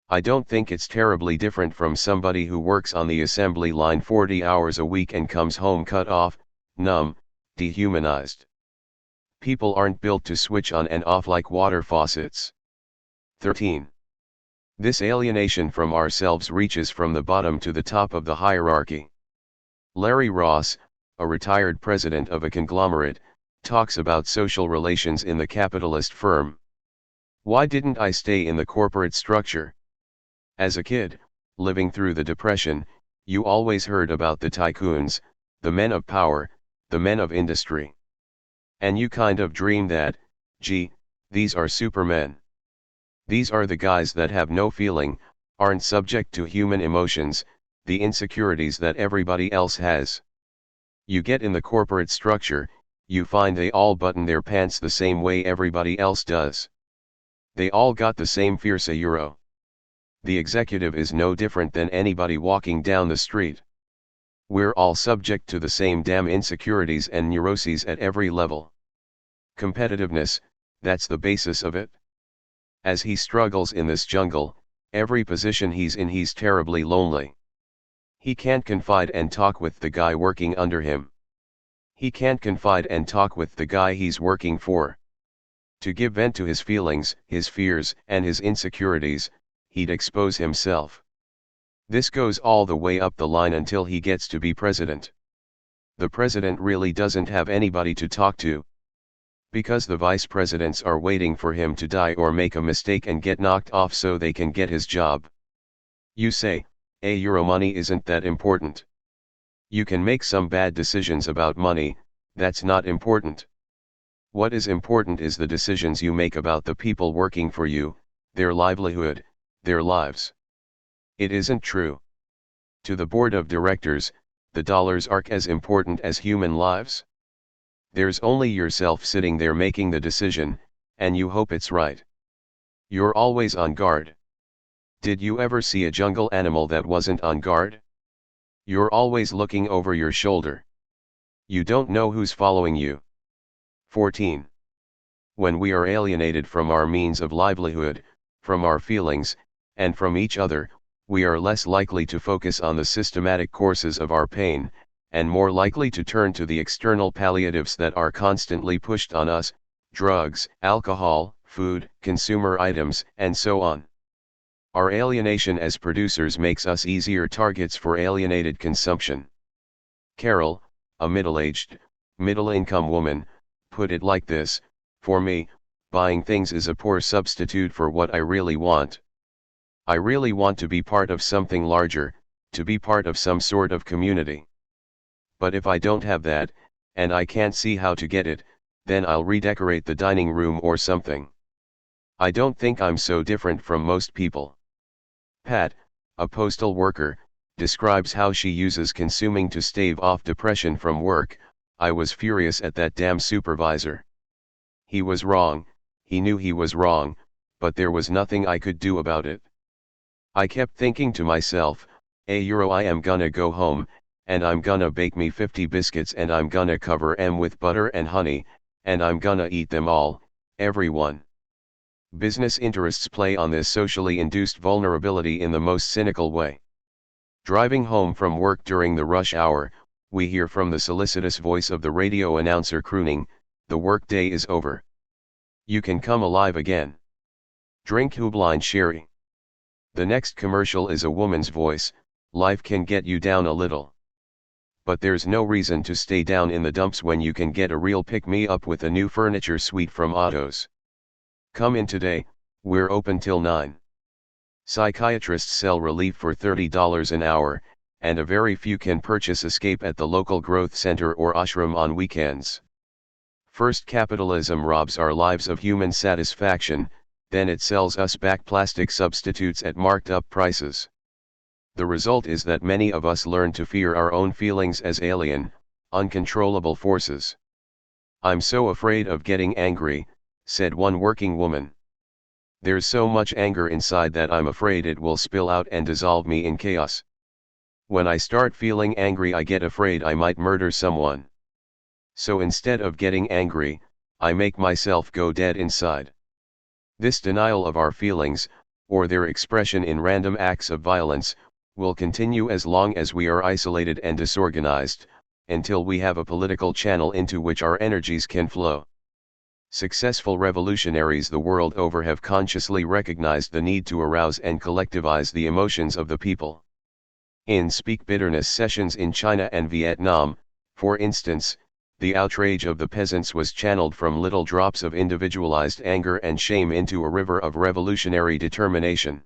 I don't think it's terribly different from somebody who works on the assembly line 40 hours a week and comes home cut off, numb, dehumanized. People aren't built to switch on and off like water faucets. 13. This alienation from ourselves reaches from the bottom to the top of the hierarchy. Larry Ross, a retired president of a conglomerate, talks about social relations in the capitalist firm. Why didn't I stay in the corporate structure? As a kid, living through the Depression, you always heard about the tycoons, the men of power, the men of industry. And you kind of dream that, gee, these are supermen. These are the guys that have no feeling, aren't subject to human emotions, the insecurities that everybody else has. You get in the corporate structure, you find they all button their pants the same way everybody else does. They all got the same fierce euro. The executive is no different than anybody walking down the street. We're all subject to the same damn insecurities and neuroses at every level. Competitiveness, that's the basis of it. As he struggles in this jungle, every position he's in, he's terribly lonely. He can't confide and talk with the guy working under him. He can't confide and talk with the guy he's working for. To give vent to his feelings, his fears, and his insecurities, he'd expose himself. This goes all the way up the line until he gets to be president. The president really doesn't have anybody to talk to, because the vice presidents are waiting for him to die or make a mistake and get knocked off so they can get his job. You say, euro money isn't that important. You can make some bad decisions about money, that's not important. What is important is the decisions you make about the people working for you, their livelihood, their lives. It isn't true. To the board of directors, the dollars aren't as important as human lives. There's only yourself sitting there making the decision, and you hope it's right. You're always on guard. Did you ever see a jungle animal that wasn't on guard? You're always looking over your shoulder. You don't know who's following you. 14. When we are alienated from our means of livelihood, from our feelings, and from each other, we are less likely to focus on the systematic courses of our pain, and more likely to turn to the external palliatives that are constantly pushed on us: drugs, alcohol, food, consumer items, and so on. Our alienation as producers makes us easier targets for alienated consumption. Carol, a middle-aged, middle-income woman, put it like this: for me, buying things is a poor substitute for what I really want. I really want to be part of something larger, to be part of some sort of community. But if I don't have that, and I can't see how to get it, then I'll redecorate the dining room or something. I don't think I'm so different from most people. Pat, a postal worker, describes how she uses consuming to stave off depression from work. I was furious at that damn supervisor. He was wrong, he knew he was wrong, but there was nothing I could do about it. I kept thinking to myself, euro I am gonna go home, and I'm gonna bake me 50 biscuits and I'm gonna cover 'em with butter and honey, and I'm gonna eat them all, everyone. Business interests play on this socially induced vulnerability in the most cynical way. Driving home from work during the rush hour, we hear from the solicitous voice of the radio announcer crooning, "The workday is over. You can come alive again. Drink Hoobline Sherry." The next commercial is a woman's voice, "Life can get you down a little. But there's no reason to stay down in the dumps when you can get a real pick-me-up with a new furniture suite from Otto's. Come in today, we're open till 9. Psychiatrists sell relief for $30 an hour, and a very few can purchase escape at the local growth center or ashram on weekends. First, capitalism robs our lives of human satisfaction, then it sells us back plastic substitutes at marked up prices. The result is that many of us learn to fear our own feelings as alien, uncontrollable forces. "I'm so afraid of getting angry," said one working woman. "There's so much anger inside that I'm afraid it will spill out and dissolve me in chaos. When I start feeling angry, I get afraid I might murder someone. So instead of getting angry, I make myself go dead inside." This denial of our feelings, or their expression in random acts of violence, will continue as long as we are isolated and disorganized, until we have a political channel into which our energies can flow. Successful revolutionaries the world over have consciously recognized the need to arouse and collectivize the emotions of the people. In Speak Bitterness sessions in China and Vietnam, for instance, the outrage of the peasants was channeled from little drops of individualized anger and shame into a river of revolutionary determination.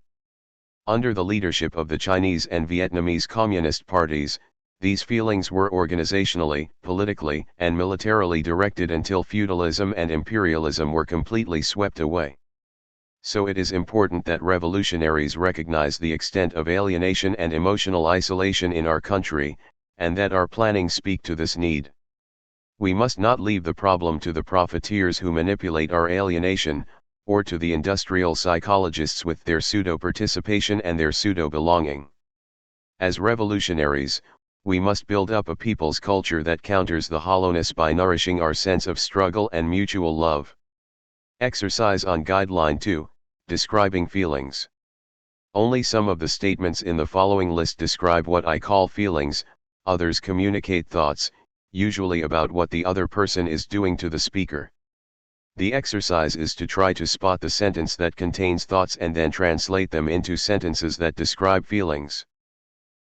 Under the leadership of the Chinese and Vietnamese Communist parties, these feelings were organizationally, politically, and militarily directed until feudalism and imperialism were completely swept away. So it is important that revolutionaries recognize the extent of alienation and emotional isolation in our country, and that our planning speak to this need. We must not leave the problem to the profiteers who manipulate our alienation, or to the industrial psychologists with their pseudo-participation and their pseudo-belonging. As revolutionaries, we must build up a people's culture that counters the hollowness by nourishing our sense of struggle and mutual love. Exercise on Guideline 2, Describing Feelings. Only some of the statements in the following list describe what I call feelings. Others communicate thoughts, usually about what the other person is doing to the speaker. The exercise is to try to spot the sentence that contains thoughts and then translate them into sentences that describe feelings.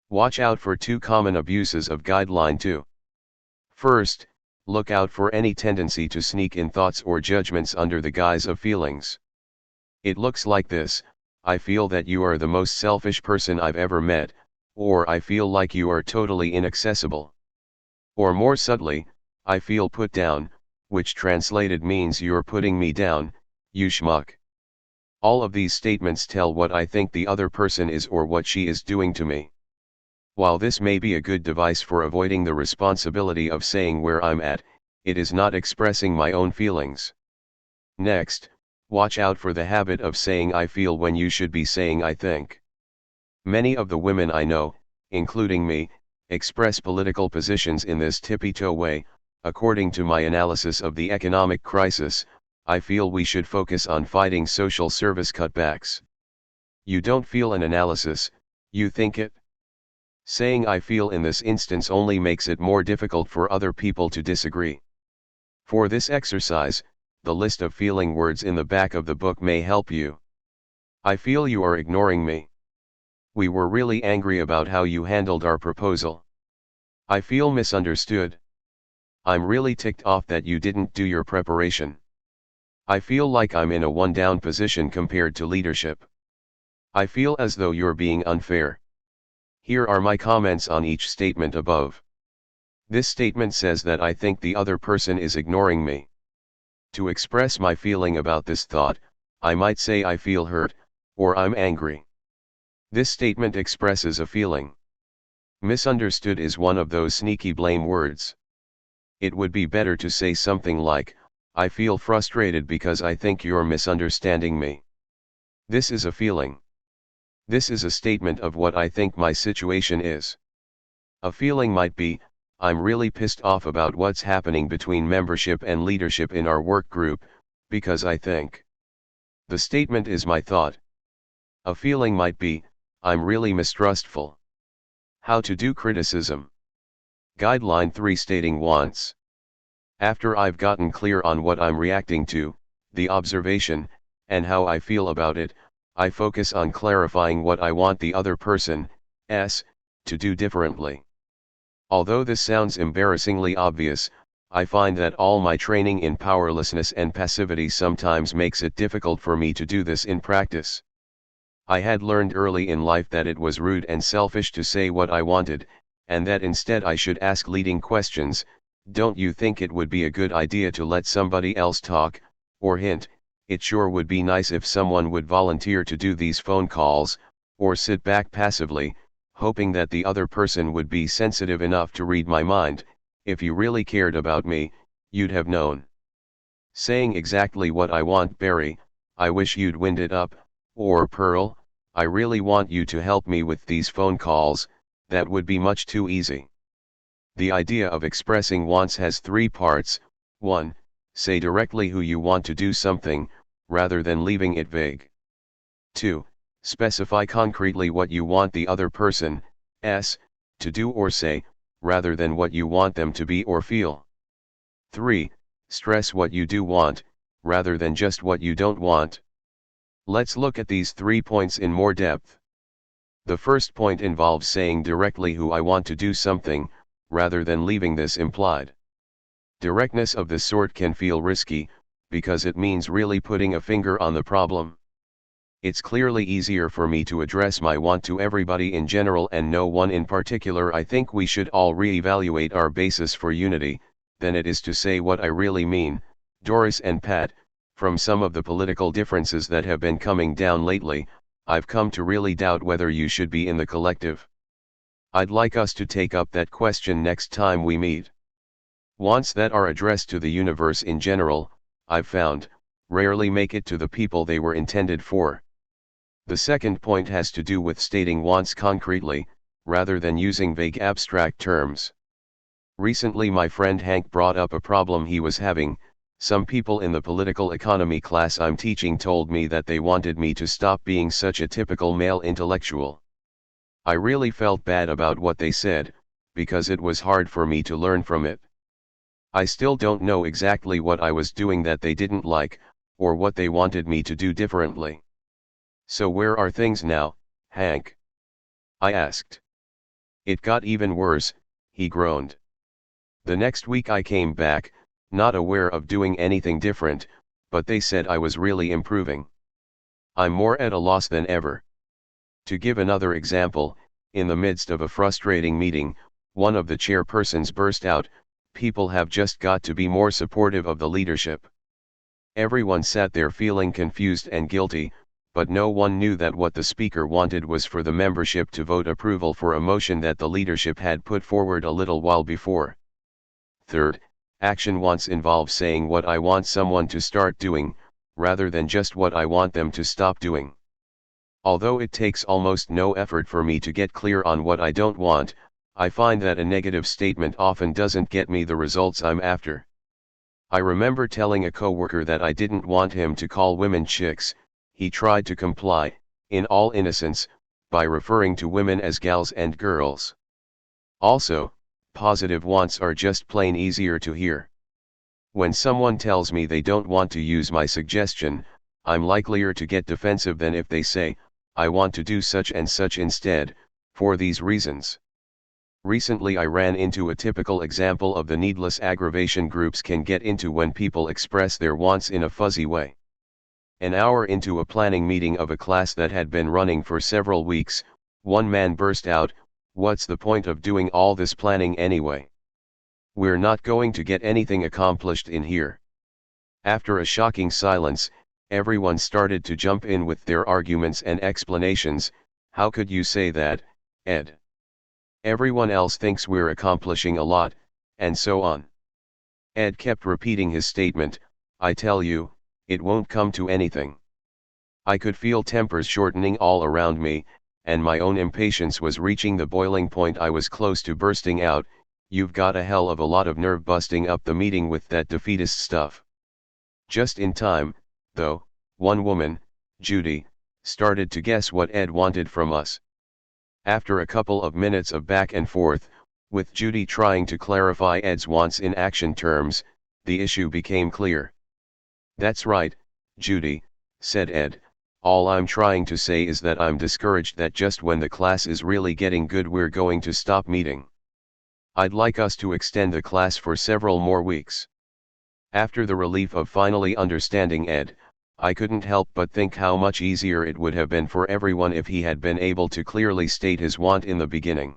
Watch out for two common abuses of Guideline 2. First, look out for any tendency to sneak in thoughts or judgments under the guise of feelings. It looks like this: "I feel that you are the most selfish person I've ever met," or "I feel like you are totally inaccessible." Or more subtly, "I feel put down," which translated means "you're putting me down, you schmuck." All of these statements tell what I think the other person is or what she is doing to me. While this may be a good device for avoiding the responsibility of saying where I'm at, it is not expressing my own feelings. Next, watch out for the habit of saying "I feel" when you should be saying "I think." Many of the women I know, including me, express political positions in this tippy-toe way. According to my analysis of the economic crisis, I feel we should focus on fighting social service cutbacks. You don't feel an analysis, you think it. Saying "I feel" in this instance only makes it more difficult for other people to disagree. For this exercise, the list of feeling words in the back of the book may help you. "I feel you are ignoring me. We were really angry about how you handled our proposal. I feel misunderstood. I'm really ticked off that you didn't do your preparation. I feel like I'm in a one-down position compared to leadership. I feel as though you're being unfair." Here are my comments on each statement above. This statement says that I think the other person is ignoring me. To express my feeling about this thought, I might say "I feel hurt," or "I'm angry." This statement expresses a feeling. Misunderstood is one of those sneaky blame words. It would be better to say something like, "I feel frustrated because I think you're misunderstanding me." This is a feeling. This is a statement of what I think my situation is. A feeling might be, "I'm really pissed off about what's happening between membership and leadership in our work group, because I think." The statement is my thought. A feeling might be, "I'm really mistrustful." How to do criticism. Guideline 3 stating wants. After I've gotten clear on what I'm reacting to, the observation, and how I feel about it, I focus on clarifying what I want the other person, to do differently. Although this sounds embarrassingly obvious, I find that all my training in powerlessness and passivity sometimes makes it difficult for me to do this in practice. I had learned early in life that it was rude and selfish to say what I wanted, and that instead I should ask leading questions. Don't you think it would be a good idea to let somebody else talk, or hint, it sure would be nice if someone would volunteer to do these phone calls, or sit back passively, hoping that the other person would be sensitive enough to read my mind. If you really cared about me, you'd have known. Saying exactly what I want, Barry, I wish you'd wind it up, or Pearl, I really want you to help me with these phone calls. That would be much too easy. The idea of expressing wants has 3 parts. 1. Say directly who you want to do something, rather than leaving it vague. 2. Specify concretely what you want the other person, to do or say, rather than what you want them to be or feel. 3. Stress what you do want, rather than just what you don't want. Let's look at these 3 points in more depth. The first point involves saying directly who I want to do something, rather than leaving this implied. Directness of this sort can feel risky, because it means really putting a finger on the problem. It's clearly easier for me to address my want to everybody in general and no one in particular. I think we should all re-evaluate our basis for unity, than it is to say what I really mean. Doris and Pat, from some of the political differences that have been coming down lately, I've come to really doubt whether you should be in the collective. I'd like us to take up that question next time we meet. Wants that are addressed to the universe in general, I've found, rarely make it to the people they were intended for. The second point has to do with stating wants concretely, rather than using vague abstract terms. Recently my friend Hank brought up a problem he was having. Some people in the political economy class I'm teaching told me that they wanted me to stop being such a typical male intellectual. I really felt bad about what they said, because it was hard for me to learn from it. I still don't know exactly what I was doing that they didn't like, or what they wanted me to do differently. So where are things now, Hank? I asked. It got even worse, he groaned. The next week I came back, not aware of doing anything different, but they said I was really improving. I'm more at a loss than ever. To give another example, in the midst of a frustrating meeting, one of the chairpersons burst out, "People have just got to be more supportive of the leadership." Everyone sat there feeling confused and guilty, but no one knew that what the speaker wanted was for the membership to vote approval for a motion that the leadership had put forward a little while before. Third, action wants involves saying what I want someone to start doing, rather than just what I want them to stop doing. Although it takes almost no effort for me to get clear on what I don't want, I find that a negative statement often doesn't get me the results I'm after. I remember telling a coworker that I didn't want him to call women chicks. He tried to comply, in all innocence, by referring to women as gals and girls. Also, positive wants are just plain easier to hear. When someone tells me they don't want to use my suggestion, I'm likelier to get defensive than if they say, "I want to do such and such instead, for these reasons." Recently I ran into a typical example of the needless aggravation groups can get into when people express their wants in a fuzzy way. An hour into a planning meeting of a class that had been running for several weeks, one man burst out, "What's the point of doing all this planning anyway? We're not going to get anything accomplished in here." After a shocking silence, everyone started to jump in with their arguments and explanations. "How could you say that, Ed? Everyone else thinks we're accomplishing a lot," and so on. Ed kept repeating his statement, "I tell you, it won't come to anything." I could feel tempers shortening all around me, and my own impatience was reaching the boiling point. I was close to bursting out, "You've got a hell of a lot of nerve busting up the meeting with that defeatist stuff." Just in time, though, one woman, Judy, started to guess what Ed wanted from us. After a couple of minutes of back and forth, with Judy trying to clarify Ed's wants in action terms, the issue became clear. "That's right, Judy," said Ed, "all I'm trying to say is that I'm discouraged that just when the class is really getting good we're going to stop meeting. I'd like us to extend the class for several more weeks." After the relief of finally understanding Ed, I couldn't help but think how much easier it would have been for everyone if he had been able to clearly state his want in the beginning.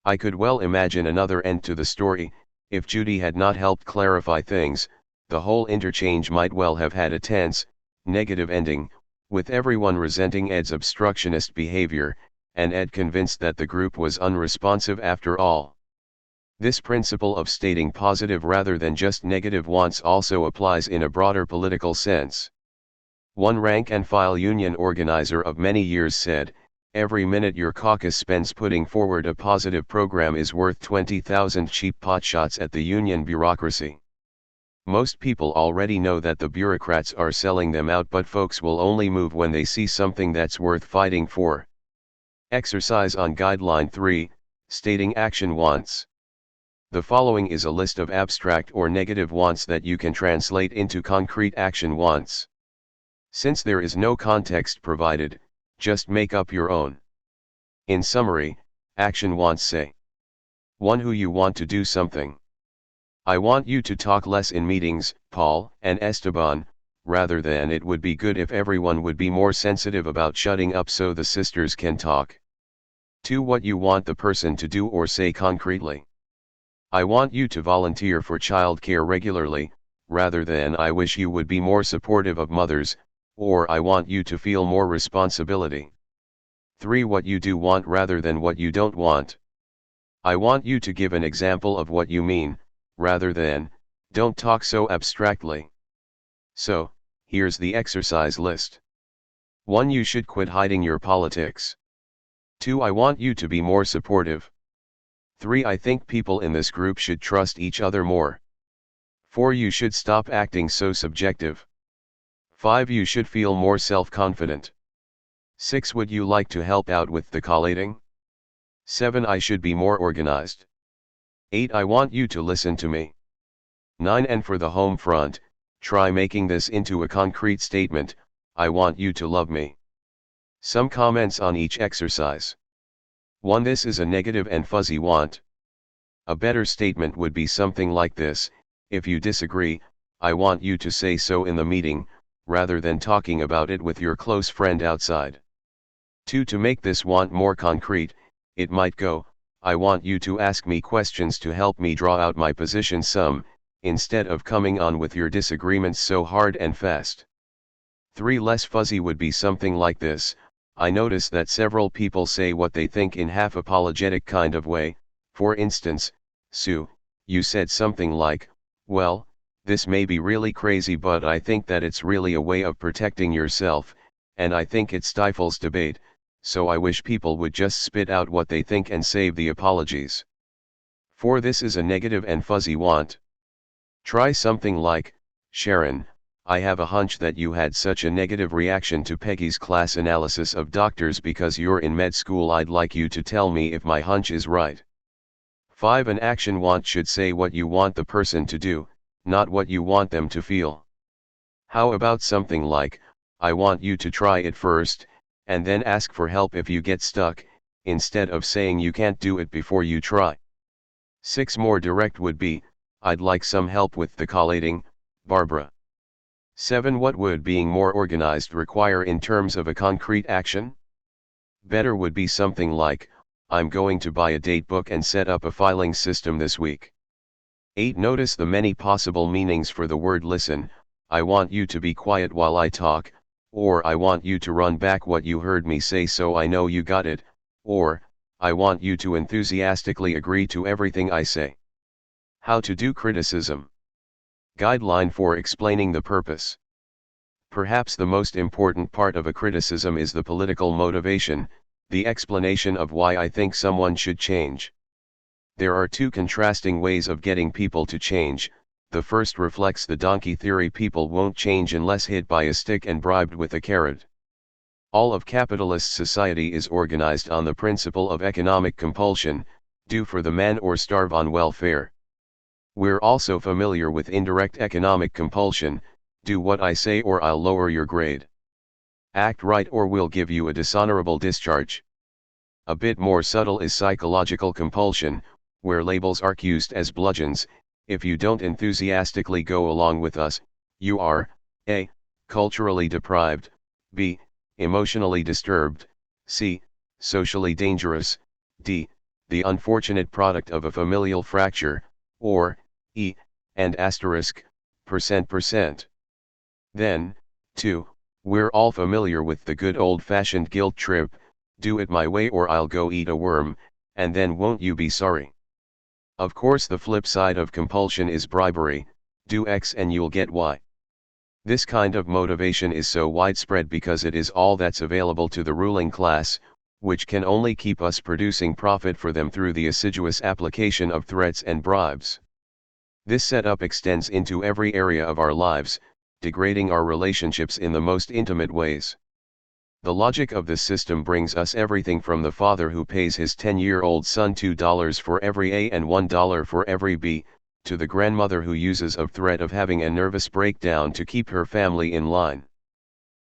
I could well imagine another end to the story. If Judy had not helped clarify things, the whole interchange might well have had a tense, negative ending, with everyone resenting Ed's obstructionist behavior, and Ed convinced that the group was unresponsive after all. This principle of stating positive rather than just negative wants also applies in a broader political sense. One rank-and-file union organizer of many years said, "Every minute your caucus spends putting forward a positive program is worth 20,000 cheap potshots at the union bureaucracy." Most people already know that the bureaucrats are selling them out, but folks will only move when they see something that's worth fighting for. Exercise on Guideline 3, Stating Action Wants. The following is a list of abstract or negative wants that you can translate into concrete action wants. Since there is no context provided, just make up your own. In summary, action wants say: 1. Who you want to do something. I want you to talk less in meetings, Paul and Esteban, rather than it would be good if everyone would be more sensitive about shutting up so the sisters can talk. 2. What you want the person to do or say concretely. I want you to volunteer for childcare regularly, rather than I wish you would be more supportive of mothers, or I want you to feel more responsibility. 3. What you do want rather than what you don't want. I want you to give an example of what you mean, rather than, don't talk so abstractly. So, here's the exercise list. 1. You should quit hiding your politics. 2. I want you to be more supportive. 3. I think people in this group should trust each other more. 4. You should stop acting so subjective. 5. You should feel more self-confident. 6. Would you like to help out with the collating? 7. I should be more organized. 8. I want you to listen to me. 9. And for the home front, try making this into a concrete statement: I want you to love me. Some comments on each exercise. 1. This is a negative and fuzzy want. A better statement would be something like this: if you disagree, I want you to say so in the meeting, rather than talking about it with your close friend outside. 2. To make this want more concrete, it might go: I want you to ask me questions to help me draw out my position some, instead of coming on with your disagreements so hard and fast. 3. Less fuzzy would be something like this: I notice that several people say what they think in half-apologetic kind of way. For instance, Sue, you said something like, well, this may be really crazy but I think that it's really a way of protecting yourself, and I think it stifles debate, so I wish people would just spit out what they think and save the apologies. 4. This is a negative and fuzzy want. Try something like, Sharon, I have a hunch that you had such a negative reaction to Peggy's class analysis of doctors because you're in med school. I'd like you to tell me if my hunch is right. 5. An action want should say what you want the person to do, not what you want them to feel. How about something like, I want you to try it first, and then ask for help if you get stuck, instead of saying you can't do it before you try. 6. More direct would be, I'd like some help with the collating, Barbara. 7. What would being more organized require in terms of a concrete action? Better would be something like, I'm going to buy a date book and set up a filing system this week. 8. Notice the many possible meanings for the word listen: I want you to be quiet while I talk, or I want you to run back what you heard me say so I know you got it, or, I want you to enthusiastically agree to everything I say. How to do criticism. Guideline for explaining the purpose. Perhaps the most important part of a criticism is the political motivation, the explanation of why I think someone should change. There are two contrasting ways of getting people to change. The first reflects the donkey theory: people won't change unless hit by a stick and bribed with a carrot. All of capitalist society is organized on the principle of economic compulsion, do for the man or starve on welfare. We're also familiar with indirect economic compulsion, do what I say or I'll lower your grade. Act right or we'll give you a dishonorable discharge. A bit more subtle is psychological compulsion, where labels are used as bludgeons. If you don't enthusiastically go along with us, you are, A. culturally deprived, B. emotionally disturbed, C. socially dangerous, D. the unfortunate product of a familial fracture, or E. and asterisk, %%. Then, 2. We're all familiar with the good old-fashioned guilt trip, do it my way or I'll go eat a worm, and then won't you be sorry. Of course the flip side of compulsion is bribery, do X and you'll get Y. This kind of motivation is so widespread because it is all that's available to the ruling class, which can only keep us producing profit for them through the assiduous application of threats and bribes. This setup extends into every area of our lives, degrading our relationships in the most intimate ways. The logic of this system brings us everything from the father who pays his 10-year-old son $2 for every A and $1 for every B, to the grandmother who uses a threat of having a nervous breakdown to keep her family in line.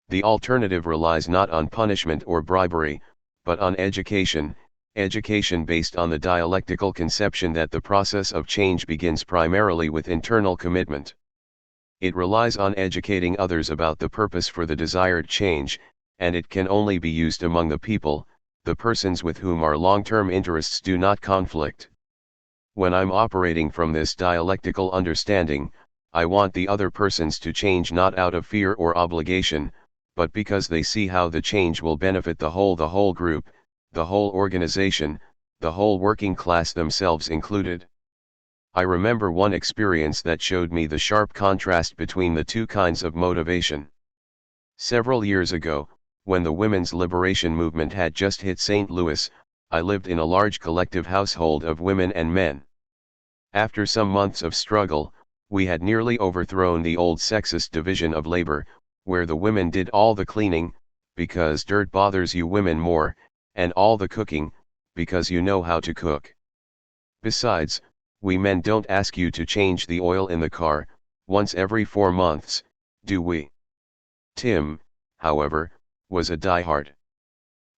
The alternative relies not on punishment or bribery, but on education, education based on the dialectical conception that the process of change begins primarily with internal commitment. It relies on educating others about the purpose for the desired change, and it can only be used among the people, the persons with whom our long-term interests do not conflict. When I'm operating from this dialectical understanding, I want the other persons to change not out of fear or obligation, but because they see how the change will benefit the whole group, the whole organization, the whole working class themselves included. I remember one experience that showed me the sharp contrast between the two kinds of motivation. Several years ago, when the women's liberation movement had just hit St. Louis, I lived in a large collective household of women and men. After some months of struggle, we had nearly overthrown the old sexist division of labor, where the women did all the cleaning, because dirt bothers you women more, and all the cooking, because you know how to cook. Besides, we men don't ask you to change the oil in the car, once every 4 months, do we? Tim, however, was a diehard.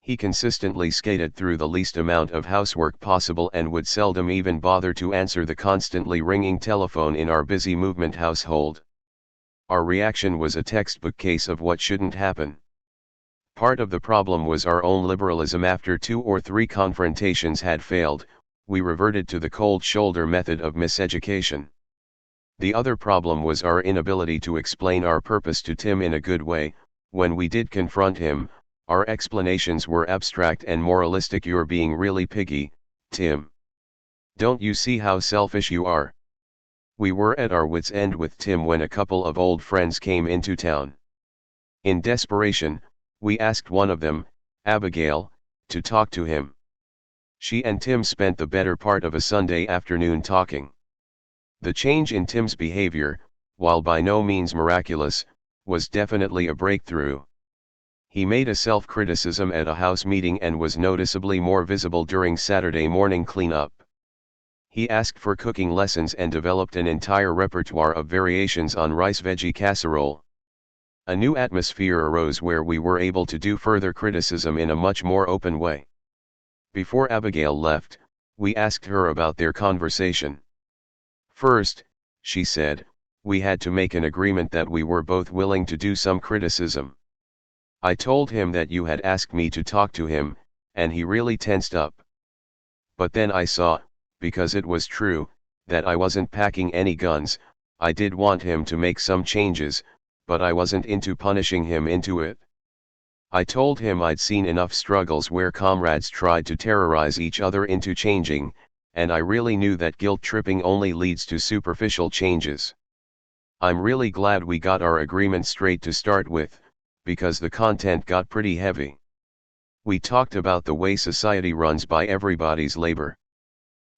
He consistently skated through the least amount of housework possible and would seldom even bother to answer the constantly ringing telephone in our busy movement household. Our reaction was a textbook case of what shouldn't happen. Part of the problem was our own liberalism. After 2 or 3 confrontations had failed, we reverted to the cold shoulder method of miseducation. The other problem was our inability to explain our purpose to Tim in a good way. When we did confront him, our explanations were abstract and moralistic. You're being really piggy, Tim. Don't you see how selfish you are? We were at our wits' end with Tim when a couple of old friends came into town. In desperation, we asked one of them, Abigail, to talk to him. She and Tim spent the better part of a Sunday afternoon talking. The change in Tim's behavior, while by no means miraculous, was definitely a breakthrough. He made a self-criticism at a house meeting and was noticeably more visible during Saturday morning cleanup. He asked for cooking lessons and developed an entire repertoire of variations on rice veggie casserole. A new atmosphere arose where we were able to do further criticism in a much more open way. Before Abigail left, we asked her about their conversation. First, she said, we had to make an agreement that we were both willing to do some criticism. I told him that you had asked me to talk to him, and he really tensed up. But then I saw, because it was true, that I wasn't packing any guns. I did want him to make some changes, but I wasn't into punishing him into it. I told him I'd seen enough struggles where comrades tried to terrorize each other into changing, and I really knew that guilt tripping only leads to superficial changes. I'm really glad we got our agreement straight to start with, because the content got pretty heavy. We talked about the way society runs by everybody's labor.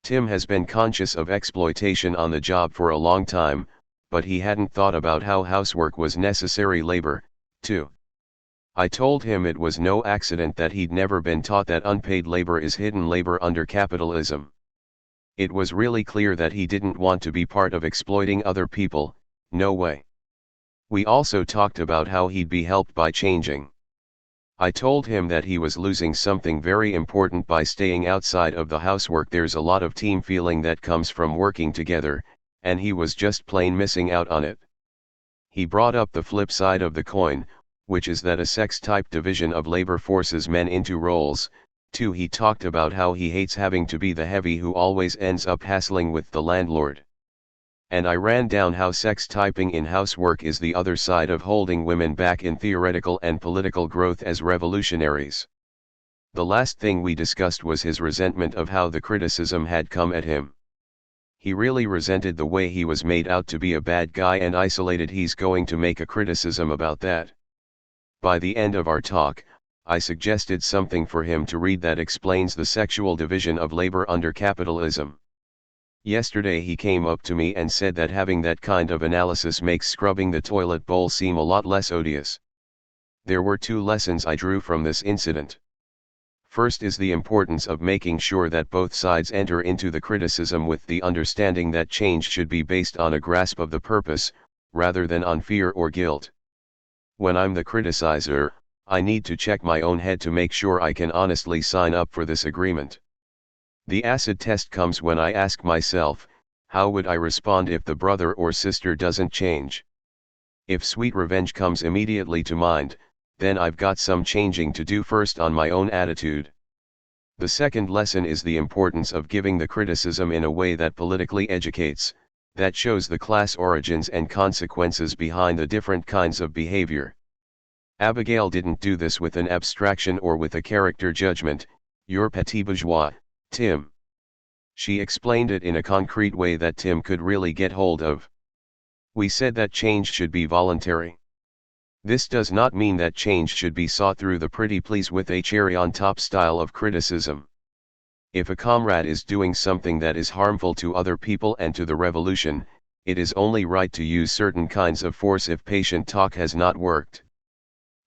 Tim has been conscious of exploitation on the job for a long time, but he hadn't thought about how housework was necessary labor, too. I told him it was no accident that he'd never been taught that unpaid labor is hidden labor under capitalism. It was really clear that he didn't want to be part of exploiting other people, no way. We also talked about how he'd be helped by changing. I told him that he was losing something very important by staying outside of the housework. There's a lot of team feeling that comes from working together, and he was just plain missing out on it. He brought up the flip side of the coin, which is that a sex-type division of labor forces men into roles. Too, he talked about how he hates having to be the heavy who always ends up hassling with the landlord. And I ran down how sex-typing in housework is the other side of holding women back in theoretical and political growth as revolutionaries. The last thing we discussed was his resentment of how the criticism had come at him. He really resented the way he was made out to be a bad guy and isolated. He's going to make a criticism about that. By the end of our talk, I suggested something for him to read that explains the sexual division of labor under capitalism. Yesterday he came up to me and said that having that kind of analysis makes scrubbing the toilet bowl seem a lot less odious. There were two lessons I drew from this incident. First is the importance of making sure that both sides enter into the criticism with the understanding that change should be based on a grasp of the purpose, rather than on fear or guilt. When I'm the criticizer, I need to check my own head to make sure I can honestly sign up for this agreement. The acid test comes when I ask myself, how would I respond if the brother or sister doesn't change? If sweet revenge comes immediately to mind, then I've got some changing to do first on my own attitude. The second lesson is the importance of giving the criticism in a way that politically educates, that shows the class origins and consequences behind the different kinds of behavior. Abigail didn't do this with an abstraction or with a character judgment, "You're petit bourgeois, Tim." She explained it in a concrete way that Tim could really get hold of. We said that change should be voluntary. This does not mean that change should be sought through the pretty please with a cherry on top style of criticism. If a comrade is doing something that is harmful to other people and to the revolution, it is only right to use certain kinds of force if patient talk has not worked.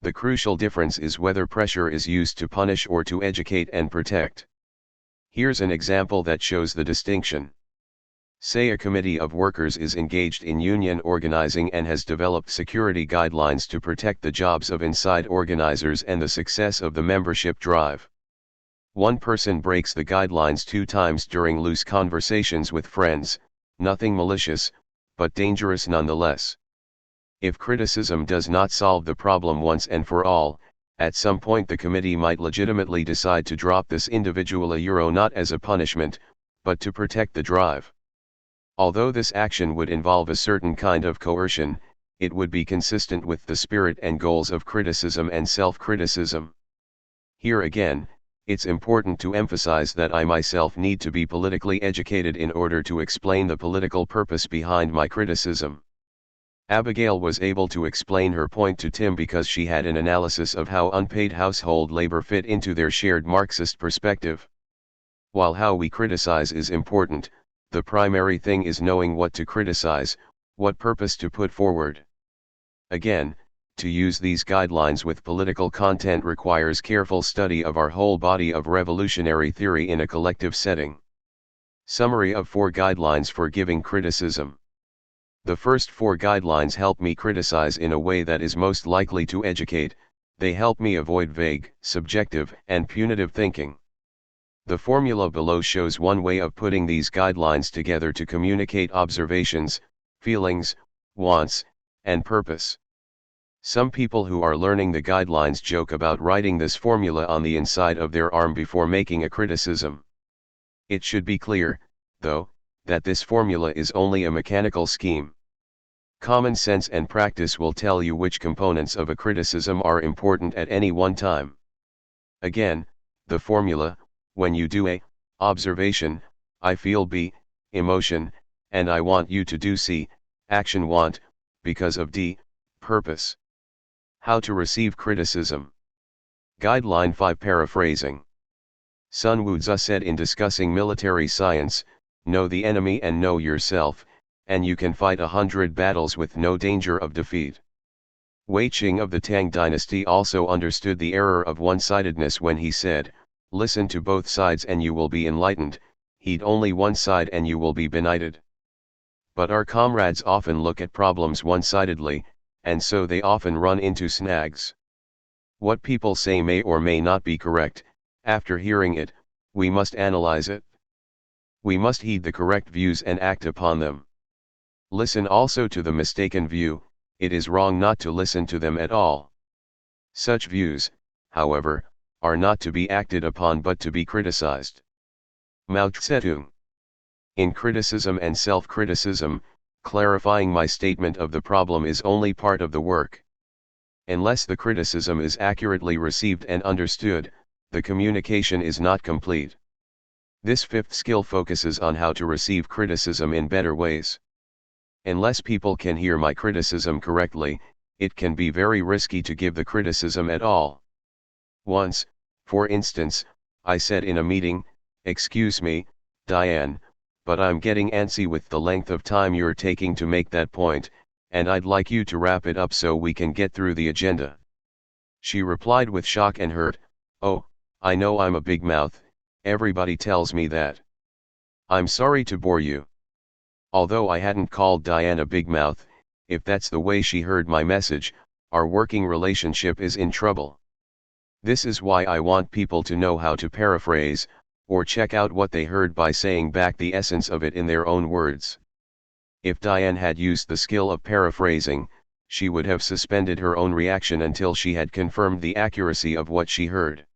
The crucial difference is whether pressure is used to punish or to educate and protect. Here's an example that shows the distinction. Say a committee of workers is engaged in union organizing and has developed security guidelines to protect the jobs of inside organizers and the success of the membership drive. One person breaks the guidelines 2 times during loose conversations with friends, nothing malicious, but dangerous nonetheless. If criticism does not solve the problem once and for all, at some point the committee might legitimately decide to drop this individual not as a punishment, but to protect the drive. Although this action would involve a certain kind of coercion, it would be consistent with the spirit and goals of criticism and self-criticism. Here again, it's important to emphasize that I myself need to be politically educated in order to explain the political purpose behind my criticism. Abigail was able to explain her point to Tim because she had an analysis of how unpaid household labor fit into their shared Marxist perspective. While how we criticize is important, the primary thing is knowing what to criticize, what purpose to put forward. Again, to use these guidelines with political content requires careful study of our whole body of revolutionary theory in a collective setting. Summary of 4 guidelines for giving criticism. The first 4 guidelines help me criticize in a way that is most likely to educate. They help me avoid vague, subjective, and punitive thinking. The formula below shows one way of putting these guidelines together to communicate observations, feelings, wants, and purpose. Some people who are learning the guidelines joke about writing this formula on the inside of their arm before making a criticism. It should be clear, though, that this formula is only a mechanical scheme. Common sense and practice will tell you which components of a criticism are important at any one time. Again, the formula: when you do A, observation, I feel B, emotion, and I want you to do C, action want, because of D, purpose. How to receive criticism. Guideline 5 paraphrasing. Sun Wu-tzu said in discussing military science, know the enemy and know yourself, and you can fight 100 battles with no danger of defeat. Wei Qing of the Tang dynasty also understood the error of one-sidedness when he said, "Listen to both sides and you will be enlightened, heed only one side and you will be benighted." But our comrades often look at problems one-sidedly, and so they often run into snags. What people say may or may not be correct. After hearing it, we must analyze it. We must heed the correct views and act upon them. Listen also to the mistaken view. It is wrong not to listen to them at all. Such views, however, are not to be acted upon but to be criticized. Mao Zedong. In criticism and self-criticism, clarifying my statement of the problem is only part of the work. Unless the criticism is accurately received and understood, the communication is not complete. This fifth skill focuses on how to receive criticism in better ways. Unless people can hear my criticism correctly, it can be very risky to give the criticism at all. Once, for instance, I said in a meeting, "Excuse me, Diane, but I'm getting antsy with the length of time you're taking to make that point, and I'd like you to wrap it up so we can get through the agenda." She replied with shock and hurt, "Oh, I know I'm a big mouth, everybody tells me that. I'm sorry to bore you." Although I hadn't called Diane a big mouth, if that's the way she heard my message, our working relationship is in trouble. This is why I want people to know how to paraphrase, or check out what they heard by saying back the essence of it in their own words. If Diane had used the skill of paraphrasing, she would have suspended her own reaction until she had confirmed the accuracy of what she heard.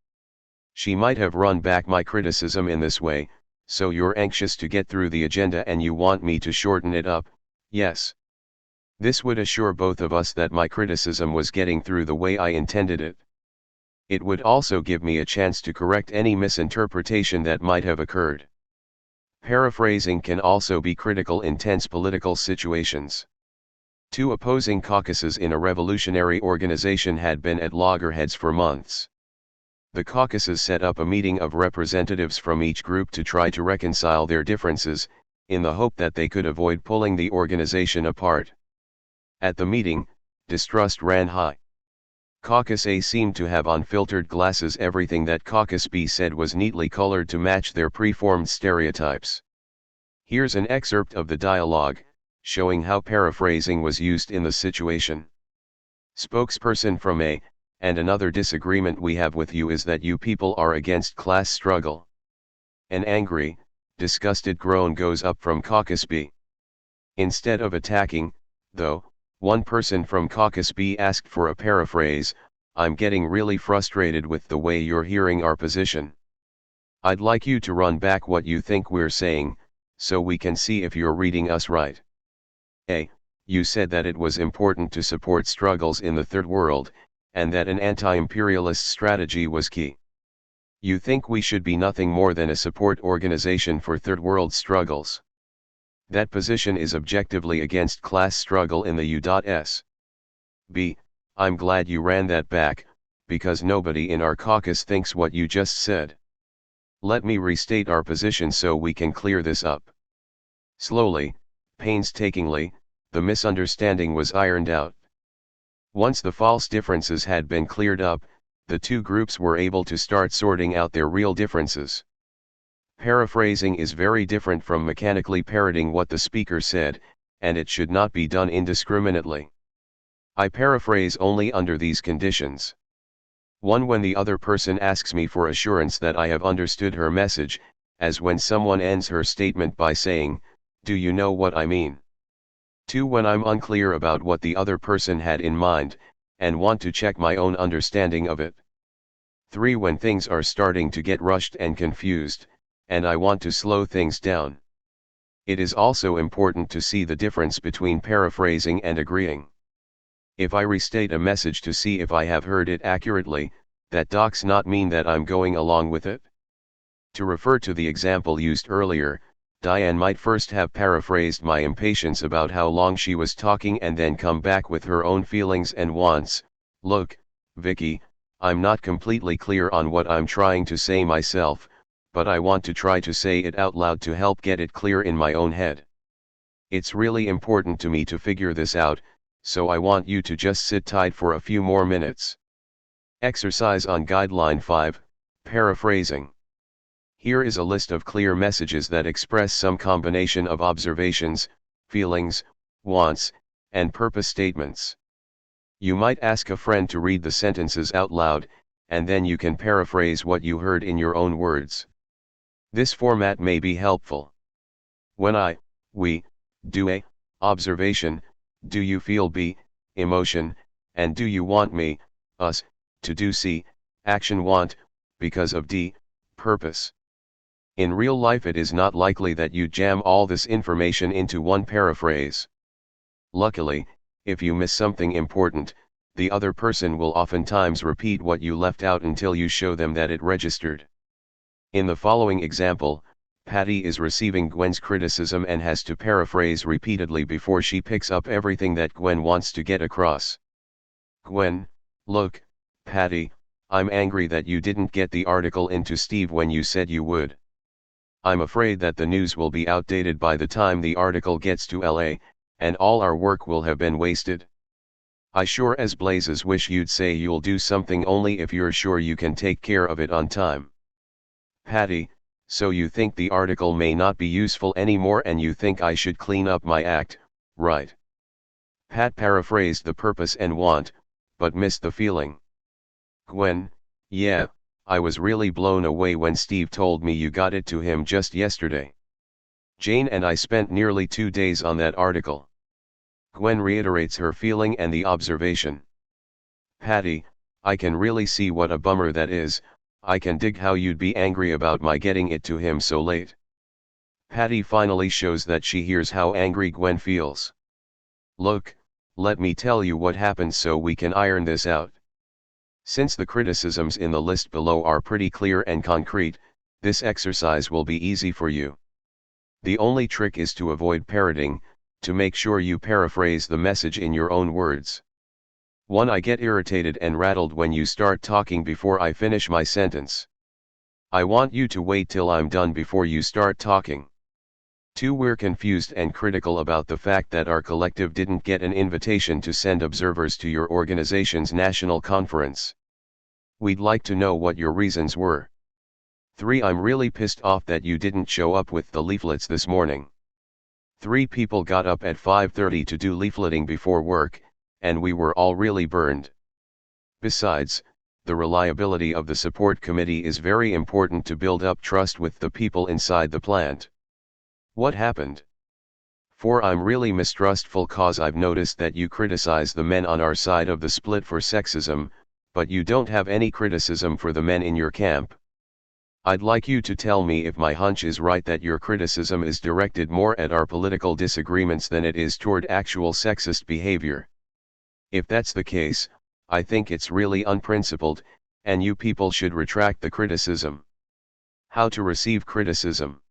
She might have run back my criticism in this way, "So you're anxious to get through the agenda and you want me to shorten it up, yes?" This would assure both of us that my criticism was getting through the way I intended it. It would also give me a chance to correct any misinterpretation that might have occurred. Paraphrasing can also be critical in tense political situations. Two opposing caucuses in a revolutionary organization had been at loggerheads for months. The caucuses set up a meeting of representatives from each group to try to reconcile their differences, in the hope that they could avoid pulling the organization apart. At the meeting, distrust ran high. Caucus A seemed to have unfiltered glasses. Everything that Caucus B said was neatly colored to match their preformed stereotypes. Here's an excerpt of the dialogue, showing how paraphrasing was used in the situation. Spokesperson from A: "And another disagreement we have with you is that you people are against class struggle." An angry, disgusted groan goes up from Caucus B. Instead of attacking, though, one person from Caucus B asked for a paraphrase: "I'm getting really frustrated with the way you're hearing our position. I'd like you to run back what you think we're saying, so we can see if you're reading us right. A: You said that it was important to support struggles in the Third World, and that an anti-imperialist strategy was key. You think we should be nothing more than a support organization for Third World struggles. That position is objectively against class struggle in the U.S. B: I'm glad you ran that back, because nobody in our caucus thinks what you just said. Let me restate our position so we can clear this up." Slowly, painstakingly, the misunderstanding was ironed out. Once the false differences had been cleared up, the two groups were able to start sorting out their real differences. Paraphrasing is very different from mechanically parroting what the speaker said, and it should not be done indiscriminately. I paraphrase only under these conditions. 1. When the other person asks me for assurance that I have understood her message, as when someone ends her statement by saying, "Do you know what I mean?" 2. When I'm unclear about what the other person had in mind, and want to check my own understanding of it. 3. When things are starting to get rushed and confused, and I want to slow things down. It is also important to see the difference between paraphrasing and agreeing. If I restate a message to see if I have heard it accurately, that does not mean that I'm going along with it. To refer to the example used earlier, Diane might first have paraphrased my impatience about how long she was talking and then come back with her own feelings and wants. "Look, Vicky, I'm not completely clear on what I'm trying to say myself, but I want to try to say it out loud to help get it clear in my own head. It's really important to me to figure this out, so I want you to just sit tight for a few more minutes. Exercise on Guideline 5, Paraphrasing. Here is a list of clear messages that express some combination of observations, feelings, wants, and purpose statements. You might ask a friend to read the sentences out loud, and then you can paraphrase what you heard in your own words. This format may be helpful. When we, do A, observation, do you feel B, emotion, and do you want me, us, to do C, action want, because of D, purpose. In real life it is not likely that you jam all this information into one paraphrase. Luckily, if you miss something important, the other person will oftentimes repeat what you left out until you show them that it registered. In the following example, Patty is receiving Gwen's criticism and has to paraphrase repeatedly before she picks up everything that Gwen wants to get across. Gwen, look, Patty, I'm angry that you didn't get the article into Steve when you said you would. I'm afraid that the news will be outdated by the time the article gets to LA, and all our work will have been wasted. I sure as blazes wish you'd say you'll do something only if you're sure you can take care of it on time. Patty, so you think the article may not be useful anymore and you think I should clean up my act, right? Pat paraphrased the purpose and want, but missed the feeling. Gwen, yeah, I was really blown away when Steve told me you got it to him just yesterday. Jane and I spent nearly 2 days on that article. Gwen reiterates her feeling and the observation. Patty, I can really see what a bummer that is. I can dig how you'd be angry about my getting it to him so late. Patty finally shows that she hears how angry Gwen feels. Look, let me tell you what happened so we can iron this out. Since the criticisms in the list below are pretty clear and concrete, this exercise will be easy for you. The only trick is to avoid parroting, to make sure you paraphrase the message in your own words. 1. I get irritated and rattled when you start talking before I finish my sentence. I want you to wait till I'm done before you start talking. 2. We're confused and critical about the fact that our collective didn't get an invitation to send observers to your organization's national conference. We'd like to know what your reasons were. 3. I'm really pissed off that you didn't show up with the leaflets this morning. 3 people got up at 5:30 to do leafleting before work, and we were all really burned. Besides, the reliability of the support committee is very important to build up trust with the people inside the plant. What happened? 4. I'm really mistrustful cause I've noticed that you criticize the men on our side of the split for sexism, but you don't have any criticism for the men in your camp. I'd like you to tell me if my hunch is right that your criticism is directed more at our political disagreements than it is toward actual sexist behavior. If that's the case, I think it's really unprincipled, and you people should retract the criticism. How to receive criticism.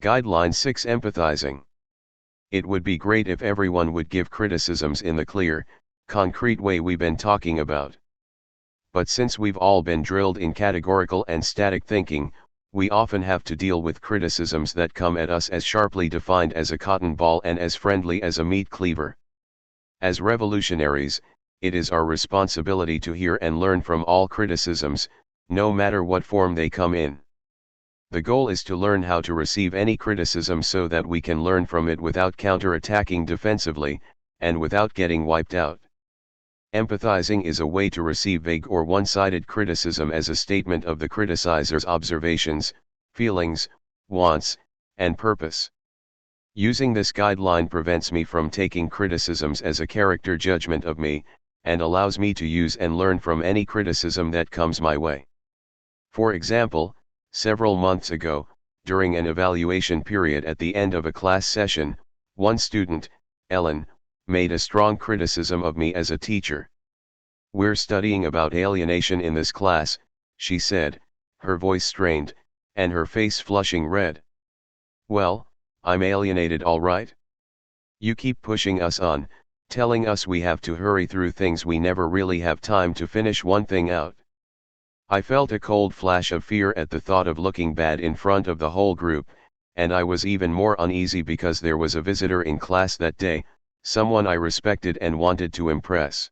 Guideline 6. Empathizing. It would be great if everyone would give criticisms in the clear, concrete way we've been talking about. But since we've all been drilled in categorical and static thinking, we often have to deal with criticisms that come at us as sharply defined as a cotton ball and as friendly as a meat cleaver. As revolutionaries, it is our responsibility to hear and learn from all criticisms, no matter what form they come in. The goal is to learn how to receive any criticism so that we can learn from it without counterattacking defensively, and without getting wiped out. Empathizing is a way to receive vague or one-sided criticism as a statement of the criticizer's observations, feelings, wants, and purpose. Using this guideline prevents me from taking criticisms as a character judgment of me, and allows me to use and learn from any criticism that comes my way. For example, several months ago, during an evaluation period at the end of a class session, one student, Ellen, made a strong criticism of me as a teacher. "We're studying about alienation in this class," she said, her voice strained, and her face flushing red. "Well, I'm alienated all right. You keep pushing us on, telling us we have to hurry through things we never really have time to finish one thing out." I felt a cold flash of fear at the thought of looking bad in front of the whole group, and I was even more uneasy because there was a visitor in class that day, someone I respected and wanted to impress.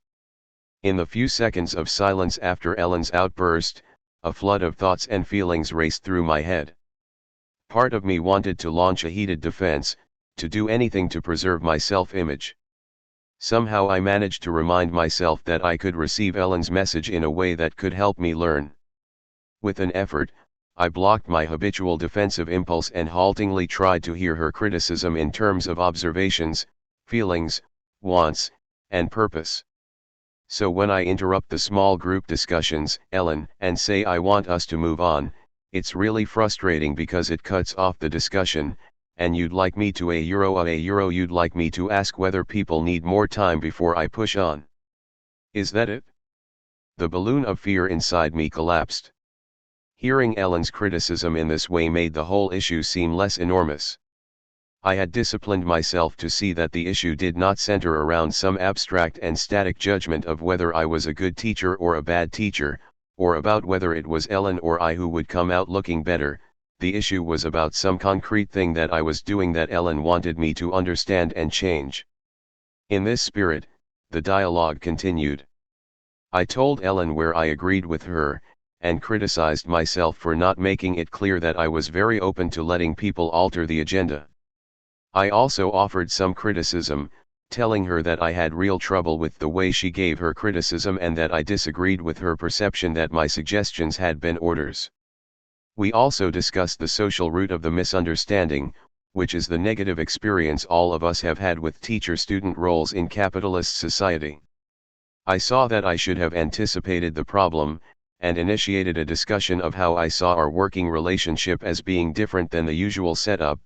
In the few seconds of silence after Ellen's outburst, a flood of thoughts and feelings raced through my head. Part of me wanted to launch a heated defense, to do anything to preserve my self-image. Somehow I managed to remind myself that I could receive Ellen's message in a way that could help me learn. With an effort, I blocked my habitual defensive impulse and haltingly tried to hear her criticism in terms of observations, feelings, wants, and purpose. So when I interrupt the small group discussions, Ellen, and say I want us to move on, it's really frustrating because it cuts off the discussion, and you'd like me to you'd like me to ask whether people need more time before I push on. Is that it? The balloon of fear inside me collapsed. Hearing Ellen's criticism in this way made the whole issue seem less enormous. I had disciplined myself to see that the issue did not center around some abstract and static judgment of whether I was a good teacher or a bad teacher, or about whether it was Ellen or I who would come out looking better. The issue was about some concrete thing that I was doing that Ellen wanted me to understand and change. In this spirit, the dialogue continued. I told Ellen where I agreed with her, and criticized myself for not making it clear that I was very open to letting people alter the agenda. I also offered some criticism, telling her that I had real trouble with the way she gave her criticism and that I disagreed with her perception that my suggestions had been orders. We also discussed the social root of the misunderstanding, which is the negative experience all of us have had with teacher-student roles in capitalist society. I saw that I should have anticipated the problem, and initiated a discussion of how I saw our working relationship as being different than the usual setup,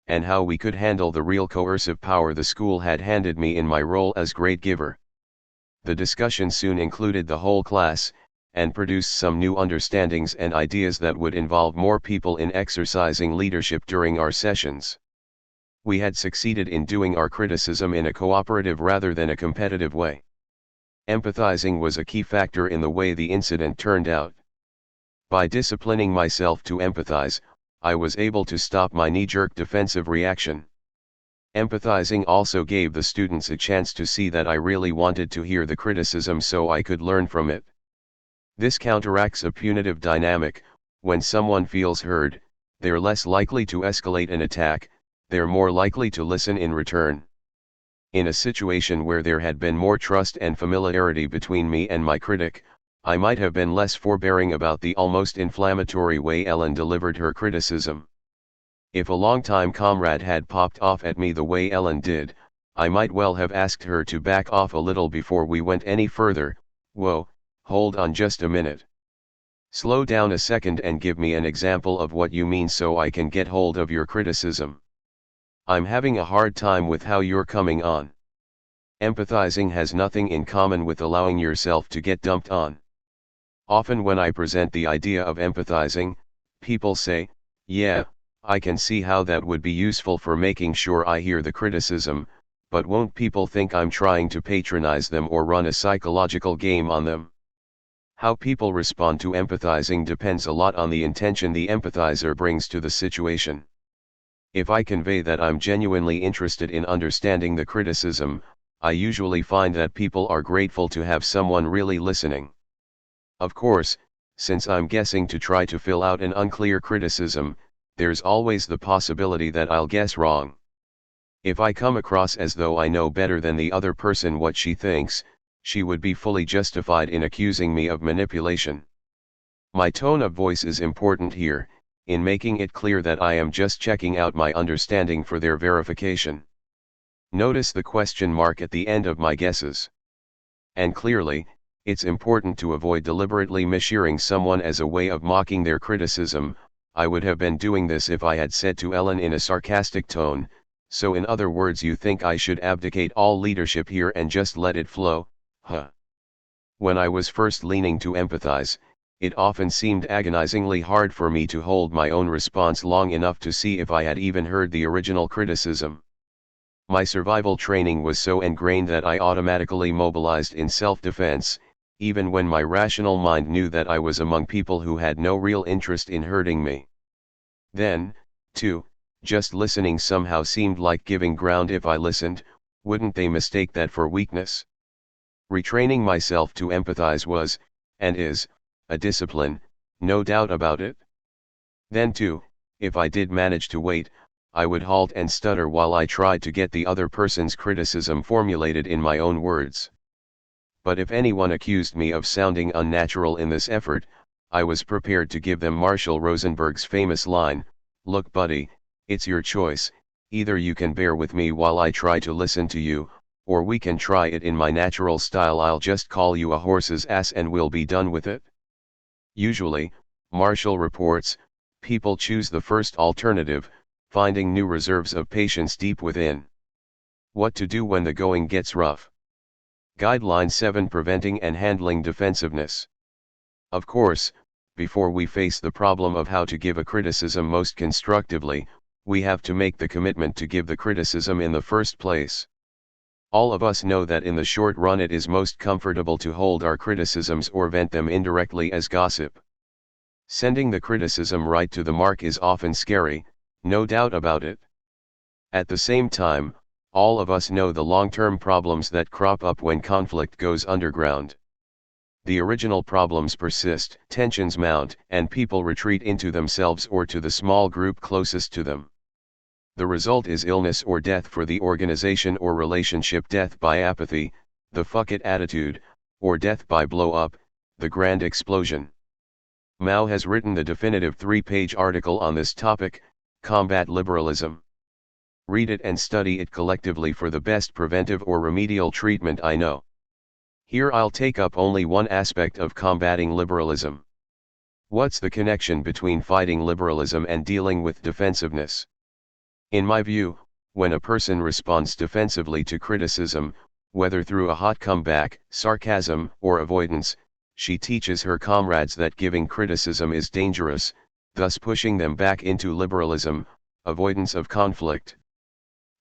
and how we could handle the real coercive power the school had handed me in my role as grade giver. The discussion soon included the whole class, and produced some new understandings and ideas that would involve more people in exercising leadership during our sessions. We had succeeded in doing our criticism in a cooperative rather than a competitive way. Empathizing was a key factor in the way the incident turned out. By disciplining myself to empathize, I was able to stop my knee-jerk defensive reaction. Empathizing also gave the students a chance to see that I really wanted to hear the criticism so I could learn from it. This counteracts a punitive dynamic. When someone feels heard, they're less likely to escalate an attack, they're more likely to listen in return. In a situation where there had been more trust and familiarity between me and my critic, I might have been less forbearing about the almost inflammatory way Ellen delivered her criticism. If a longtime comrade had popped off at me the way Ellen did, I might well have asked her to back off a little before we went any further. Whoa, hold on just a minute. Slow down a second and give me an example of what you mean so I can get hold of your criticism. I'm having a hard time with how you're coming on. Empathizing has nothing in common with allowing yourself to get dumped on. Often when I present the idea of empathizing, people say, yeah, I can see how that would be useful for making sure I hear the criticism, but won't people think I'm trying to patronize them or run a psychological game on them? How people respond to empathizing depends a lot on the intention the empathizer brings to the situation. If I convey that I'm genuinely interested in understanding the criticism, I usually find that people are grateful to have someone really listening. Of course, since I'm guessing to try to fill out an unclear criticism, there's always the possibility that I'll guess wrong. If I come across as though I know better than the other person what she thinks, she would be fully justified in accusing me of manipulation. My tone of voice is important here, in making it clear that I am just checking out my understanding for their verification. Notice the question mark at the end of my guesses. And clearly, it's important to avoid deliberately mishearing someone as a way of mocking their criticism. I would have been doing this if I had said to Ellen in a sarcastic tone, so in other words you think I should abdicate all leadership here and just let it flow, huh? When I was first leaning to empathize, it often seemed agonizingly hard for me to hold my own response long enough to see if I had even heard the original criticism. My survival training was so ingrained that I automatically mobilized in self-defense, even when my rational mind knew that I was among people who had no real interest in hurting me. Then, too, just listening somehow seemed like giving ground if I listened, Wouldn't they mistake that for weakness? Retraining myself to empathize was, and is, a discipline, no doubt about it. Then too, if I did manage to wait, I would halt and stutter while I tried to get the other person's criticism formulated in my own words. But if anyone accused me of sounding unnatural in this effort, I was prepared to give them Marshall Rosenberg's famous line, "Look buddy, it's your choice, either you can bear with me while I try to listen to you, or we can try it in my natural style. I'll just call you a horse's ass and we'll be done with it." Usually, Marshall reports, people choose the first alternative, finding new reserves of patience deep within. What to do when the going gets rough. Guideline 7: Preventing and Handling Defensiveness. Of course, before we face the problem of how to give a criticism most constructively, we have to make the commitment to give the criticism in the first place. All of us know that in the short run it is most comfortable to hold our criticisms or vent them indirectly as gossip. Sending the criticism right to the mark is often scary, no doubt about it. At the same time, all of us know the long-term problems that crop up when conflict goes underground. The original problems persist, tensions mount, and people retreat into themselves or to the small group closest to them. The result is illness or death for the organization or relationship, death by apathy, the fuck it attitude, or death by blow up, the grand explosion. Mao has written the definitive 3-page article on this topic, Combat Liberalism. Read it and study it collectively for the best preventive or remedial treatment I know. Here I'll take up only one aspect of combating liberalism. What's the connection between fighting liberalism and dealing with defensiveness? In my view, when a person responds defensively to criticism, whether through a hot comeback, sarcasm, or avoidance, she teaches her comrades that giving criticism is dangerous, thus pushing them back into liberalism, avoidance of conflict.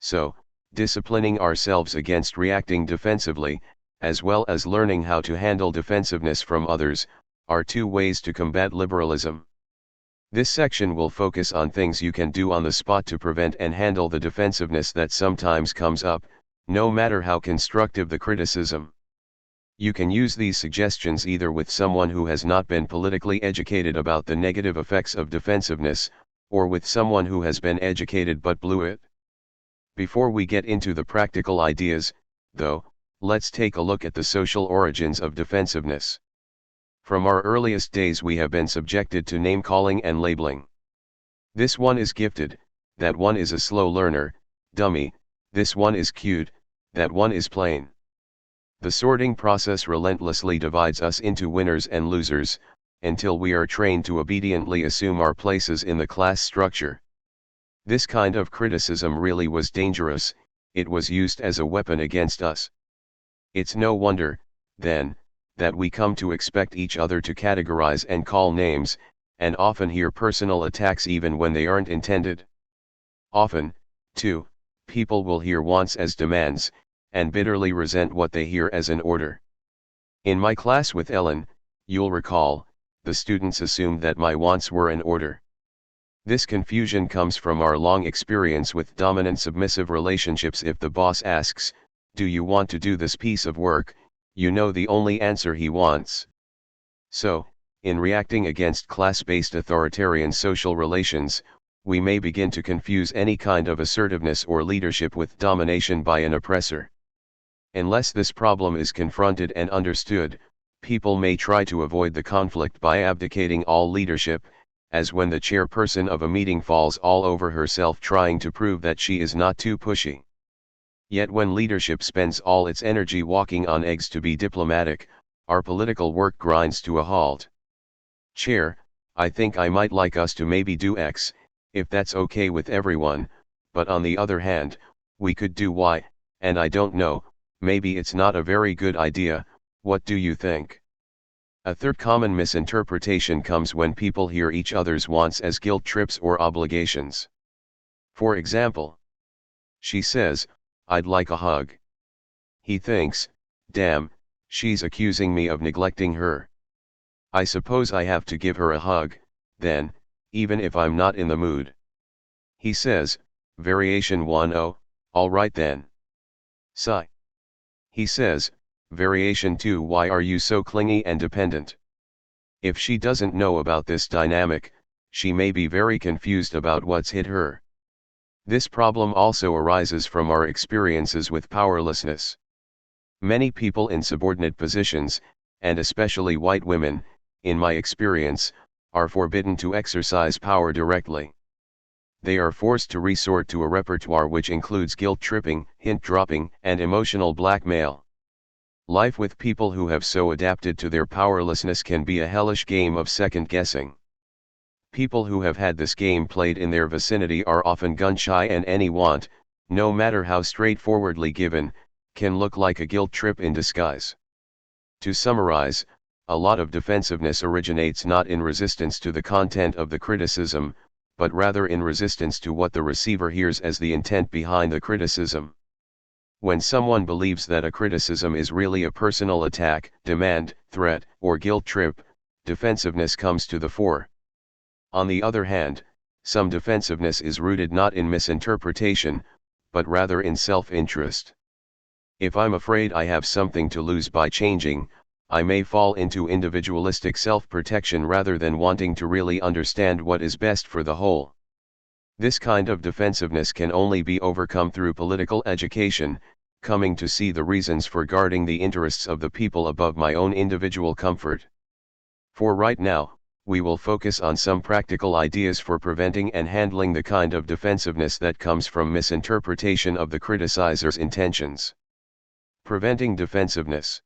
So, disciplining ourselves against reacting defensively, as well as learning how to handle defensiveness from others, are two ways to combat liberalism. This section will focus on things you can do on the spot to prevent and handle the defensiveness that sometimes comes up, no matter how constructive the criticism. You can use these suggestions either with someone who has not been politically educated about the negative effects of defensiveness, or with someone who has been educated but blew it. Before we get into the practical ideas, though, let's take a look at the social origins of defensiveness. From our earliest days we have been subjected to name-calling and labeling. This one is gifted, that one is a slow learner, dummy, this one is cute, that one is plain. The sorting process relentlessly divides us into winners and losers, until we are trained to obediently assume our places in the class structure. This kind of criticism really was dangerous, it was used as a weapon against us. It's no wonder, then, that we come to expect each other to categorize and call names, and often hear personal attacks even when they aren't intended. Often, too, people will hear wants as demands, and bitterly resent what they hear as an order. In my class with Ellen, you'll recall, the students assumed that my wants were an order. This confusion comes from our long experience with dominant-submissive relationships. If the boss asks, "Do you want to do this piece of work?" you know the only answer he wants. So, in reacting against class-based authoritarian social relations, we may begin to confuse any kind of assertiveness or leadership with domination by an oppressor. Unless this problem is confronted and understood, people may try to avoid the conflict by abdicating all leadership, as when the chairperson of a meeting falls all over herself trying to prove that she is not too pushy. Yet when leadership spends all its energy walking on eggs to be diplomatic, our political work grinds to a halt. Chair, I think I might like us to maybe do X, if that's okay with everyone, but on the other hand, we could do Y, and I don't know, maybe it's not a very good idea, what do you think? A third common misinterpretation comes when people hear each other's wants as guilt trips or obligations. For example, she says, "I'd like a hug." He thinks, "Damn, she's accusing me of neglecting her. I suppose I have to give her a hug, then, even if I'm not in the mood." He says, variation 1, "Oh, all right then." Sigh. He says, variation 2, why are you so clingy and dependent? If she doesn't know about this dynamic, she may be very confused about what's hit her. This problem also arises from our experiences with powerlessness. Many people in subordinate positions, and especially white women, in my experience, are forbidden to exercise power directly. They are forced to resort to a repertoire which includes guilt-tripping, hint-dropping, and emotional blackmail. Life with people who have so adapted to their powerlessness can be a hellish game of second-guessing. People who have had this game played in their vicinity are often gun-shy, and any want, no matter how straightforwardly given, can look like a guilt trip in disguise. To summarize, a lot of defensiveness originates not in resistance to the content of the criticism, but rather in resistance to what the receiver hears as the intent behind the criticism. When someone believes that a criticism is really a personal attack, demand, threat, or guilt trip, defensiveness comes to the fore. On the other hand, some defensiveness is rooted not in misinterpretation, but rather in self-interest. If I'm afraid I have something to lose by changing, I may fall into individualistic self-protection rather than wanting to really understand what is best for the whole. This kind of defensiveness can only be overcome through political education, coming to see the reasons for guarding the interests of the people above my own individual comfort. For right now, we will focus on some practical ideas for preventing and handling the kind of defensiveness that comes from misinterpretation of the criticizer's intentions. Preventing defensiveness.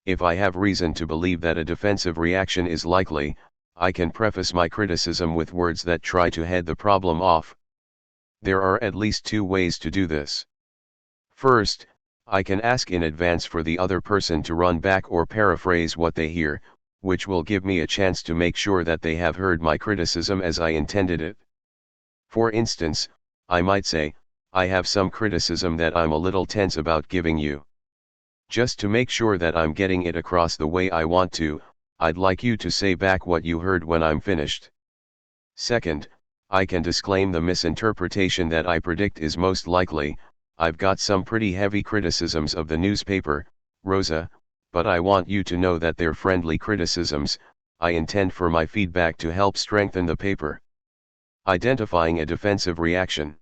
If I have reason to believe that a defensive reaction is likely, I can preface my criticism with words that try to head the problem off. There are at least two ways to do this. First, I can ask in advance for the other person to run back or paraphrase what they hear, which will give me a chance to make sure that they have heard my criticism as I intended it. For instance, I might say, I have some criticism that I'm a little tense about giving you. Just to make sure that I'm getting it across the way I want to, I'd like you to say back what you heard when I'm finished. Second, I can disclaim the misinterpretation that I predict is most likely. I've got some pretty heavy criticisms of the newspaper, Rosa, but I want you to know that they're friendly criticisms. I intend for my feedback to help strengthen the paper. Identifying a defensive reaction.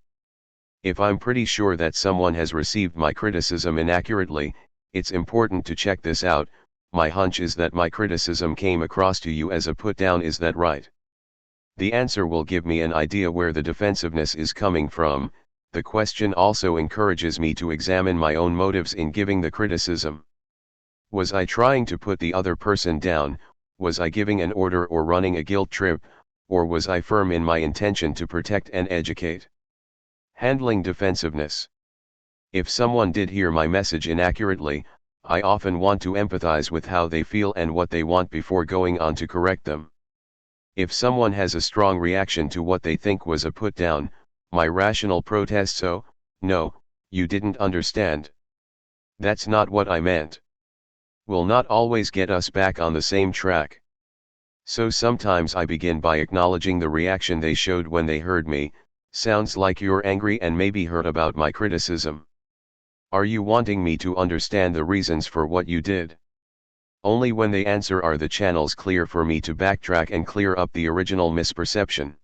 If I'm pretty sure that someone has received my criticism inaccurately, it's important to check this out. My hunch is that my criticism came across to you as a put-down. Is that right? The answer will give me an idea where the defensiveness is coming from. The question also encourages me to examine my own motives in giving the criticism. Was I trying to put the other person down? Was I giving an order or running a guilt trip? Or was I firm in my intention to protect and educate? Handling defensiveness. If someone did hear my message inaccurately, I often want to empathize with how they feel and what they want before going on to correct them. If someone has a strong reaction to what they think was a put-down, my rational protest, "So, no, you didn't understand. That's not what I meant," will not always get us back on the same track. So sometimes I begin by acknowledging the reaction they showed when they heard me. "Sounds like you're angry and maybe hurt about my criticism. Are you wanting me to understand the reasons for what you did?" Only when they answer are the channels clear for me to backtrack and clear up the original misperception.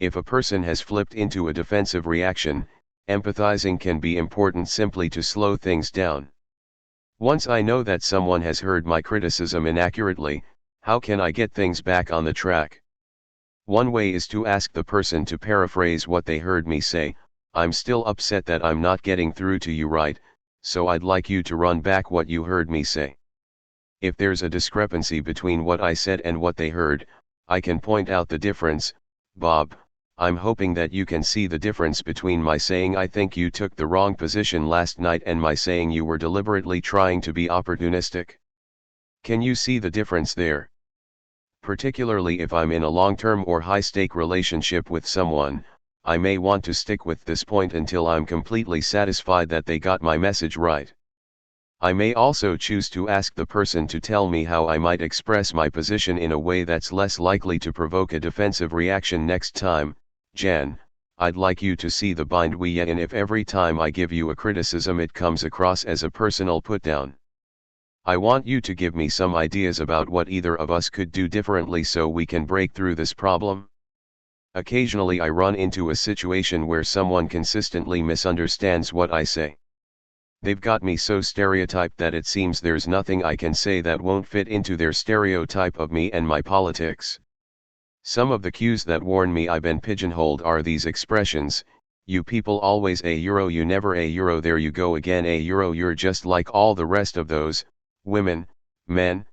If a person has flipped into a defensive reaction, empathizing can be important simply to slow things down. Once I know that someone has heard my criticism inaccurately, how can I get things back on the track? One way is to ask the person to paraphrase what they heard me say. "I'm still upset that I'm not getting through to you right, so I'd like you to run back what you heard me say." If there's a discrepancy between what I said and what they heard, I can point out the difference. "Bob, I'm hoping that you can see the difference between my saying I think you took the wrong position last night and my saying you were deliberately trying to be opportunistic. Can you see the difference there?" Particularly if I'm in a long-term or high-stake relationship with someone, I may want to stick with this point until I'm completely satisfied that they got my message right. I may also choose to ask the person to tell me how I might express my position in a way that's less likely to provoke a defensive reaction next time. "Jan, I'd like you to see the bind we are in if every time I give you a criticism it comes across as a personal putdown. I want you to give me some ideas about what either of us could do differently so we can break through this problem. Occasionally I run into a situation where someone consistently misunderstands what I say. They've got me so stereotyped that it seems there's nothing I can say that won't fit into their stereotype of me and my politics. Some of the cues that warn me I've been pigeonholed are these expressions: you people always a euro, you never a euro, there you go again a euro, you're just like all the rest of those, women, men, ...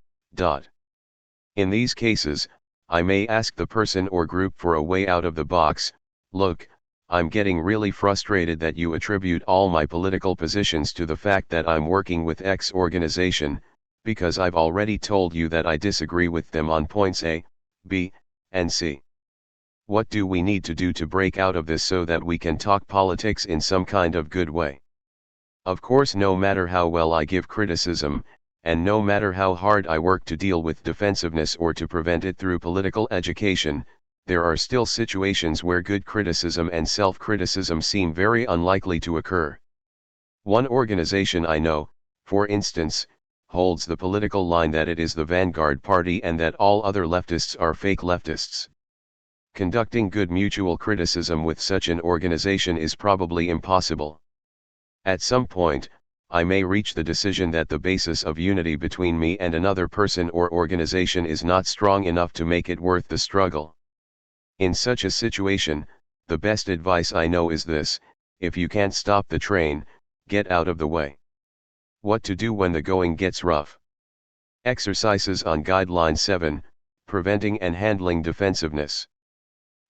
In these cases, I may ask the person or group for a way out of the box. Look, I'm getting really frustrated that you attribute all my political positions to the fact that I'm working with X organization, because I've already told you that I disagree with them on points A, B, and C. What do we need to do to break out of this so that we can talk politics in some kind of good way? Of course, no matter how well I give criticism, and no matter how hard I work to deal with defensiveness or to prevent it through political education, there are still situations where good criticism and self-criticism seem very unlikely to occur. One organization I know, for instance, holds the political line that it is the vanguard party and that all other leftists are fake leftists. Conducting good mutual criticism with such an organization is probably impossible. At some point, I may reach the decision that the basis of unity between me and another person or organization is not strong enough to make it worth the struggle. In such a situation, the best advice I know is this: if you can't stop the train, get out of the way. What to do when the going gets rough. Exercises on Guideline 7, Preventing and Handling Defensiveness.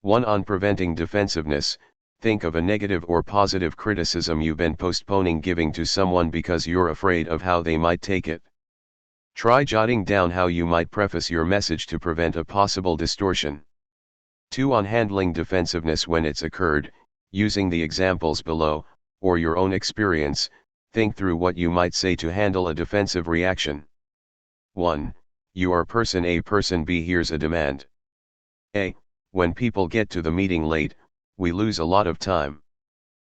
1. On preventing defensiveness, think of a negative or positive criticism you've been postponing giving to someone because you're afraid of how they might take it. Try jotting down how you might preface your message to prevent a possible distortion. 2. On handling defensiveness when it's occurred, using the examples below, or your own experience, think through what you might say to handle a defensive reaction. 1. You are person A, person B. Here's a demand. A. When people get to the meeting late, we lose a lot of time.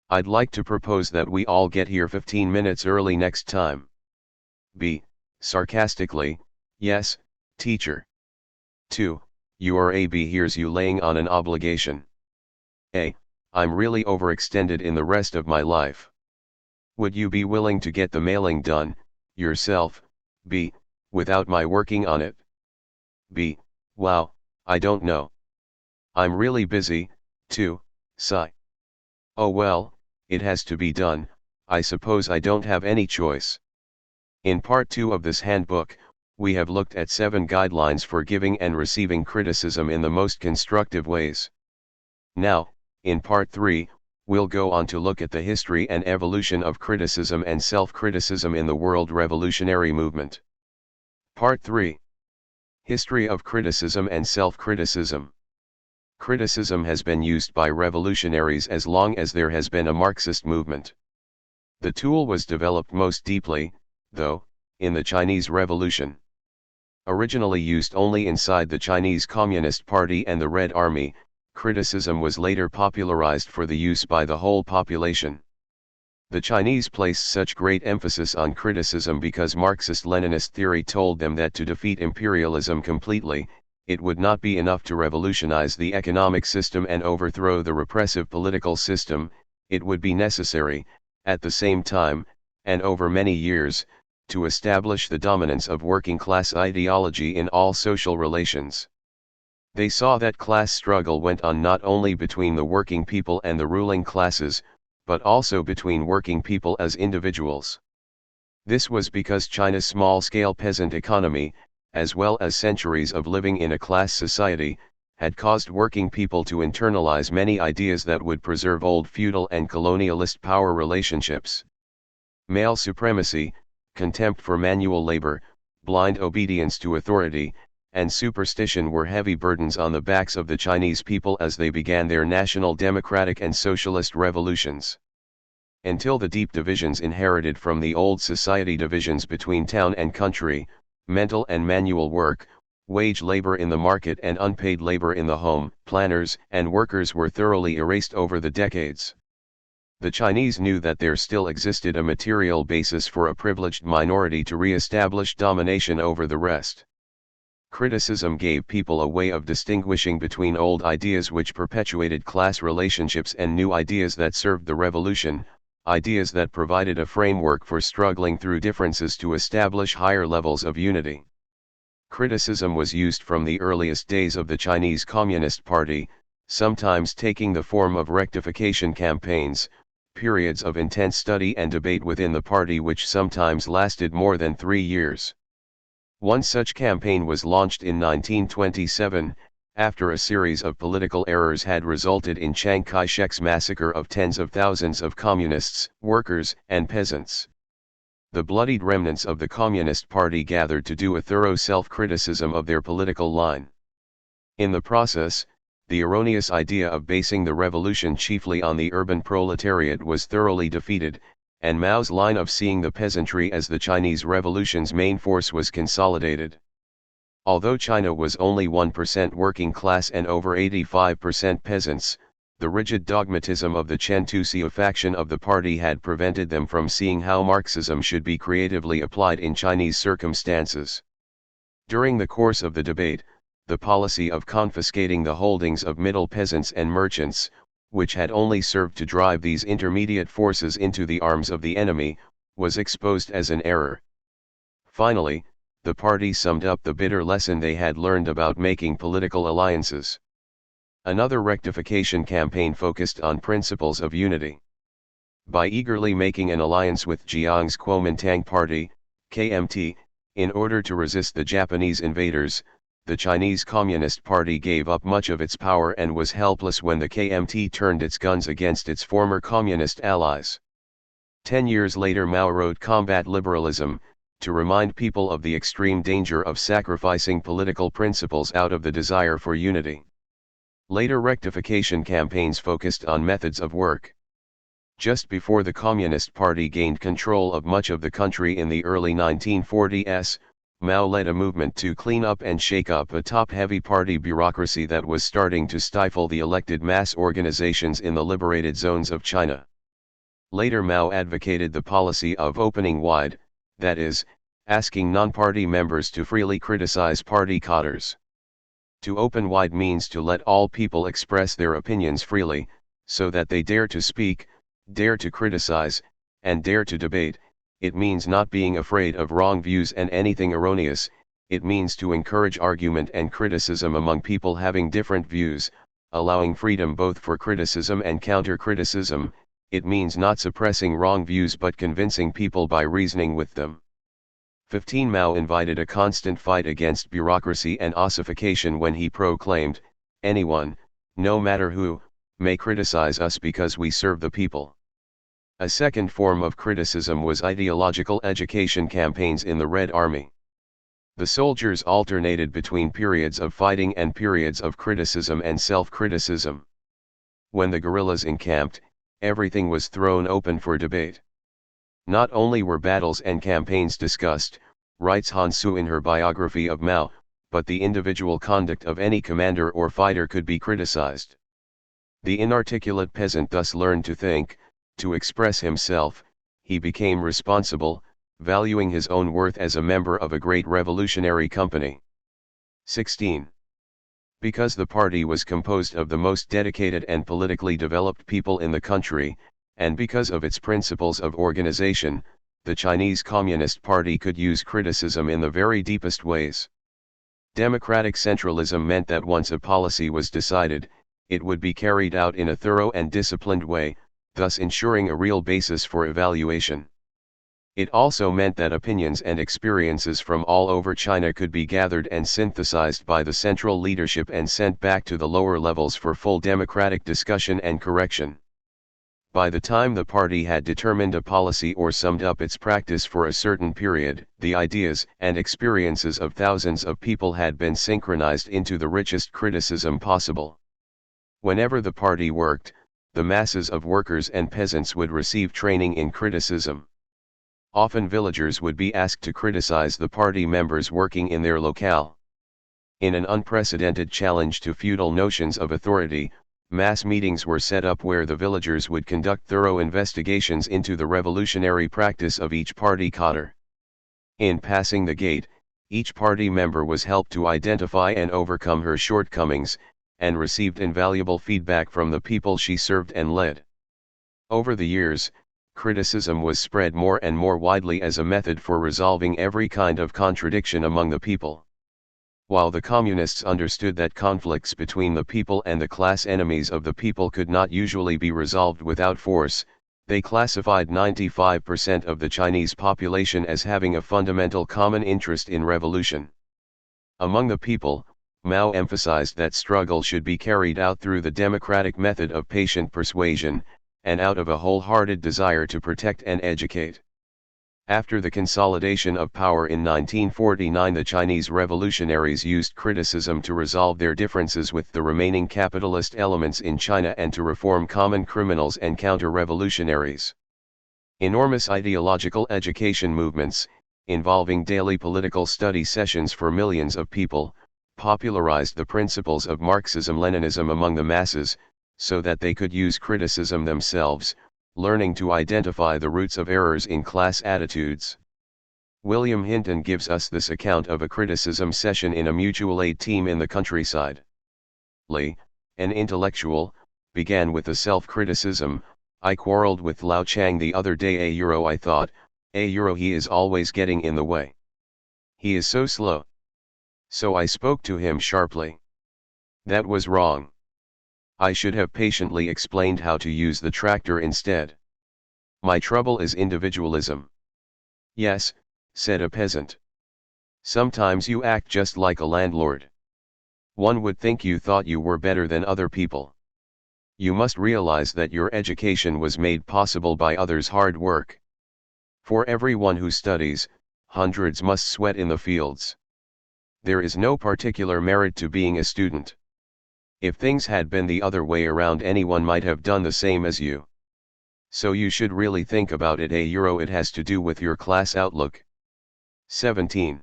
I'd like to propose that we all get here 15 minutes early next time. B. Sarcastically, yes, teacher. 2. You are A. B. Here's you laying on an obligation. A. I'm really overextended in the rest of my life. Would you be willing to get the mailing done, yourself, B, without my working on it? B. Wow, I don't know. I'm really busy, too, sigh. Oh well, it has to be done, I suppose I don't have any choice. In part 2 of this handbook, we have looked at 7 guidelines for giving and receiving criticism in the most constructive ways. Now, in part 3, we'll go on to look at the history and evolution of criticism and self-criticism in the world revolutionary movement. Part 3. History of criticism and self-criticism. Criticism has been used by revolutionaries as long as there has been a Marxist movement. The tool was developed most deeply, though, in the Chinese Revolution. Originally used only inside the Chinese Communist Party and the Red Army, criticism was later popularized for the use by the whole population. The Chinese placed such great emphasis on criticism because Marxist-Leninist theory told them that to defeat imperialism completely, it would not be enough to revolutionize the economic system and overthrow the repressive political system, it would be necessary, at the same time, and over many years, to establish the dominance of working-class ideology in all social relations. They saw that class struggle went on not only between the working people and the ruling classes, but also between working people as individuals. This was because China's small-scale peasant economy, as well as centuries of living in a class society, had caused working people to internalize many ideas that would preserve old feudal and colonialist power relationships. Male supremacy, contempt for manual labor, blind obedience to authority, and superstition were heavy burdens on the backs of the Chinese people as they began their national democratic and socialist revolutions. Until the deep divisions inherited from the old society divisions between town and country, mental and manual work, Wage labor in the market and unpaid labor in the home, planners and workers were thoroughly erased over the decades. The Chinese knew that there still existed a material basis for a privileged minority to re-establish domination over the rest. Criticism gave people a way of distinguishing between old ideas which perpetuated class relationships and new ideas that served the revolution, ideas that provided a framework for struggling through differences to establish higher levels of unity. Criticism was used from the earliest days of the Chinese Communist Party, sometimes taking the form of rectification campaigns, periods of intense study and debate within the party which sometimes lasted more than 3 years. One such campaign was launched in 1927, after a series of political errors had resulted in Chiang Kai-shek's massacre of tens of thousands of communists, workers, and peasants. The bloodied remnants of the Communist Party gathered to do a thorough self-criticism of their political line. In the process, the erroneous idea of basing the revolution chiefly on the urban proletariat was thoroughly defeated, and Mao's line of seeing the peasantry as the Chinese Revolution's main force was consolidated. Although China was only 1% working class and over 85% peasants, the rigid dogmatism of the Chen Tuxiu faction of the party had prevented them from seeing how Marxism should be creatively applied in Chinese circumstances. During the course of the debate, the policy of confiscating the holdings of middle peasants and merchants, which had only served to drive these intermediate forces into the arms of the enemy, was exposed as an error. Finally, the party summed up the bitter lesson they had learned about making political alliances. Another rectification campaign focused on principles of unity. By eagerly making an alliance with Jiang's Kuomintang Party, KMT, in order to resist the Japanese invaders, the Chinese Communist Party gave up much of its power and was helpless when the KMT turned its guns against its former communist allies. 10 years later Mao wrote Combat Liberalism, to remind people of the extreme danger of sacrificing political principles out of the desire for unity. Later rectification campaigns focused on methods of work. Just before the Communist Party gained control of much of the country in the early 1940s, Mao led a movement to clean up and shake up a top-heavy party bureaucracy that was starting to stifle the elected mass organizations in the liberated zones of China. Later Mao advocated the policy of opening wide, that is, asking non-party members to freely criticize party cadres. To open wide means to let all people express their opinions freely, so that they dare to speak, dare to criticize, and dare to debate. It means not being afraid of wrong views and anything erroneous. It means to encourage argument and criticism among people having different views, allowing freedom both for criticism and counter-criticism. It means not suppressing wrong views but convincing people by reasoning with them. 15 Mao invited a constant fight against bureaucracy and ossification when he proclaimed, "Anyone, no matter who, may criticize us because we serve the people." A second form of criticism was ideological education campaigns in the Red Army. The soldiers alternated between periods of fighting and periods of criticism and self-criticism. When the guerrillas encamped, everything was thrown open for debate. Not only were battles and campaigns discussed, writes Han Su in her biography of Mao, but the individual conduct of any commander or fighter could be criticized. The inarticulate peasant thus learned to think, to express himself. He became responsible, valuing his own worth as a member of a great revolutionary company. 16. Because the party was composed of the most dedicated and politically developed people in the country, and because of its principles of organization, the Chinese Communist Party could use criticism in the very deepest ways. Democratic centralism meant that once a policy was decided, it would be carried out in a thorough and disciplined way, thus ensuring a real basis for evaluation. It also meant that opinions and experiences from all over China could be gathered and synthesized by the central leadership and sent back to the lower levels for full democratic discussion and correction. By the time the party had determined a policy or summed up its practice for a certain period, the ideas and experiences of thousands of people had been synchronized into the richest criticism possible. Whenever the party worked, the masses of workers and peasants would receive training in criticism. Often villagers would be asked to criticize the party members working in their locale. In an unprecedented challenge to feudal notions of authority, mass meetings were set up where the villagers would conduct thorough investigations into the revolutionary practice of each party cadre. In passing the gate, each party member was helped to identify and overcome her shortcomings, and received invaluable feedback from the people she served and led. Over the years, criticism was spread more and more widely as a method for resolving every kind of contradiction among the people. While the communists understood that conflicts between the people and the class enemies of the people could not usually be resolved without force, they classified 95% of the Chinese population as having a fundamental common interest in revolution. Among the people, Mao emphasized that struggle should be carried out through the democratic method of patient persuasion, and out of a wholehearted desire to protect and educate. After the consolidation of power in 1949, the Chinese revolutionaries used criticism to resolve their differences with the remaining capitalist elements in China and to reform common criminals and counter-revolutionaries. Enormous ideological education movements, involving daily political study sessions for millions of people, popularized the principles of Marxism-Leninism among the masses, so that they could use criticism themselves, learning to identify the roots of errors in class attitudes. William Hinton gives us this account of a criticism session in a mutual aid team in the countryside. Li, an intellectual, began with a self-criticism. I quarreled with Lao Chang the other day. I thought, he is always getting in the way. He is so slow. So I spoke to him sharply. That was wrong. I should have patiently explained how to use the tractor instead. My trouble is individualism. Yes, said a peasant. Sometimes you act just like a landlord. One would think you thought you were better than other people. You must realize that your education was made possible by others' hard work. For everyone who studies, hundreds must sweat in the fields. There is no particular merit to being a student. If things had been the other way around, anyone might have done the same as you. So you should really think about it. It has to do with your class outlook. 17.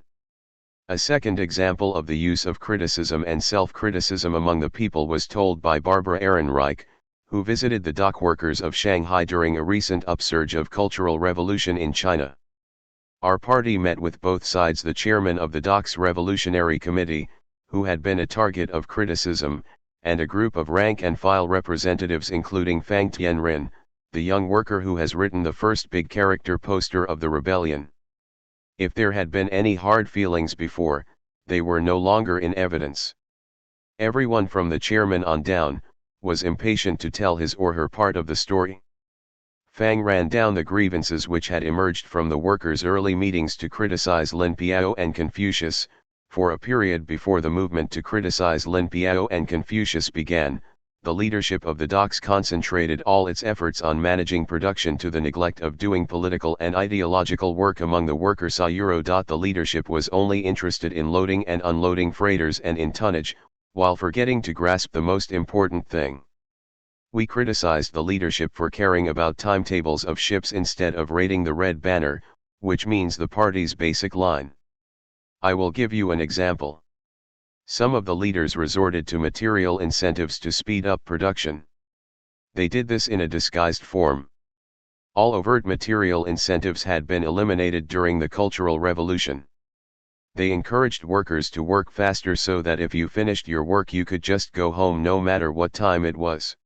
A second example of the use of criticism and self-criticism among the people was told by Barbara Ehrenreich, who visited the dock workers of Shanghai during a recent upsurge of cultural revolution in China. Our party met with both sides: the chairman of the docks Revolutionary Committee, who had been a target of criticism, and a group of rank-and-file representatives including Fang Tianren, the young worker who has written the first big character poster of the rebellion. If there had been any hard feelings before, they were no longer in evidence. Everyone from the chairman on down, was impatient to tell his or her part of the story. Fang ran down the grievances which had emerged from the workers' early meetings to criticize Lin Piao and Confucius. For a period before the movement to criticize Lin Piao and Confucius began, the leadership of the docks concentrated all its efforts on managing production to the neglect of doing political and ideological work among the workers. The leadership was only interested in loading and unloading freighters and in tonnage, while forgetting to grasp the most important thing. We criticized the leadership for caring about timetables of ships instead of raiding the red banner, which means the party's basic line. I will give you an example. Some of the leaders resorted to material incentives to speed up production. They did this in a disguised form. All overt material incentives had been eliminated during the Cultural Revolution. They encouraged workers to work faster so that if you finished your work you could just go home no matter what time it was.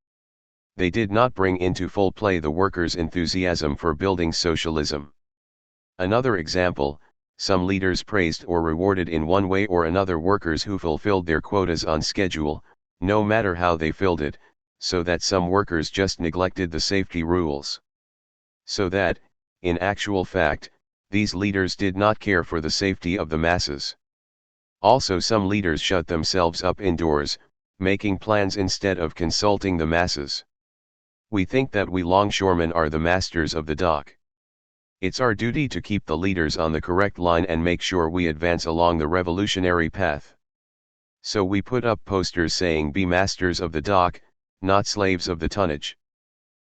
They did not bring into full play the workers' enthusiasm for building socialism. Another example, some leaders praised or rewarded in one way or another workers who fulfilled their quotas on schedule, no matter how they filled it, so that some workers just neglected the safety rules. So that, in actual fact, these leaders did not care for the safety of the masses. Also, some leaders shut themselves up indoors, making plans instead of consulting the masses. We think that we longshoremen are the masters of the dock. It's our duty to keep the leaders on the correct line and make sure we advance along the revolutionary path. So we put up posters saying "Be masters of the dock, not slaves of the tonnage."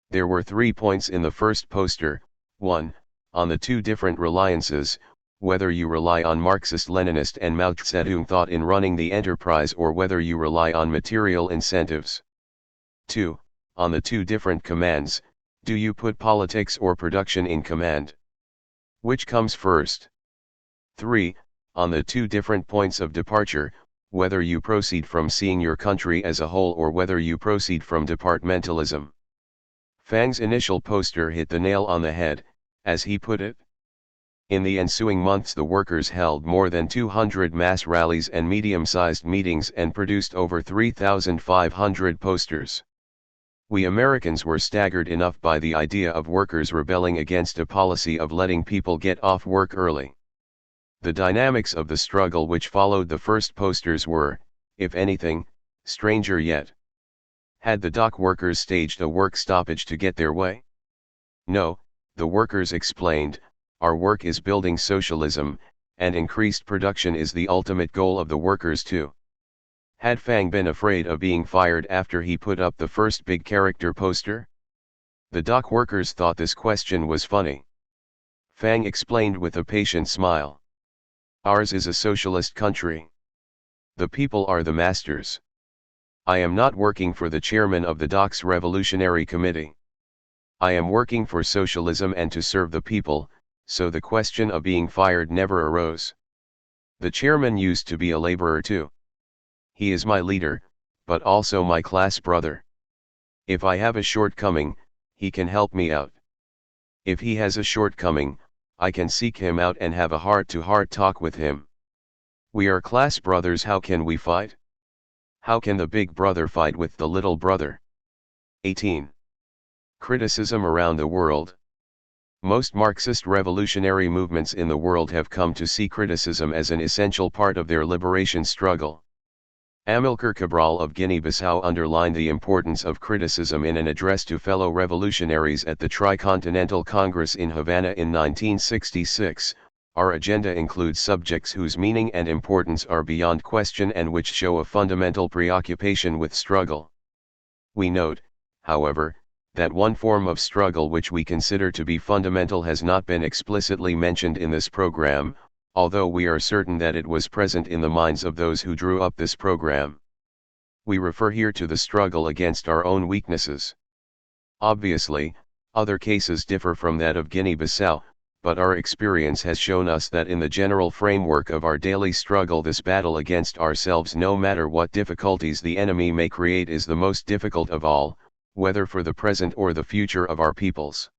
There were 3 points in the first poster: 1. On the two different reliances, whether you rely on Marxist-Leninist and Mao Zedong thought in running the enterprise or whether you rely on material incentives. 2. On the two different commands, do you put politics or production in command? Which comes first? 3. On the two different points of departure, whether you proceed from seeing your country as a whole or whether you proceed from departmentalism. Fang's initial poster hit the nail on the head, as he put it. In the ensuing months the workers held more than 200 mass rallies and medium-sized meetings and produced over 3,500 posters. We Americans were staggered enough by the idea of workers rebelling against a policy of letting people get off work early. The dynamics of the struggle which followed the first posters were, if anything, stranger yet. Had the dock workers staged a work stoppage to get their way? No, the workers explained, our work is building socialism, and increased production is the ultimate goal of the workers too. Had Fang been afraid of being fired after he put up the first big character poster? The dock workers thought this question was funny. Fang explained with a patient smile. Ours is a socialist country. The people are the masters. I am not working for the chairman of the Docks Revolutionary Committee. I am working for socialism and to serve the people, so the question of being fired never arose. The chairman used to be a laborer too. He is my leader, but also my class brother. If I have a shortcoming, he can help me out. If he has a shortcoming, I can seek him out and have a heart-to-heart talk with him. We are class brothers. How can we fight? How can the big brother fight with the little brother? 18. Criticism around the world. Most Marxist revolutionary movements in the world have come to see criticism as an essential part of their liberation struggle. Amilcar Cabral of Guinea-Bissau underlined the importance of criticism in an address to fellow revolutionaries at the Tricontinental Congress in Havana in 1966. Our agenda includes subjects whose meaning and importance are beyond question and which show a fundamental preoccupation with struggle. We note, however, that one form of struggle which we consider to be fundamental has not been explicitly mentioned in this program, although we are certain that it was present in the minds of those who drew up this program. We refer here to the struggle against our own weaknesses. Obviously, other cases differ from that of Guinea-Bissau, but our experience has shown us that in the general framework of our daily struggle, this battle against ourselves, no matter what difficulties the enemy may create, is the most difficult of all, whether for the present or the future of our peoples.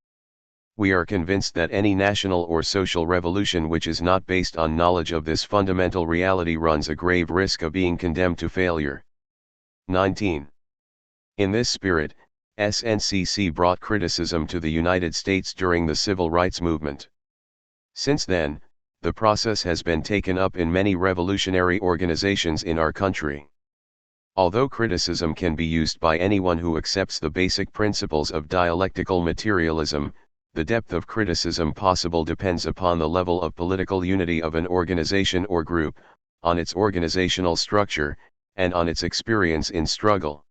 We are convinced that any national or social revolution which is not based on knowledge of this fundamental reality runs a grave risk of being condemned to failure. 19. In this spirit, SNCC brought criticism to the United States during the Civil Rights Movement. Since then, the process has been taken up in many revolutionary organizations in our country. Although criticism can be used by anyone who accepts the basic principles of dialectical materialism, the depth of criticism possible depends upon the level of political unity of an organization or group, on its organizational structure, and on its experience in struggle.